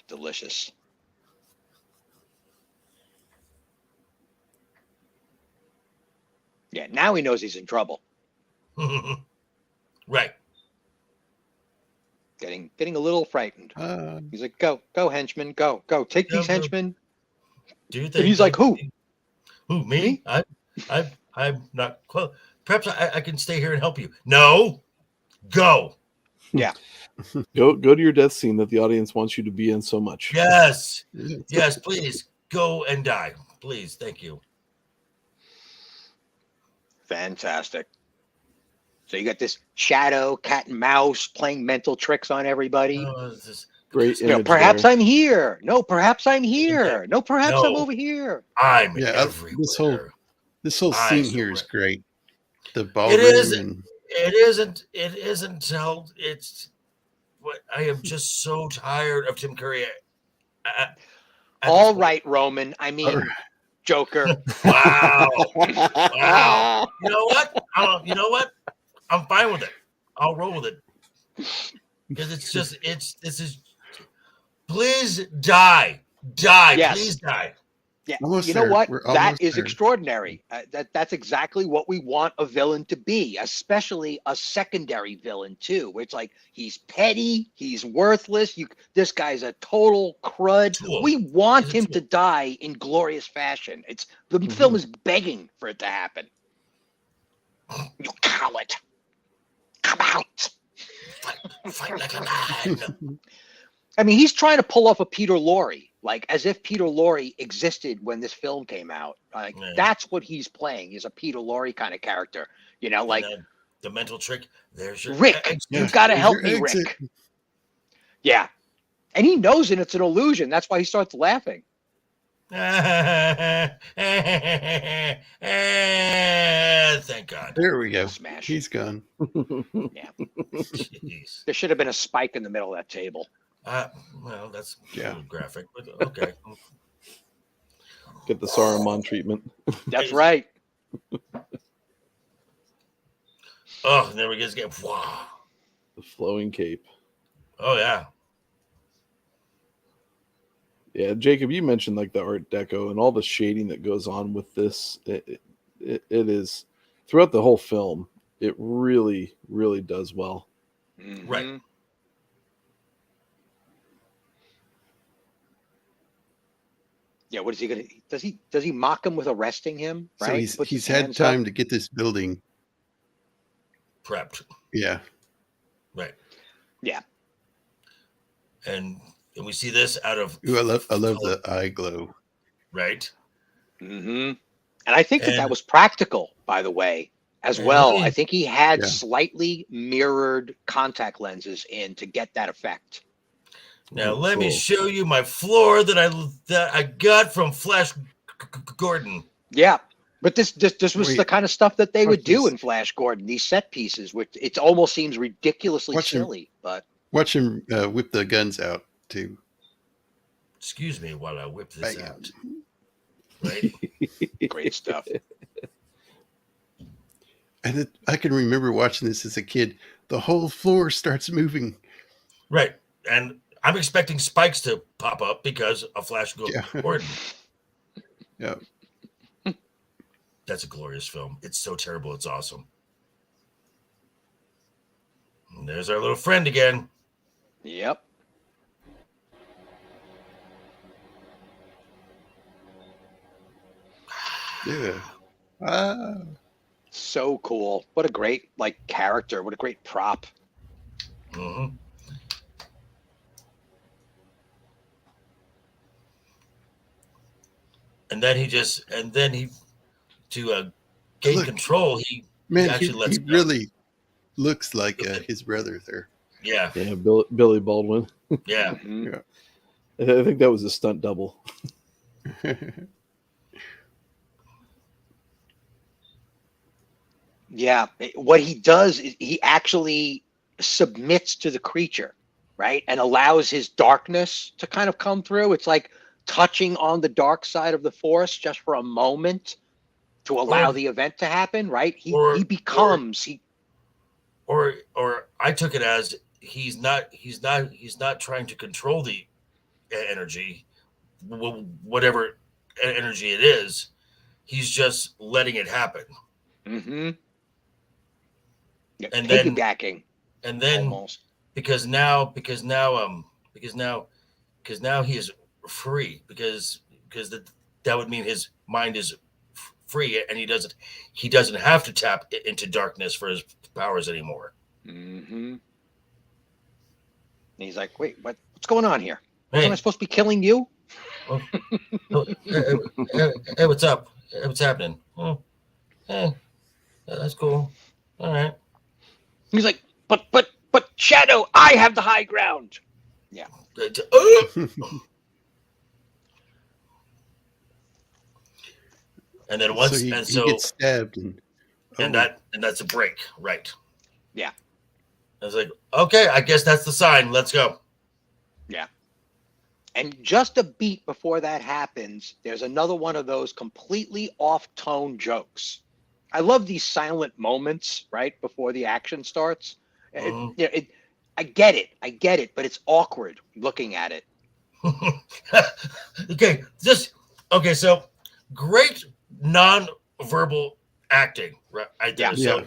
Delicious. Yeah, now he knows he's in trouble. Right. Getting a little frightened. He's like, go, henchman, go, take these Go. henchmen. Do you think? And he's like, who? Who? Me? Me? I'm not. Well, perhaps I can stay here and help you. No, go. Yeah. Go to your death scene that the audience wants you to be in so much. Yes, yes. Please go and die. Please, thank you. Fantastic. So you got this shadow cat and mouse playing mental tricks on everybody. Great You know, image perhaps there. I'm here. No, perhaps I'm here. No, perhaps I'm No. over here. I'm Yeah, everywhere. this whole I scene here is surrender. great. The It ballroom is. and It isn't till it's. What I am just so tired of Tim Curry. All right, Roman. I mean, All right. Joker. Wow. Wow. You know what? I'm fine with it. I'll roll with it. Because this is. Please die. Yes. Please die. Yeah, Almost you know there. what? We're That almost is there. extraordinary. That's exactly what we want a villain to be, especially a secondary villain too. Where it's like he's petty, he's worthless. This guy's a total crud. Tool. We want He's a him tool. to die in glorious fashion. The film is begging for it to happen. You coward! Come out! Fight like a man. I mean, he's trying to pull off a Peter Lorre, like as if Peter Lorre existed when this film came out. Like that's what he's playing, is a Peter Lorre kind of character. You know, like the mental trick. There's your Rick. You've got to help me, exit. Rick. Yeah, and he knows it. It's an illusion. That's why he starts laughing. Thank God. There we go. Smash. He's gone. Yeah, Jeez. there should have been a spike in the middle of that table. Well, that's a little graphic, but okay. Get the Saruman treatment. That's right. Oh, and there we go. Wow. The flowing cape. Oh yeah. Yeah, Jacob, you mentioned like the Art Deco and all the shading that goes on with this. It is throughout the whole film. It really, really does well. Mhm. Right. Yeah. What is he gonna? Does he mock him with arresting him? Right. So Puts he's his had hands time up. to get this building. Prepped. Yeah. Right. Yeah. And we see this out of Ooh, I love the eye glow. right. Mm-hmm. And I think that And- was practical, by the way. as well. I Hey. think he had Yeah. slightly mirrored contact lenses in to get that effect. Now Oh, let me cool. show you my floor that I got from Flash Gordon. Yeah. But this was Wait, the kind of stuff that they would watch do this. in Flash Gordon, these set pieces, which it almost seems ridiculously Watch him. silly, but Watch him whip the guns out too. Excuse me while I whip this Bam. out. Right? great stuff. And I can remember watching this as a kid. The whole floor starts moving. Right. And I'm expecting spikes to pop up because of Flash Yeah. Gordon. Yeah. That's a glorious film. It's so terrible. It's awesome. And there's our little friend again. Yep. Yeah. Ah. So cool. What a great character. What a great prop. Mm-hmm. And then he to gain Look. control, he Man, actually he lets go. really looks like his brother there. Yeah. Yeah, Billy Baldwin. Yeah. Mhm. I think that was a stunt double. Yeah. What he does is he actually submits to the creature, right? And allows his darkness to kind of come through. It's like touching on the dark side of the force just for a moment to allow the event to happen, right? He becomes or I took it as he's not trying to control the energy, whatever energy it is. He's just letting it happen. Mm-hmm. And then piggybacking. And then almost. because now he is free because that would mean his mind is free and he doesn't have to tap into darkness for his powers anymore. Mm-hmm. And he's like, wait, what's going on here? Hey. Wasn't I supposed to be killing you? Hey, what's up? What's happening? Oh, hey, that's cool. All right. He's like, but Shadow, I have the high ground. Yeah. And then once so he gets stabbed and that's a break, right? Yeah. I was like, okay, I guess that's the sign. Let's go. Yeah. And just a beat before that happens, there's another one of those completely off-tone jokes. I love these silent moments right before the action starts. I get it, but it's awkward looking at it. Okay, so great non-verbal acting, right? Yeah. So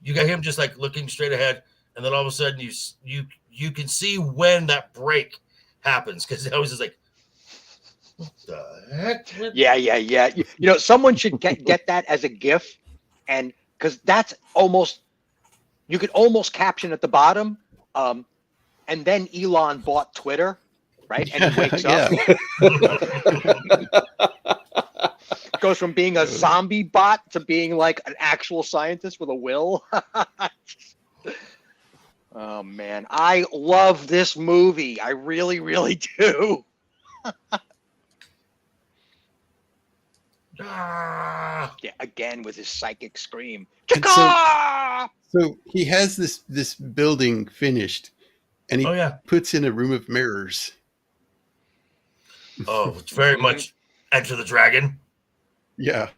you got him just like looking straight ahead, and then all of a sudden you can see when that break happens because I was just like, what the heck? Yeah. You know, someone should get that as a GIF, and because that's almost, you could almost caption at the bottom, and then Elon bought Twitter, right? And he wakes up. Goes from being a zombie bot to being like an actual scientist with a will. Oh man, I love this movie. I really, really do. Yeah, again with his psychic scream. So he has this building finished, and he puts in a room of mirrors. Oh, it's very much Enter the Dragon. Yeah.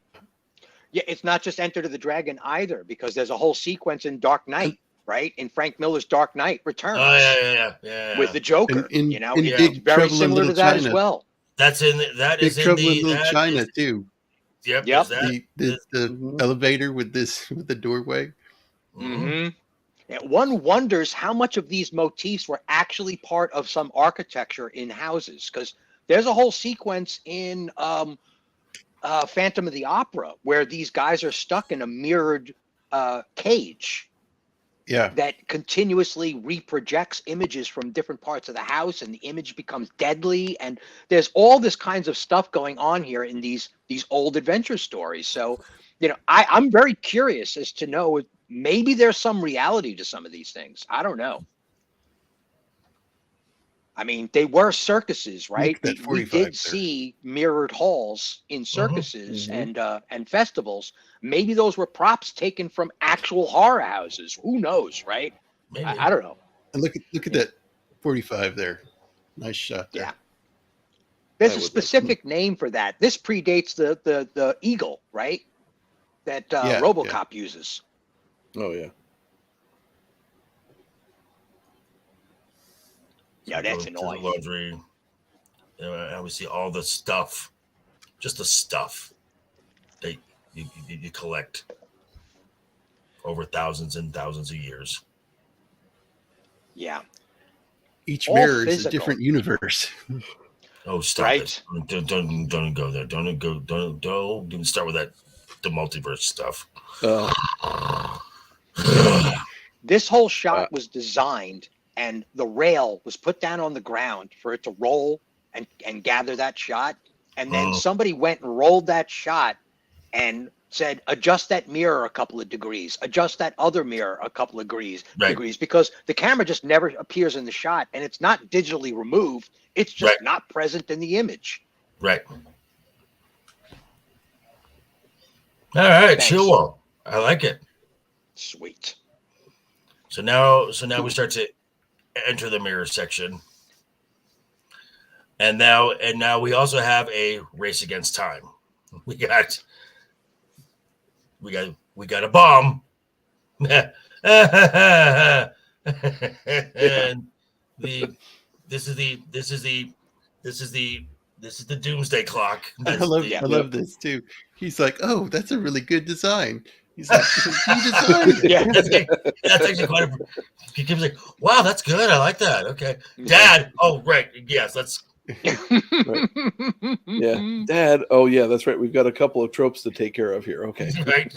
Yeah, it's not just Enter the Dragon either, because there's a whole sequence in Dark Knight, right? In Frank Miller's Dark Knight Returns. Oh yeah. With the Joker. In it's very similar to that as well. That's in Big Trouble in Little China too. Yep. The elevator with the doorway. Mm-hmm. Yeah, one wonders how much of these motifs were actually part of some architecture in houses, because there's a whole sequence in Phantom of the Opera where these guys are stuck in a mirrored cage. Yeah. That continuously reprojects images from different parts of the house, and the image becomes deadly. And there's all this kinds of stuff going on here in these old adventure stories. So I'm very curious as to know if maybe there's some reality to some of these things. I don't know. I mean, they were circuses, right? We did see mirrored halls in circuses and festivals. Maybe those were props taken from actual horror houses. Who knows, right? I don't know. And look at that 45 there. Nice shot there. Yeah. There's a specific name for that. This predates the Eagle, right? That RoboCop uses. Oh yeah. Yeah, that's annoying. Laundry. I would see all the stuff, just the stuff that you collect over thousands and thousands of years. Yeah. Each mirror is a different universe. Oh, stop it! Don't go there. Don't even start with the multiverse stuff. This whole shot was designed, and the rail was put down on the ground for it to roll and gather that shot. And then somebody went and rolled that shot and said, adjust that mirror a couple of degrees, adjust that other mirror a couple of degrees, because the camera just never appears in the shot, and it's not digitally removed. It's just not present in the image. Right. All right, Chill. I like it. Sweet. So now we start to enter the mirror section. And now we also have a race against time. We got a bomb. And this is the doomsday clock. I love this too. He's like, oh, that's a really good design. He's like, you designed it. Yeah, that's actually quite a. He keeps like, wow, that's good. I like that. Okay, Dad. Oh, right. Yes, that's. Right. Yeah, Dad. Oh, yeah, that's right. We've got a couple of tropes to take care of here. Okay. Right.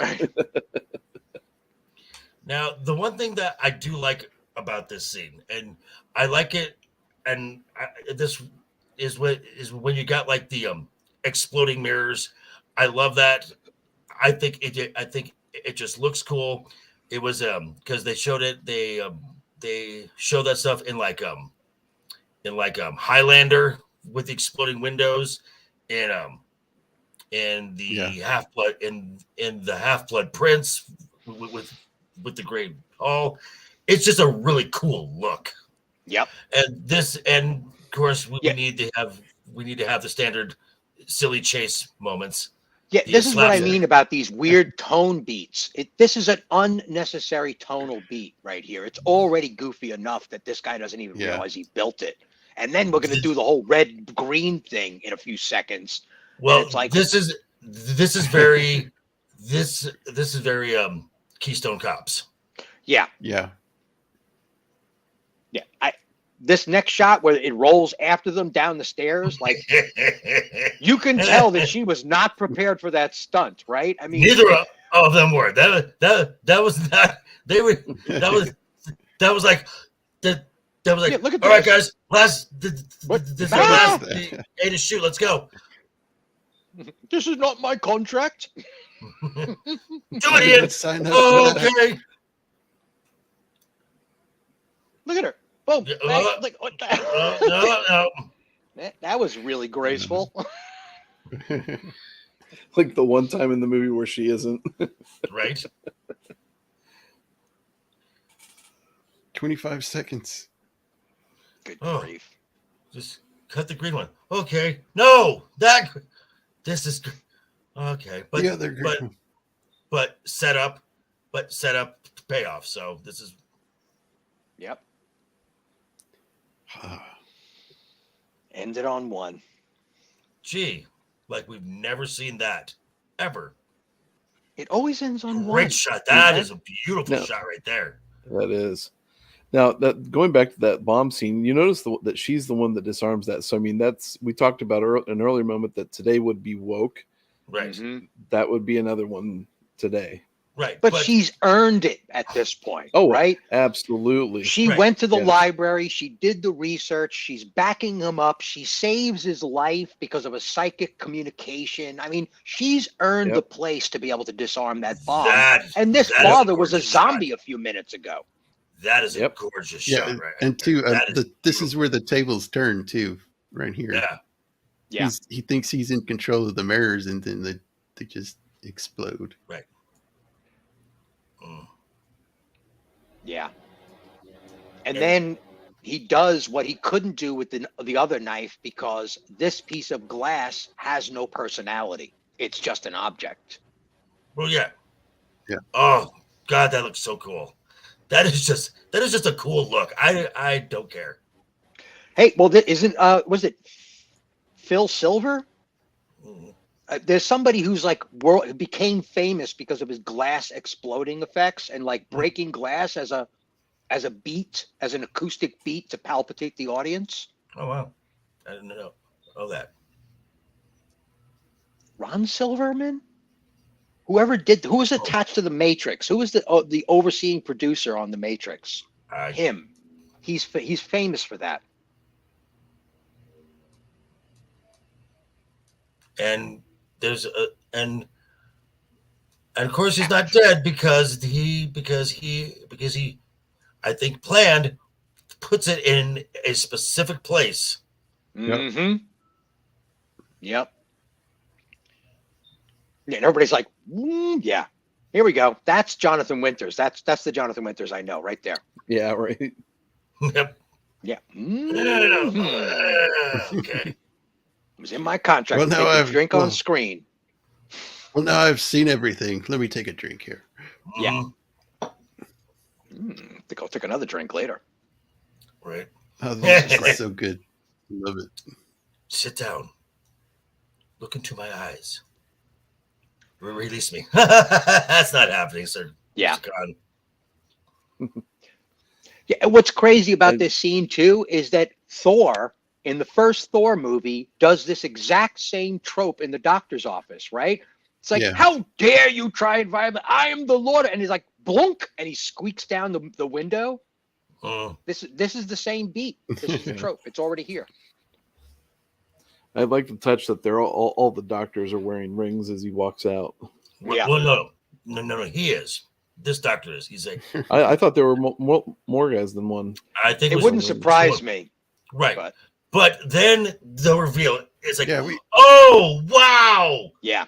Now, the one thing that I do like about this scene, and I like it, and this is when you got like the exploding mirrors. I love that. I think it just looks cool. It was because they showed it. They show that stuff in Highlander with the exploding windows, and the Half-Blood in the Half-Blood Prince with the Great Hall. It's just a really cool look. Yep. And of course we need to have the standard silly chase moments. Yeah, this is what I mean about these weird tone beats. This is an unnecessary tonal beat right here. It's already goofy enough that this guy doesn't even realize he built it. And then we're going to do the whole red-green thing in a few seconds. Well, it's like, this is very Keystone Cops. Yeah. Yeah. Yeah. This next shot where it rolls after them down the stairs, like you can tell that she was not prepared for that stunt, right? I mean, neither of them were. That was not. They were. That was like. Yeah, look at all this. right, guys. Last day to shoot. Let's go. This is not my contract. Do it, Ian. Sign up okay. Look at her. Boom. Like, what the No. That was really graceful. Like the one time in the movie where she isn't. Right. 25 seconds. Good grief. Just cut the green one. Okay. No, this is okay. But yeah, they're good. But set up payoff. So this is. Yep. Ended on one. Gee, like we've never seen that ever. It always ends on one. Great shot. That is a beautiful shot right there. That is. Now, that going back to that bomb scene, you notice that she's the one that disarms that. So, I mean, we talked about an earlier moment that today would be woke. Right. Mm-hmm. That would be another one today. Right. But she's earned it at this point. Oh, right? Absolutely. She Right. went to the Yeah. library. She did the research. She's backing him up. She saves his life because of a psychic communication. I mean, she's earned the place to be able to disarm that bomb. And this that is father was a gorgeous zombie shot. a few minutes ago. That is Yep. a gorgeous Yeah, shot, right? and too, That this is where the tables turn too, right here. Yeah. Yeah. He thinks he's in control of the mirrors, and then they just explode. Right. Mm. Yeah. And then he does what he couldn't do with the other knife because this piece of glass has no personality. It's just an object. Well, yeah. Yeah. Oh God, that looks so cool. That is just a cool look. I don't care. Hey, well, was it Phil Silver? Mm. There's somebody who's like became famous because of his glass exploding effects and like breaking glass as a beat, as an acoustic beat to palpitate the audience. Oh wow, I didn't know that. Ron Silverman, who was attached to the Matrix? Who was the overseeing producer on the Matrix? Him. He's famous for that. And there's and of course he's not dead because he I think planned puts it in a specific place. Mm-hmm. Yep. Yeah, and everybody's like, yeah, here we go. That's Jonathan Winters. That's the Jonathan Winters I know right there. Yeah, right. Yep. Yeah. Okay. It was in my contract. Well, to now take a drink on screen. Well, now I've seen everything. Let me take a drink here. Yeah. I think I'll take another drink later. Right. Oh, this is so good. Love it. Sit down. Look into my eyes. Release me. That's not happening, sir. Yeah. God. Yeah. And what's crazy about this scene too is that Thor in the first Thor movie does this exact same trope in the doctor's office, right? It's like, how dare you try and violate? I am the Lord. And he's like, blunk. And he squeaks down the window. This is the same beat. This is the trope. It's already here. I'd like to touch that they're all the doctors are wearing rings as he walks out. Yeah. Well, no. He is. This doctor is. He's like. I thought there were more guys than one. I think it wouldn't surprise me. Right. But then the reveal is like, oh wow. Yeah.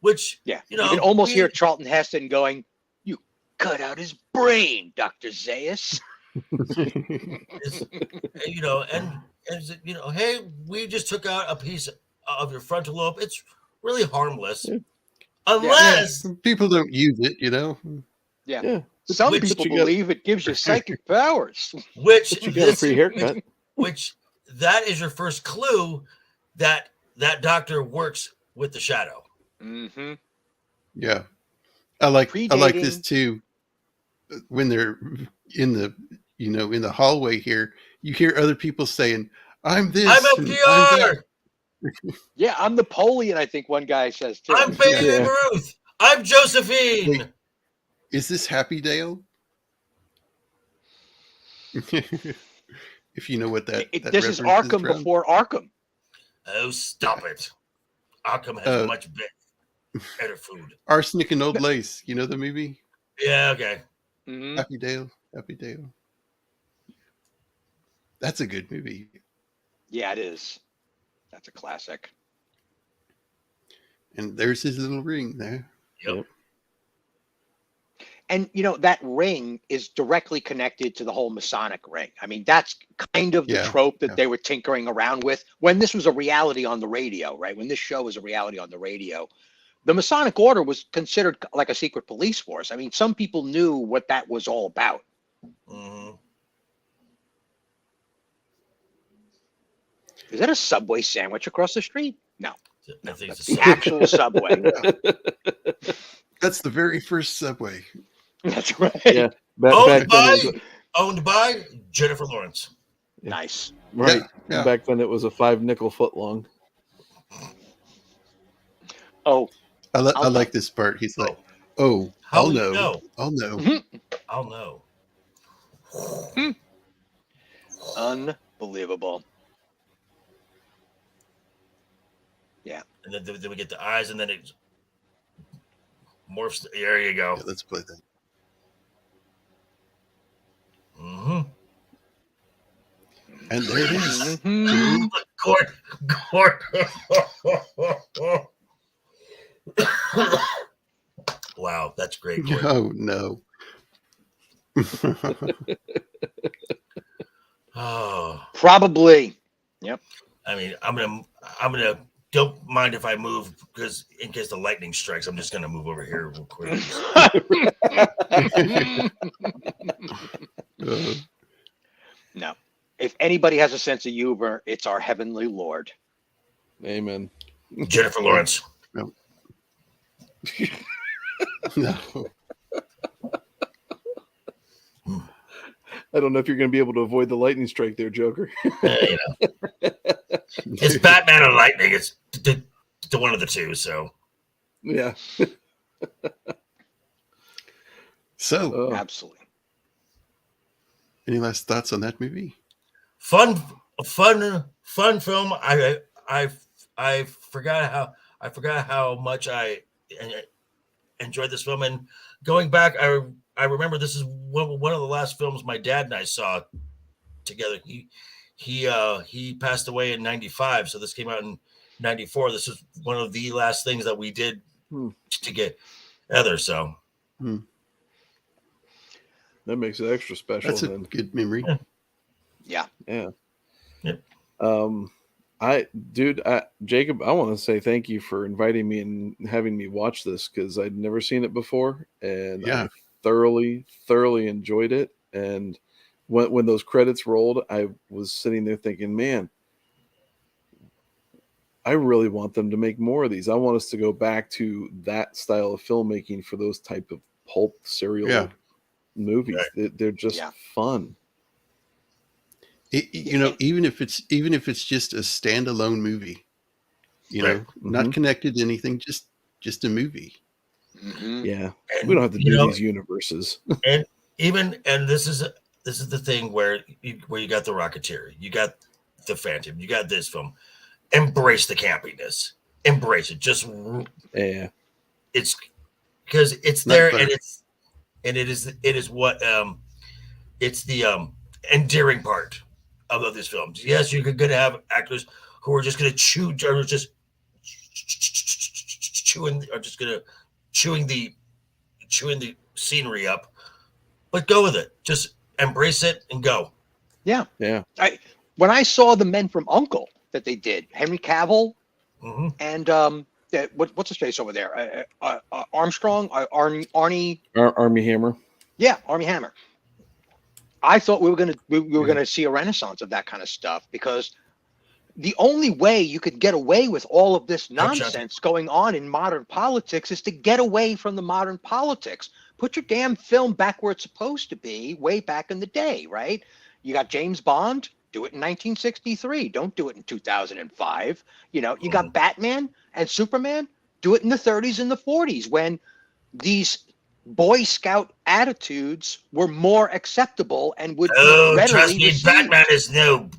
Which you can almost hear Charlton Heston going, "You cut out his brain, Dr. Zaius." Hey, we just took out a piece of your frontal lobe. It's really harmless. Unless people don't use it, Yeah. Some people believe it gives you psychic powers. Which you got a free haircut. Which that is your first clue that doctor works with the shadow. Mm-hmm. Yeah. I like this too. When they're in the hallway here, you hear other people saying, "I'm this. I'm LPR. Yeah, I'm Napoleon." I think one guy says too. I'm Baby Ruth. I'm Josephine. Wait, is this Happy Dale? If you know what that this is Arkham before Arkham. Oh, stop it! Arkham has much better food. Arsenic and Old Lace. You know the movie? Yeah. Okay. Mm-hmm. Happy Dale. That's a good movie. Yeah, it is. That's a classic. And there's his little ring there. Yep. And that ring is directly connected to the whole Masonic ring. I mean, that's kind of the trope that they were tinkering around with when this was a reality on the radio, right? When this show was a reality on the radio, the Masonic Order was considered like a secret police force. I mean, some people knew what that was all about. Mm-hmm. Is that a Subway sandwich across the street? No. I think it's the actual Subway. That's the very first Subway. That's right. Yeah. Owned by Jennifer Lawrence. Nice. Right. Yeah. Back then it was a 5 nickel foot long. Oh. I like this part. He's like, Oh, How I'll will know. you know? I'll know. I'll know. Unbelievable. Yeah. And then we get the eyes, and then it morphs. There you go. Yeah, let's play that. Mm-hmm. And there it is. Mhm. Court. Wow, that's great. Court. Oh no. Oh, Probably. Yep. I mean, I'm gonna. Don't mind if I move, because in case the lightning strikes, I'm just gonna move over here real quick. No. If anybody has a sense of humor, it's our heavenly Lord. Amen. Jennifer Lawrence. No. I don't know if you're going to be able to avoid the lightning strike there, Joker. It's Batman or lightning. It's the one of the two. So Yeah. So, Absolutely. any last thoughts on that movie? fun film. I forgot how much I enjoyed this film, and going back, I remember this is one of the last films my dad and I saw together. He passed away in 95, so this came out in 94. This is one of the last things that we did together. So that makes it extra special. That's a good memory. Yeah. Yep. Jacob, I want to say thank you for inviting me and having me watch this, because I'd never seen it before, and I thoroughly enjoyed it. And when those credits rolled, I was sitting there thinking, man, I really want them to make more of these. I want us to go back to that style of filmmaking for those type of pulp serial movies. Right. They're just fun. Even if it's just a standalone movie, not connected to anything, just a movie. Mm-hmm. Yeah, and, we don't have to do these universes. and this is the thing where you got the Rocketeer, you got the Phantom, you got this film. Embrace the campiness. Embrace it. Just it's because it's there, and it is what it's the endearing part of these films. Yes, you're going to have actors who are just going to chew, or just chewing the scenery up, but go with it. Just embrace it and go. Yeah. Yeah. When I saw the Men from U.N.C.L.E. that they did, Henry Cavill and what's his face over there? Armstrong, Arnie Hammer. Yeah, Armie Hammer. I thought we were gonna see a renaissance of that kind of stuff, because the only way you could get away with all of this nonsense going on in modern politics is to get away from the modern politics. Put your damn film back where it's supposed to be, way back in the day, right? You got James Bond, do it in 1963. Don't do it in 2005. You got Batman and Superman, do it in the 30s and the 40s, when these Boy Scout attitudes were more acceptable and would be readily trust me, received. Batman is no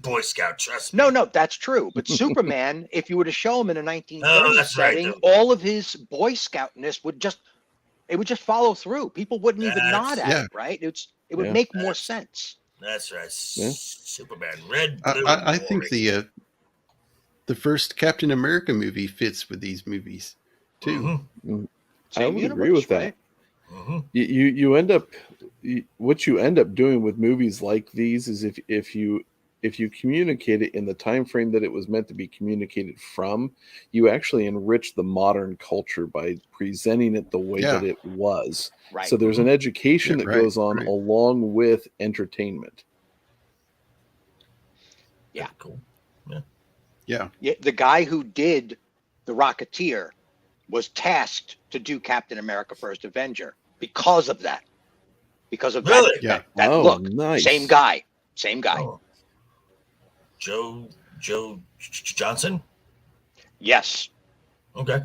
Boy Scout. Trust me. No, that's true. But Superman, if you were to show him in a 1930s setting, all of his Boy Scoutness would just follow through. People wouldn't even nod at it, right? It would make more sense. That's right. Yeah. Superman, red, blue. I think the first Captain America movie fits with these movies too. I would agree with that. Mm-hmm. You end up what you end up doing with movies like these is if you communicate it in the time frame that it was meant to be communicated from, you actually enrich the modern culture by presenting it the way that it was. Right. So there's an education that goes on along with entertainment. Yeah. Cool. Yeah. The guy who did The Rocketeer was tasked to do Captain America: First Avenger because of that. Because of that look. Nice. Same guy. Oh. Joe Johnson? Yes. Okay.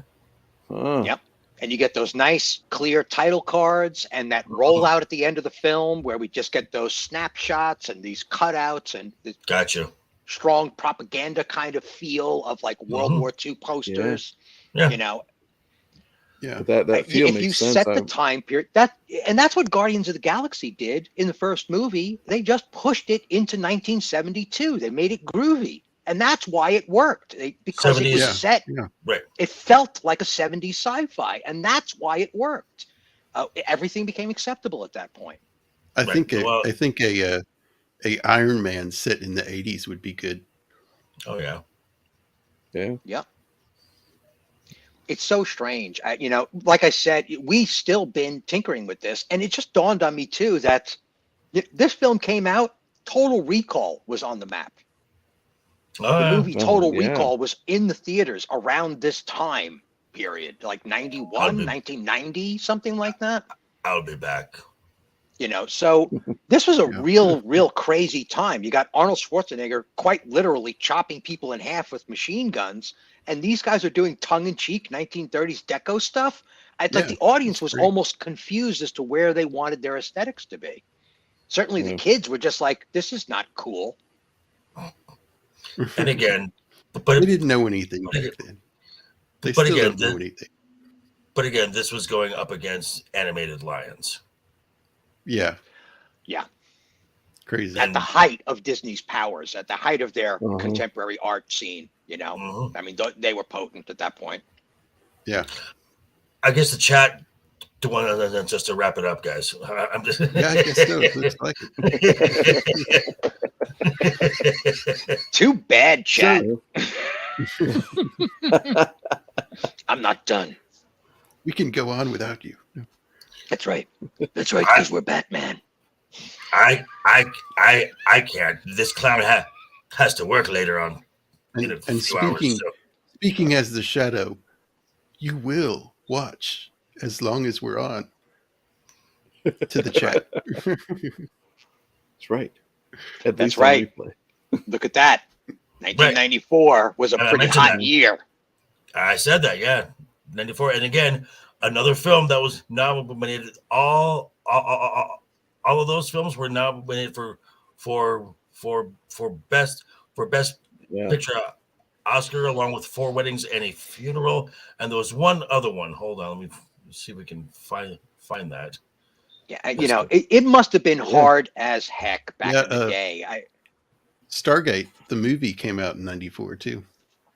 Yep. And you get those nice, clear title cards and that rollout at the end of the film where we just get those snapshots and these cutouts and the Gotcha. strong propaganda kind of feel of like World War II posters. Yeah. You know, Yeah. But that feel if makes you sense. set the time period, that's what Guardians of the Galaxy did in the first movie. They just pushed it into 1972. They made it groovy. And that's why it worked. Because it 70s. was Yeah. set. Yeah. Right. It felt like a 70s sci-fi, and that's why it worked. Everything became acceptable at that point. I Right. think Well- a Iron Man set in the 80s would be good. Oh yeah. Yeah. It's so strange. Like I said, we've still been tinkering with this, and it just dawned on me too that this film came out, Total Recall was on the map. Oh, The yeah. movie Total yeah. Recall was in the theaters around this time period, like 91, 1990, something like that. I'll be back. So this was a Yeah. real crazy time. You got Arnold Schwarzenegger quite literally chopping people in half with machine guns, and these guys are doing tongue-in-cheek 1930s deco stuff. It's like Yeah, the audience that's was great. almost confused as to where they wanted their aesthetics to be. Certainly the Yeah. kids were just like, this is not cool. And again, They but didn't know anything back then. They But still again, don't know anything. this was going up against animated lions. Yeah. Yeah. Crazy. At the height of Disney's powers, at the height of their Uh-huh. contemporary art scene, Mhm. I mean, they were potent at that point. Yeah. I guess the chat to one of them, just to wrap it up, guys. I'm just Yeah, I guess so. It looks like it. Too bad, chat. So- I'm not done. We can go on without you. That's right. That's right, because we're Batman. I can't. This clown has to work later on in a And few hours. So. speaking as the shadow, you will watch as long as we're on to the chat. That's right. At That's least on right. replay. Look at that. 1994 was a And I pretty mentioned hot that. year. I said that, yeah, 94, and again, another film that was nominated. All of those films were nominated for best Yeah. picture Oscar, along with Four Weddings and a Funeral, and there was one other one. Hold on, let me see if we can find that. Yeah, it must have been hard as heck back Yeah, in the day. Stargate, the movie, came out in 94 too.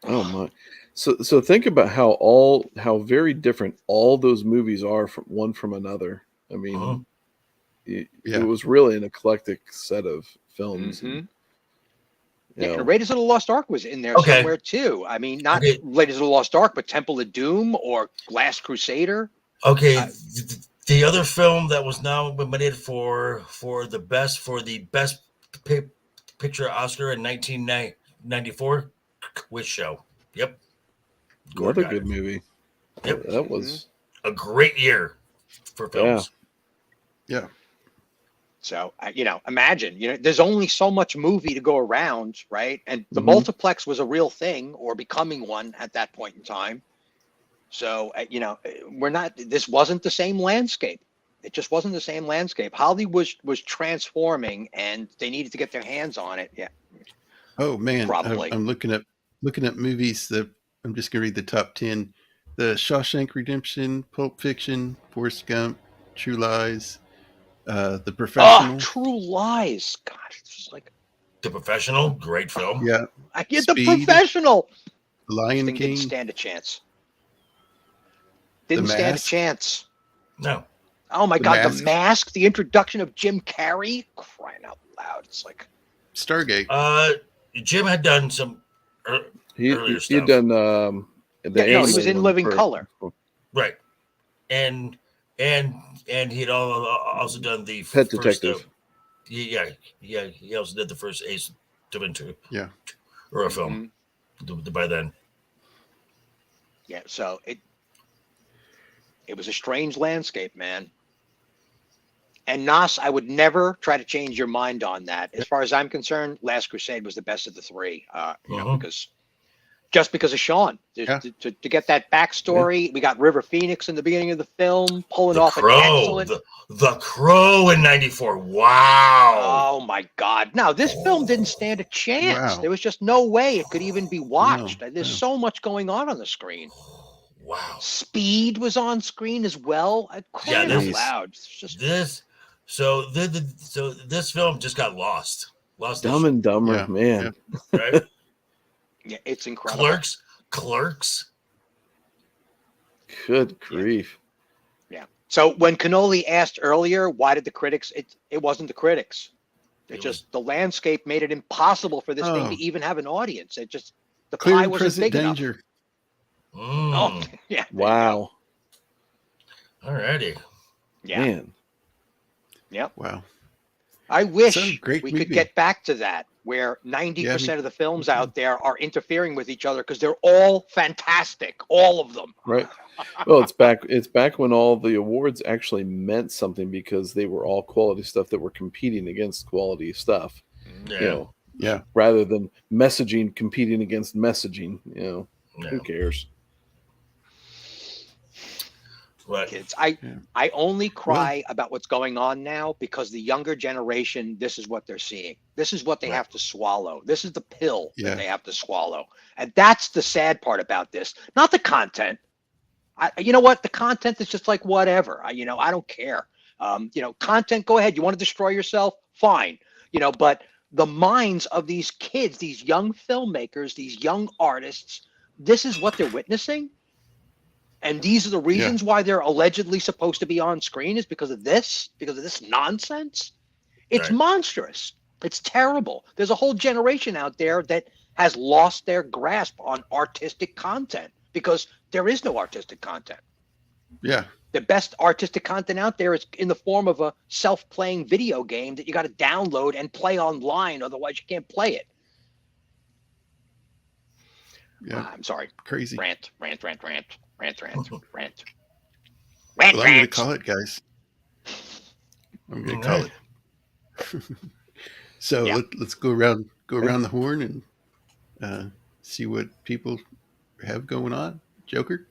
Oh my. So think about how very different all those movies are from another. I mean, Uh-huh. it Yeah. was really an eclectic set of films. Mhm. You Yeah, know, and Raiders of the Lost Ark was in there Okay. somewhere too. I mean, not Okay. Raiders of the Lost Ark, but Temple of Doom or Last Crusader. Okay, I- the other film that was nominated for the best picture Oscar in 1994, Quiz Show. Yep, Gore another got good it. movie. Yep. That was A great year for films. Yeah. So, imagine, there's only so much movie to go around, right? And the Mhm. multiplex was a real thing or becoming one at that point in time. So, this wasn't the same landscape. It just wasn't the same landscape. Hollywood was transforming and they needed to get their hands on it. Yeah. Oh man, Probably. I'm looking at movies that I'm just gonna read the top 10: The Shawshank Redemption, Pulp Fiction, Forrest Gump, True Lies, The Professional. Oh, True Lies. God, it's just like, The Professional, great film. Yeah, I get the Speed. Professional. The Lion Thing King. didn't stand a chance. Didn't The stand a Mask. chance. No, Oh my The God, Mask. The Mask, the introduction of Jim Carrey, crying out loud. It's like, Stargate. Jim had done some. he Earlier he had stuff. done he the was animated in one Living first. Color. Right, and he'd also done the Pet first, Detective. he also did the first Ace Ventura. Yeah. Or a film by then. Yeah, so it was a strange landscape, man. And Nas, I would never try to change your mind on that. As far as I'm concerned, Last Crusade was the best of the three. Mhm. Because just because of Sean. Yeah. To get that backstory. We got River Phoenix in the beginning of the film, pulling off an excellent. The Crow in '94. Wow. Oh my God! No, this film didn't stand a chance. Wow. There was just no way it could even be watched. No, There's no. so much going on the screen. Wow. Speed was on screen as well. Crying out loud. It's just so this film just got lost. Dumb and Dumber, man. Yeah. Right? Yeah, it's incredible. Clerks. Good grief. Yeah. So when Cannoli asked earlier, why did the critics? It wasn't the critics. The landscape made it impossible for this thing to even have an audience. It just the Clear pie and wasn't present big danger. enough. Oh, yeah. Wow. Alrighty. Yeah. Man. Yep. Wow. I wish Great we movie. could get back to that, where 90% of the films out there are interfering with each other because they're all fantastic, all of them. Right. Well, it's back when all the awards actually meant something because they were all quality stuff that were competing against quality stuff. Yeah. You know, Yeah. rather than messaging competing against messaging. You know, Yeah. who cares? But Kids, I only cry about what's going on now because the younger generation, this is what they're seeing. This is what they have to swallow. This is the pill that they have to swallow. And that's the sad part about this, not the content. You know what? The content is just like whatever. I don't care. Content, go ahead. You want to destroy yourself? Fine. But the minds of these kids, these young filmmakers, these young artists, this is what they're witnessing. And these are the reasons why they're allegedly supposed to be on screen is because of this nonsense. It's monstrous. It's terrible. There's a whole generation out there that has lost their grasp on artistic content because there is no artistic content. Yeah. The best artistic content out there is in the form of a self-playing video game that you got to download and play online. Otherwise, you can't play it. Yeah. I'm sorry. Crazy. Rant. Well, I'm going to call it, guys. I'm going to call it. So let's go around the horn and see what people have going on. Joker?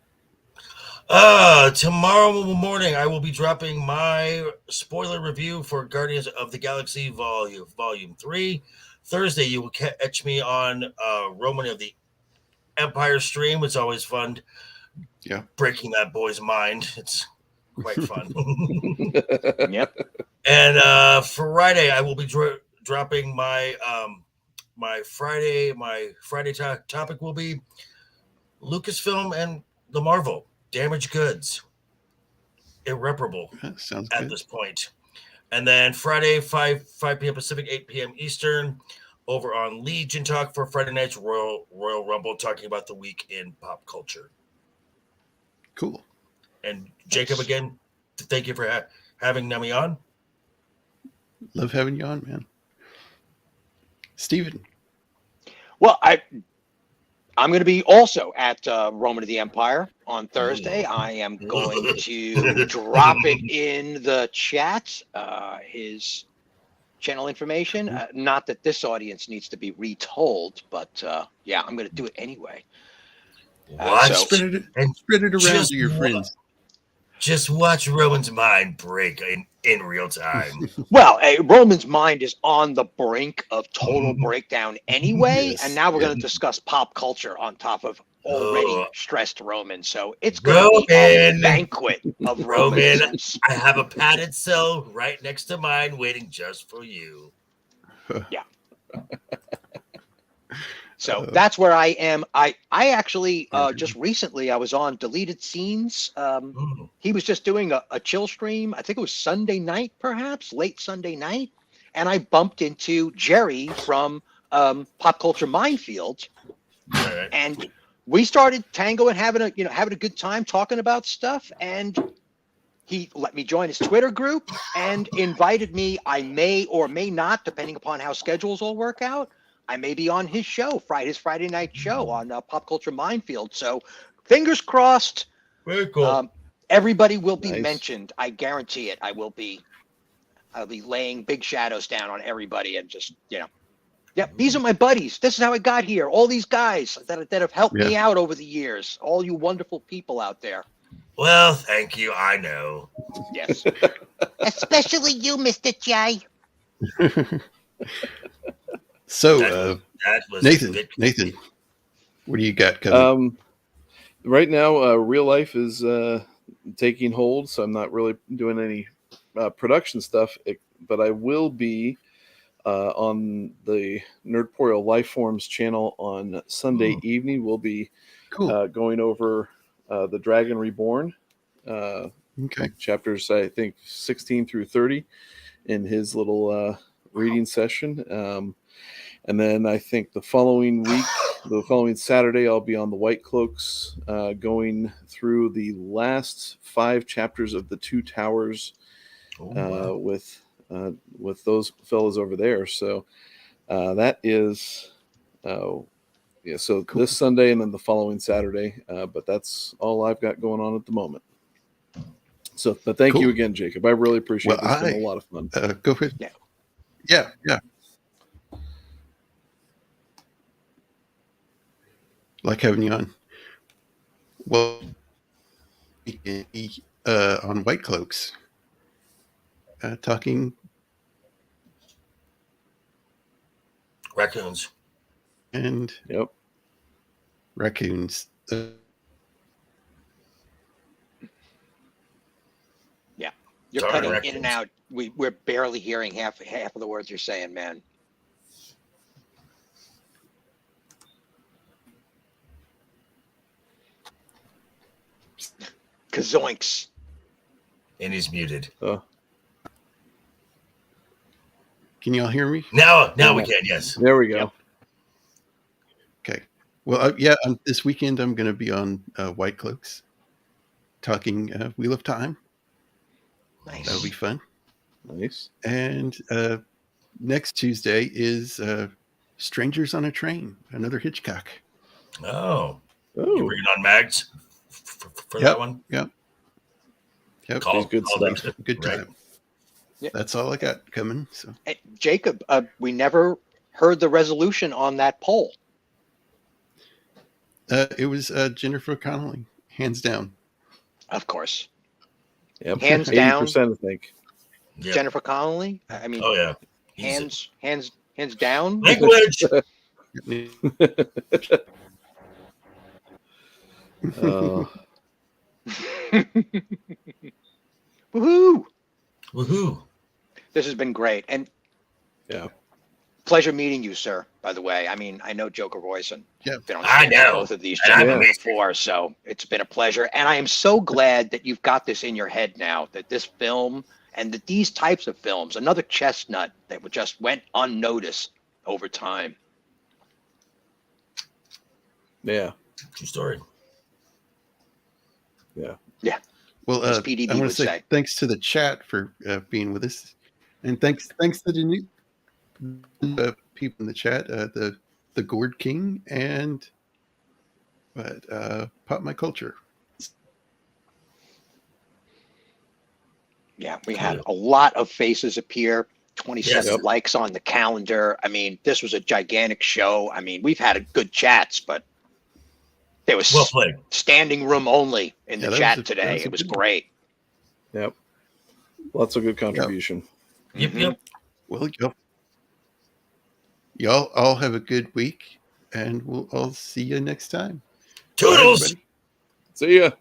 Tomorrow morning I will be dropping my spoiler review for Guardians of the Galaxy Volume 3. Thursday you will catch me on Roman of the Empire stream. It's always fun. Yeah. Breaking that boy's mind. It's quite fun. Yep. And Friday I will be dropping my my Friday topic will be Lucasfilm and the Marvel Damaged Goods. Irreparable Sounds at good. this point. And then Friday 5 p.m. Pacific, 8 p.m. Eastern over on Legion Talk for Friday night's Royal Rumble, talking about the week in pop culture. Cool. And Jacob, again, thank you for having me on. Love having you on, man. Steven. Well, I'm going to be also at Roman of the Empire on Thursday. I am going to drop it in the chat, his channel information. Not that this audience needs to be retold, but I'm going to do it anyway. Spread it around to your friends. Just watch Roman's mind break in real time. Well, Roman's mind is on the brink of total breakdown anyway, and now we're going to discuss pop culture on top of already stressed Roman. So it's going to be a banquet of Roman. I have a padded cell right next to mine waiting just for you. Yeah. So that's where I am. I actually just recently I was on Deleted Scenes. He was just doing a chill stream. I think it was Sunday night, perhaps late Sunday night, and I bumped into Jerry from Pop Culture Minefield, and we started tangoing, having a good time talking about stuff. And he let me join his Twitter group and invited me. I may or may not, depending upon how schedules all work out. I may be on his show, his Friday night show on Pop Culture Minefield. So fingers crossed. Very cool. Everybody will be mentioned. I guarantee it. I'll be laying big shadows down on everybody and just, Yep, these are my buddies. This is how I got here. All these guys that have helped me out over the years. All you wonderful people out there. Well, thank you. I know. Yes. Especially you, Mr. J. So, that was Nathan, what do you got coming? Right now, real life is taking hold, so I'm not really doing any production stuff, but I will be on the Nerdporeal Lifeforms channel on Sunday evening. We'll be going over the Dragon Reborn chapters, I think 16 through 30 in his little reading session. And then I think the following Saturday, I'll be on the White Cloaks going through the last 5 chapters of the Two Towers with those fellas over there. So that is, this Sunday and then the following Saturday. But that's all I've got going on at the moment. So, but thank you again, Jacob. I really appreciate it. It's been a lot of fun. Go ahead. Yeah. Like having you on. Well, on White Cloaks, talking raccoons and raccoons. You're cutting in and out. We're barely hearing half of the words you're saying, man. Kazoinks. And he's muted. Can y'all hear me? Now we can, yes. There we go. Yep. Okay. Well, this weekend I'm going to be on White Cloaks talking Wheel of Time. Nice. That'll be fun. Nice. And next Tuesday is Strangers on a Train, another Hitchcock. Oh. You bringing on Mags for that one? Yep. Good stuff. Good time. Yep. That's all I got coming. So, hey, Jacob, we never heard the resolution on that poll. It was Jennifer Connelly, hands down. Of course. Yep. Hands down. 80%, I think. Yep. Jennifer Connelly. I mean. Oh yeah. Hands down. Language. Woohoo! This has been great, and pleasure meeting you, sir. By the way, I mean I know Joker Voice, and been on both of these gentlemen before, so it's been a pleasure. And I am so glad that you've got this in your head now, that this film and that these types of films, another chestnut that just went unnoticed over time. Yeah. True story. Yeah. Yeah. Well, I want to say thanks to the chat for being with us, and thanks to the new people in the chat, the Gourd King and Pop My Culture. Yeah, we had a lot of faces appear. 27 likes on the calendar. I mean, this was a gigantic show. I mean, we've had good chats, but there was standing room only in the chat today. It was great. Yep. Lots of good contribution. Yep. Well, y'all all have a good week, and we'll all see you next time. Toodles. See ya.